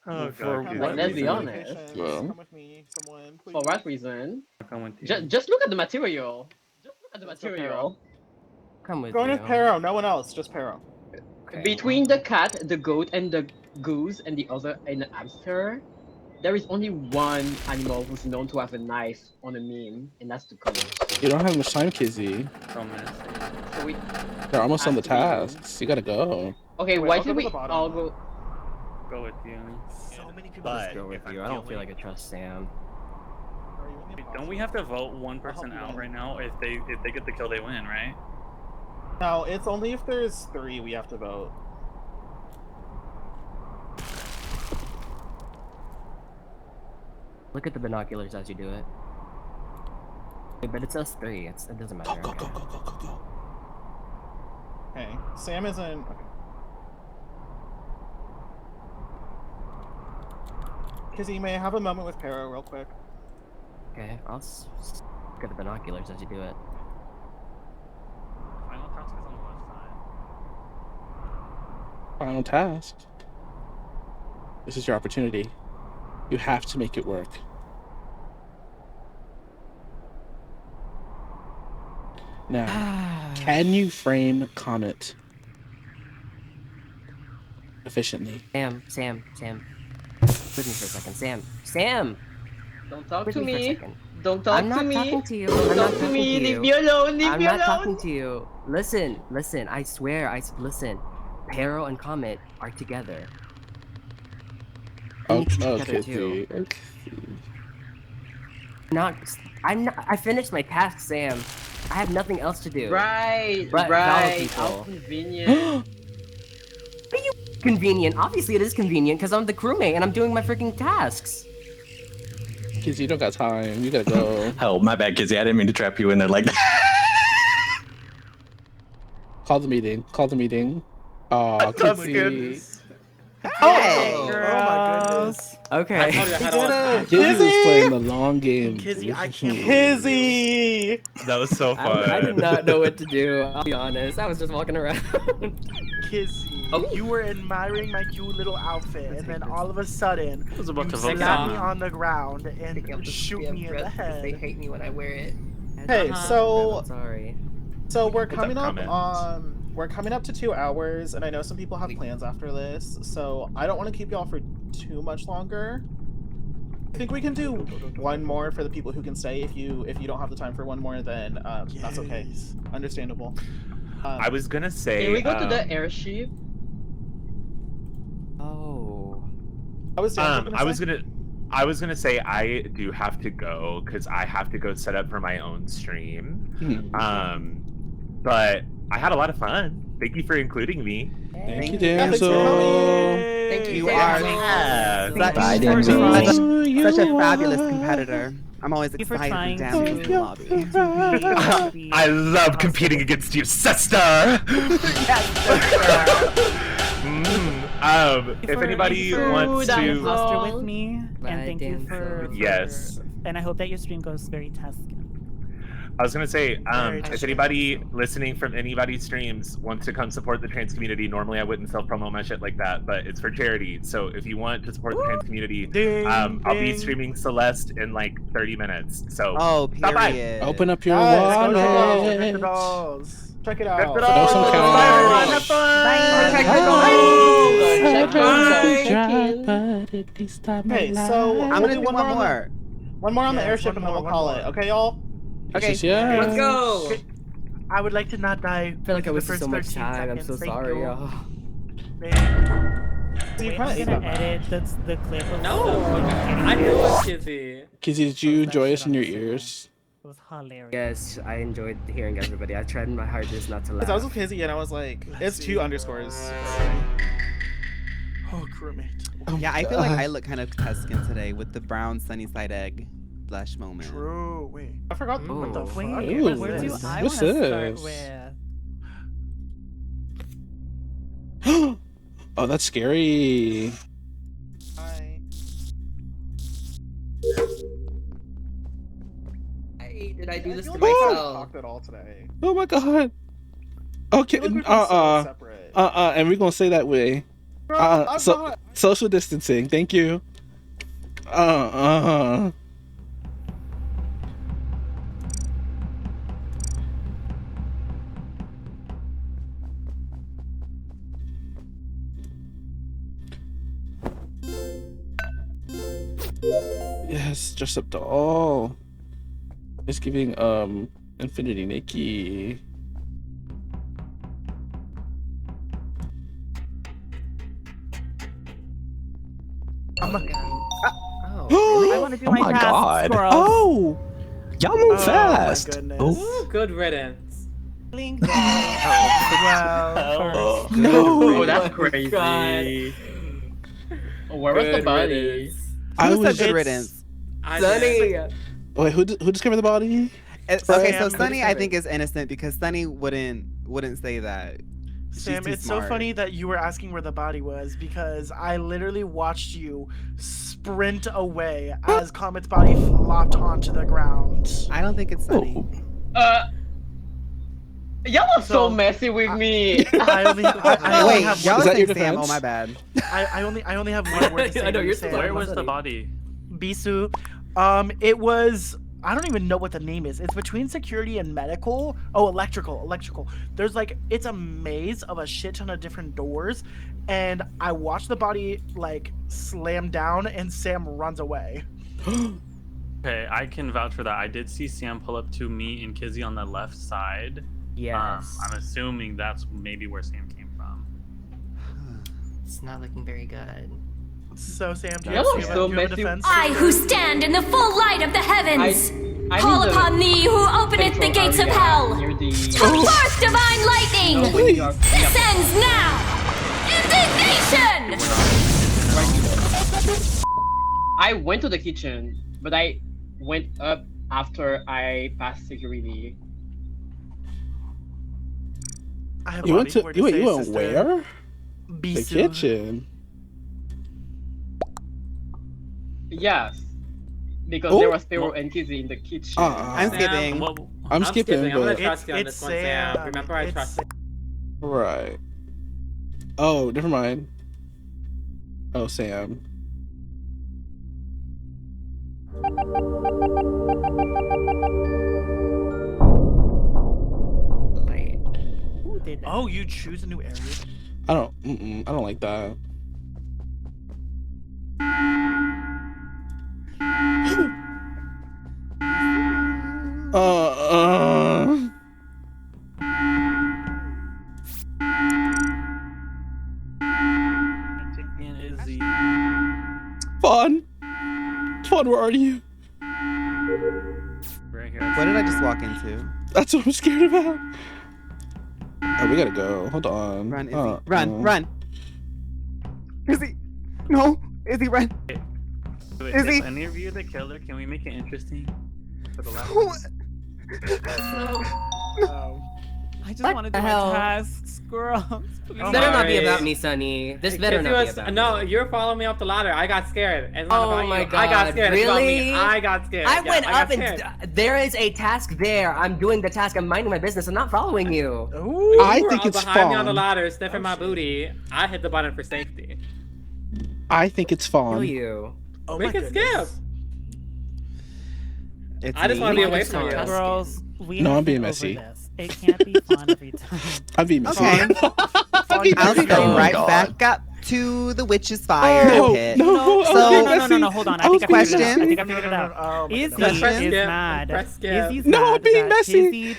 Oh, For God, what Let's be reason? honest. Come with me, someone. Please. For what reason? I'll come with you. Just look at the material. Just look at the Let's go, material. Come with Going you. with Pero, no one else, just Pero. Okay. Between the cat, the goat, and the goose, and the other, and the hamster, there is only one animal who's known to have a knife on a meme, and that's the goat. You don't have much time, Kizzy. So we They're almost on the have to be you. tasks. You gotta go. Okay, Wait, why I'll go did to we the bottom. all go? Go with you. So many people. Let's go with you. I don't feel like I trust Sam. Are you in the Wait, don't we have to vote one person you out win. right now? If they get the kill, they win, right? No, it's only if there's 3 we have to vote. Look at the binoculars as you do it. Okay, but it's us three. It doesn't matter. Go, go, go, go, go, go. Okay, Sam isn't. Okay. Kizzy, may I have a moment with Pero real quick? Okay, I'll look at the binoculars as you do it. Final task is on the left side. Final task. This is your opportunity. You have to make it work. Now, can you frame Comet efficiently? Sam. With me for a second. Sam! Don't talk With to me for a me. second. Don't talk I'm not to me. talking to you. Don't I'm talk not to me. talking to Leave you. me alone. Leave I'm me not alone. talking to you. Listen. I swear. Listen. Pero and Comet are together. You need to be together too. Okay. I finished my task, Sam. I have nothing else to do. Right. But Right. follow How people. convenient. Convenient. Obviously, it is convenient because I'm the crewmate and I'm doing my freaking tasks. Kids, you don't got time. You gotta go. Oh, my bad, Kizzy. I didn't mean to trap you in there like that. Call the meeting. Aw, Kizzy. Hey, girls. Okay. I told you I had all the time. Kizzy was playing the long game. Kizzy, I can't. Kizzy! That was so fun. I did not know what to do. I'll be honest. I was just walking around. Kizzy, Oh. you were admiring my cute little outfit, and then all of a sudden, I was about you to vote slap me Sam. on the ground Picking up and the shoot damn me in the dress because They head. hate me when I wear it. Hey, so I'm sorry. we're What's coming up, up Comet? we're coming up to 2 hours, and I know some people have plans after this, so I don't want to keep y'all for too much longer. I think we can do one more for the people who can stay. If you don't have the time for one more, then that's okay. Yes. Understandable. I was gonna say. Can we go to the airship? Oh. I was I was gonna say I do have to go because I have to go set up for my own stream. But I had a lot of fun. Thank you for including me. Thank you, Thanks for damsel. coming. Thank you. You are Bye, such Denzel. a fabulous competitor. I'm always Thank you for excited for trying dancing in the to- lobby. I love competing against you, sister. If anybody wants to, imposter with me, Bye, and thank you for yes. and I hope that your stream goes very Tuscan. I was gonna say, Very if true. anybody listening from anybody's streams wants to come support the trans community, normally I wouldn't self-promote my shit like that, but it's for charity. So if you want to support the trans community, Ding, I'll be ding. streaming Celeste in like 30 minutes. So Oh, stop by. period. Open up your Guys, go check it out. wallet. Check the dolls. Check it out. Check it Throw out. some Bye, cash. have fun. Check Okay, so I'm we'll gonna do do one one more. more. One more on the Yes, airship, one and then more, we'll call one it. more. Okay, y'all. Okay. Yeah. Let's go. I would like to not die. I feel like I within the wasted first so much 13 time. I'm seconds. so Thank sorry, you. y'all. Thank So you Wait, kinda I'm ate gonna that. edit the clip of No, the I knew it was Kizzy. Kizzy, did you Post that enjoy shit us in on your Instagram. ears? It was hilarious. Yes, I enjoyed hearing everybody. I tried my hardest not to laugh. Because I was with Kizzy, and I was like, Let's it's see. 2 underscores. Oh, crewmate. Yeah, I feel like I look kind of Tuscan today with the brown sunny side egg blush moment. True. Wait, I forgot Ooh. what the fuck. Wait, Ooh, where do I want what's to start this? with? Oh, that's scary. Hi. Hey, did I do this feel to like we haven't myself? talked at all today. Oh my god. Okay. I feel like we've been so separate. And we're gonna say that way. Bro, I'm So not. social distancing. Thank you. Yes, dress up doll. It's giving Infinity Nikki. Oh, I want to do Oh my my task, God. squirrels. Oh, Y'all move Oh fast. my goodness. Oh. Good riddance. Blink that. Well, no. Oh, that's Oh my crazy. Where was the Good body? riddance. I Who was said good it's- riddance? I Sunny. did. Wait, who discovered the body? Okay, so Sam, Sunny I Sam. think is innocent because Sunny wouldn't say that. She's Sam, too it's so smart. funny that you were asking where the body was because I literally watched you sprint away as Comet's body flopped onto the ground. I don't think it's Sunny. Y'all are so So, messy with me. I only Wait, have y'all Is are that your saying Sam? defense? Oh my bad. I only have one word to say. I know, to you're Sam. so Where was the funny. body? Bisu. It was. I don't even know what the name is. It's between security and medical. Oh, electrical. There's like it's a maze of a shit ton of different doors, and I watched the body like slam down, and Sam runs away. Okay, I can vouch for that. I did see Sam pull up to me and Kizzy on the left side. Yes. I'm assuming that's maybe where Sam came from. It's not looking very good. So Sam, do you Y'all have, are so do you have a messy. defense? I who stand in the full light of the heavens, call I'm in the upon thee who openeth the central gates of area hell. near the- Come forth, divine lightning! No, when you are- This ends now! Indignation! I went to the kitchen, but I went up after I passed security. I have a You went body. to Where'd you went say, you went sister? where? The Bisu. kitchen. Yes, because Oh. there was Theo and Kizzy in the kitchen. I'm Sam, skipping. I'm skipping, I'm gonna but trust you on It's this one, Sam. Sam. Remember, I It's trust Sam. right. Oh, never mind. Oh, Sam. Wait. Who did that? Oh, you choose a new area. I don't like that. uh. Chicken Izzy. Fawn, where are you? Right here. What did I just walk into? That's what I'm scared about. Oh, we gotta go. Hold on. Run, Izzy. Run. Izzy. No. Izzy, run. Wait, Izzy. if any of you the killer, can we make it interesting? For the last Oh. I just What want to the do my hell? task, squirrels. Please. Oh Better not be Sorry. about me, Sunny. This better Kizzy not be was- about No, me. you're following me up the ladder. I got scared. It's not Oh about my you. I got God, scared. It's about me. really? I got scared. I Yeah, went got up and scared. there is a task there. I'm doing the task. I'm minding my business. I'm not following you. Ooh. You I were think all it's behind me on the Fawn. ladder, sniffing my shit. booty. I hit the button for safety. I think it's Kill Fawn. you. Oh We my can goodness. skip. It's I just me. want to be We away just from saw you. us. Girls, we No, have I'm being been over messy. this. It can't be fun every time. I'm being messy. Okay. I'm being I'll messy. go Oh, right God. back up to the witch's fire No, pit. no, No, I'm so- being no, messy. no, hold on. I I was think I figured it out. being I think I messy. figured it out. Oh my Izzy goodness. Press is skip. mad. Press skip. Izzy's No, I'm mad being that messy.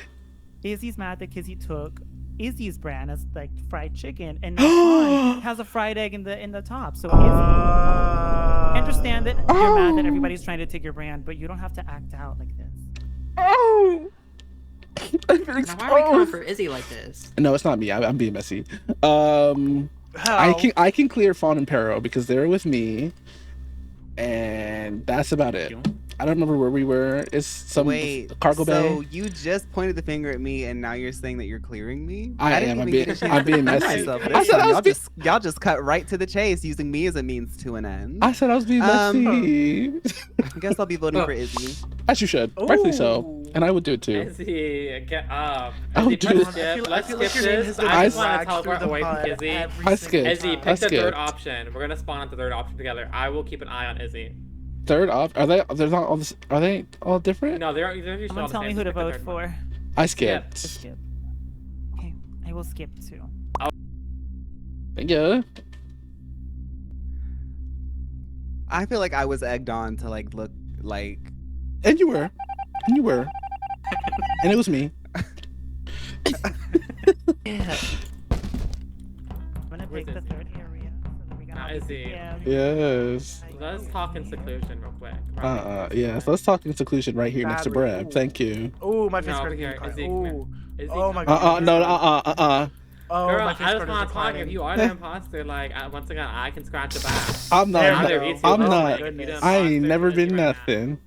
Izzy's mad that Kizzy took Izzy's brand as like fried chicken, and now Fawn has a fried egg in the top. So Izzy, I understand that you're mad that everybody's trying to take your brand, but you don't have to act out like this. Oh. I've been Now, why are we coming exposed. for Izzy like this? No, it's not me. I'm being messy. I can clear Fawn and Peril because they're with me, and that's about it. I don't remember where we were. It's some cargo bay. So you just pointed the finger at me, and now you're saying that you're clearing me? I didn't am. even get a chance I'm to being defend messy. myself I this said time. I was Y'all just cut right to the chase, using me as a means to an end. I said I was being messy. I guess I'll be voting for Izzy. As you should, rightfully so, and I would do it too. Izzy, get up. I would Izzy, do let's it. skip. Let's feel like skip your name this. has been I just want dragged to teleport through the away from mud Izzy. every skipped. Izzy, I pick the third skipped. option. We're gonna spawn at the third option together. I will keep an eye on Izzy. Third off, are they? They're not all. Are they all different? No, they're usually Someone all the tell same. me who to Pick the vote third for. one. I skipped. Skip. Okay, I will skip too. Yeah. I feel like I was egged on to like look like. And you were. And you were. And it was me. Yeah. I'm gonna pick the third area. So that we got Izzy. Yes. Let's talk in seclusion real quick. Yes. Let's talk in seclusion right here next to Breb. Thank you. Oh, my face No, got over here. to Izzy, Ooh. Izzy, Oh my come god. here. Oh, Girl, my I face just started want to talk. If declining. you are the imposter, like, once again, I can scratch the back. I'm not. Either Izzy or I'm Izzy, not. like, if you the I ain't imposter, never Izzy been right nothing.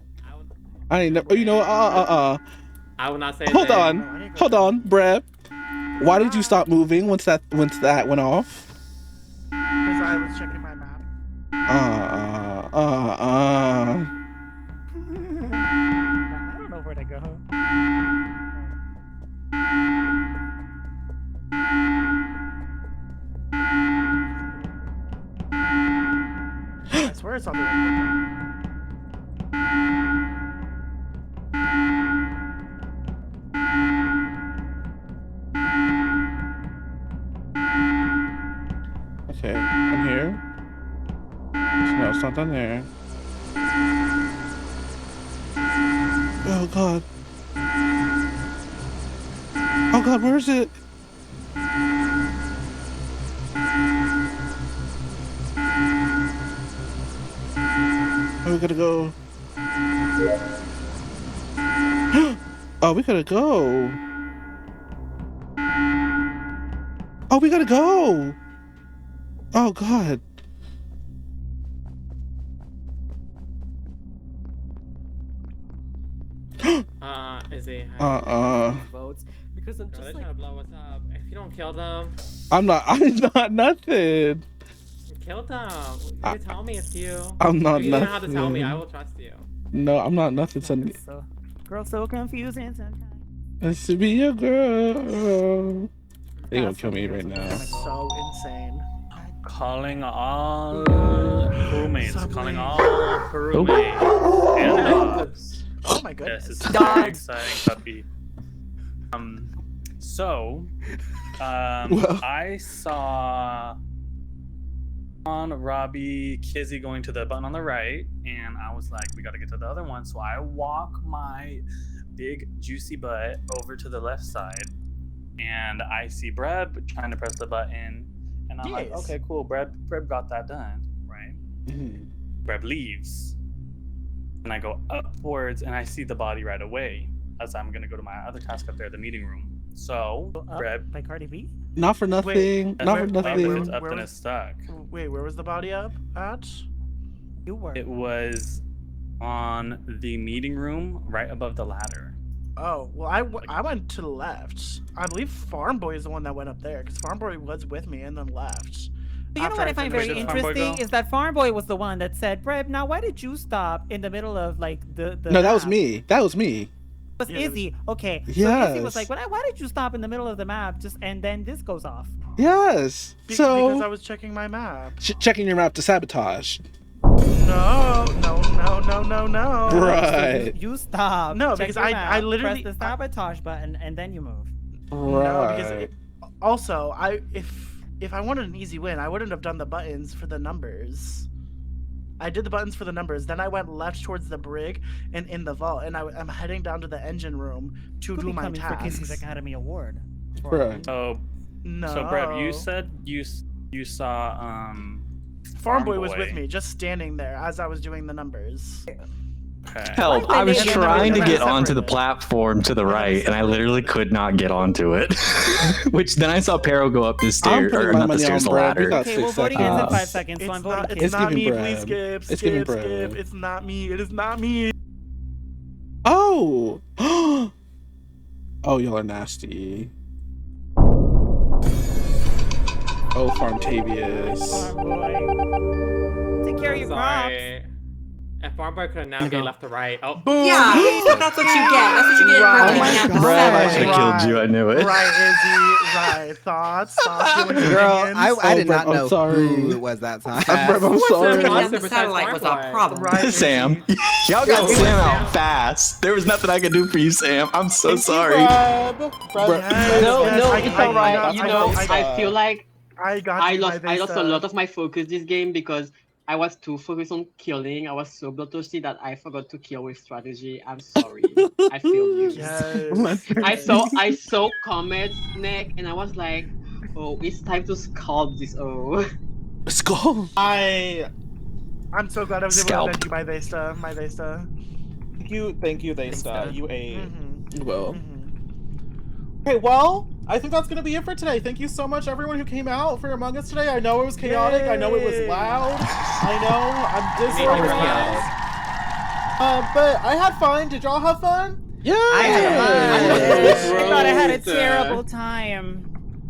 I ain't never. Oh, you know what? I will not say. Hold a thing. on. Hold on, Breb. Why did you stop moving once that went off? Because I was checking my map. I don't know where to go. I swear it's on the right. Okay, I'm here. No, it's not down there. Oh god. Oh god, where is it? Oh, we gotta go. Oh, we gotta go. Oh, we gotta go. Oh god. Izzy. Votes because I'm Girl, just they're like. trying to blow us up. If you don't kill them, I'm not nothing. kill them. You can tell me it's you. I'm not If you don't know how to tell me, I nothing. will trust you. No, I'm not nothing, son. So, girl, so confusing sometimes. It's to be a girl. They gonna kill me right now. So insane. Calling all crewmates. Calling all crewmates. And dogs. Oh my goodness. Yes, it's a very exciting puppy. So, Well. I saw on Robbie, Kizzy going to the button on the right, and I was like, we gotta get to the other one. So I walk my big juicy butt over to the left side, and I see Breb trying to press the button, and I'm like, Yes. okay, cool, Breb got that done, right? Breb leaves, and I go upwards, and I see the body right away as I'm gonna go to my other task up there, the meeting room. So, Breb, By Cardi B? Not for nothing. Not for if nothing. it's up, then it's stuck. Wait, where was the body up at? You were. It was on the meeting room right above the ladder. Oh, well, I went to the left. I believe Farm Boy is the one that went up there, because Farm Boy was with me and then left. But you know what I find very interesting is that Farm Boy was the one that said, Breb, now why did you stop in the middle of like the No, that was map?" me. That was me. It was Izzy. Okay. So Izzy was Yes. like, why did you stop in the middle of the map just and then this goes off? Yes. Because I So was checking my map. checking your map to sabotage. No. Right. You stop. No, check because your I map, literally press the sabotage button and then you move. No, because also if I wanted an easy win, I wouldn't have done the buttons for the numbers. I did the buttons for the numbers, then I went left towards the brig and in the vault, and I'm heading down to the engine room to Could do be my coming for Kizzy's tasks. Academy Award. Right. Oh, No. so Breb, you said you saw Farm Boy was Boy. with me, just standing there as I was doing the numbers. Help! I was trying to get onto the platform to the right, and I literally could not get onto it. Which then I saw Pero go up the stairs, or not the stairs, the ladder. Okay, well, voting ends in 5 seconds, so I'm voting It's Kizzy. not me. Brad. Please skip. It's giving Skip. Brad. It's not me. It is not me. Oh! Oh, y'all are nasty. Oh, Farmtavius. Take care of your crops. Sorry. If Farm Boy could have navigated left to right. Oh, Boom! Yeah, that's what you get. That's what you get for Right. looking Oh at my the Brad, I side. should have killed you. I knew it. Right, Izzy. Right. Thoughts, feelings, Girl, opinions? I did not I'm know sorry. who it was that time. I'm sorry. Looking at the Besides satellite was Farm a Boy. problem. Right, Sam, Izzy. y'all got Sam out fast. There was nothing I could do for you, Sam. I'm so sorry. Yes, No, yes, no, I- it's I- alright. I- You I- know, I- I feel like I got I you, lost my a Vesta. lot of my focus this game because I was too focused on killing. I was so bloodthirsty that I forgot to kill with strategy. I'm sorry. I feel you. Yes. I saw Comet's neck and I was like, oh, it's time to scalp this O. Skull. I'm so glad I was able Scalp. to lend you my Vesta. My Vesta. Thank you, Vesta. You ate. Well. Okay, well, I think that's gonna be it for today. Thank you so much, everyone who came out for Among Us today. I know it was chaotic. I know it was loud. I know I'm disorganized. But I had fun. Did y'all have fun? Yeah. I thought I had a terrible time.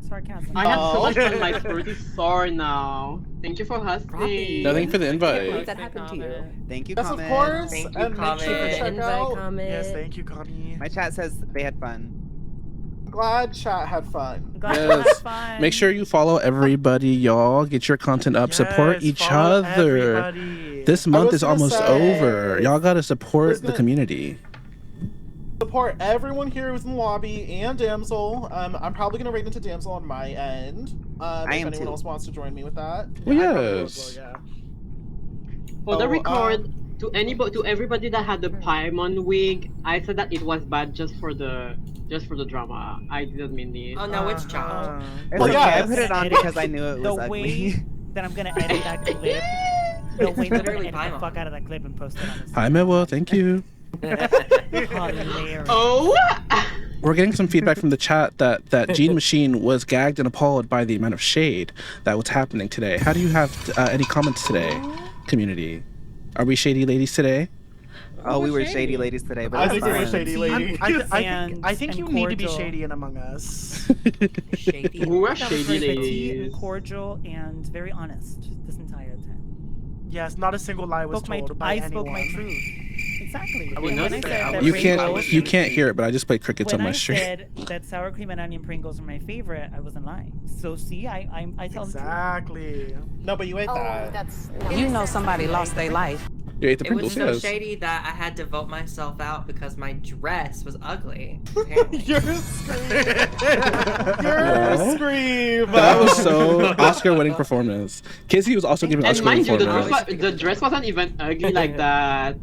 Sarcasm. I have so much fun. My throat is sore now. Thank you for hosting. Nothing for the invite. What that happened to you? Thank you, Yes, of Comet. course. Thank you, And make sure to Comet. check Invite, out. Comet. Yes, thank you, Connie. My chat says they had fun. Glad chat had fun. Glad you Yes. had fun. Make sure you follow everybody, y'all. Get your content up. Support Yes, each follow other. everybody. This I month was is gonna almost say- over. Y'all gotta was support the gonna- community. Support everyone here who's in the lobby and Damsel. I'm probably gonna raid into Damsel on my end. If am anyone too. else wants to join me with that. Well, I probably will yes. as well, For the Oh, record, to everybody that had the Paimon wig, I said that it was bad just for the drama. I didn't mean it. Oh no, it's Chow. Uh-huh. It's Well, okay. yeah, I put it on edit because I knew it the was ugly. way that I'm gonna edit that clip. The way that I'm gonna Literally edit the Paimon. fuck out of that clip and post it on this. Hi, Mewa. Thank you. Hilarious. Oh, We're getting some feedback from the chat that Gene Machine was gagged and appalled by the amount of shade that was happening today. How do you have any comments today, community? Are we shady ladies today? Oh, we were shady ladies today, but I it's think we were fine. shady lady. I think you need to be cordial. shady in Among Us. Shady. who are That was shady very petite ladies? and cordial and very honest this entire time. Yes, not a single lie was told by I anyone. spoke my truth. Exactly. I would And not when I say said I that You Pringles- can't hear it, but I just played crickets when on my I stream. said that sour cream and onion Pringles are my favorite, I wasn't lying. So see, I tell the truth. Exactly. No, but you ate that. That's You know somebody lost their life. You ate the It was Pringles, so yes. shady that I had to vote myself out because my dress was ugly. apparently. Your scream. Your Yeah. scream. That was so Oscar-winning performance. Kizzy was also giving And Oscar-winning mind you, performance. the dress wasn't even ugly like that.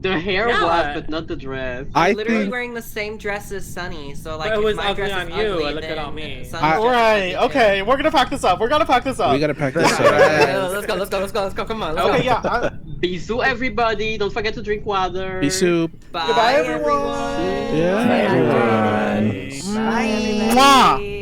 The hair Yeah. was, but not the dress. I I'm literally think wearing the same dress as Sunny, so like But it if was my ugly dress on is you, ugly, and look at then all me. Sunny's I- dress is Right. ugly, Okay, too. we're gonna pack this up. We're gonna pack this up. we gotta pack this Yes. up. Let's go. Come on. Let's Okay, go. yeah. Bisous, everybody. Don't forget to drink water. Be soup. Bye, Goodbye, everyone. everyone. Yeah, everyone. Bye, Mwah. everybody.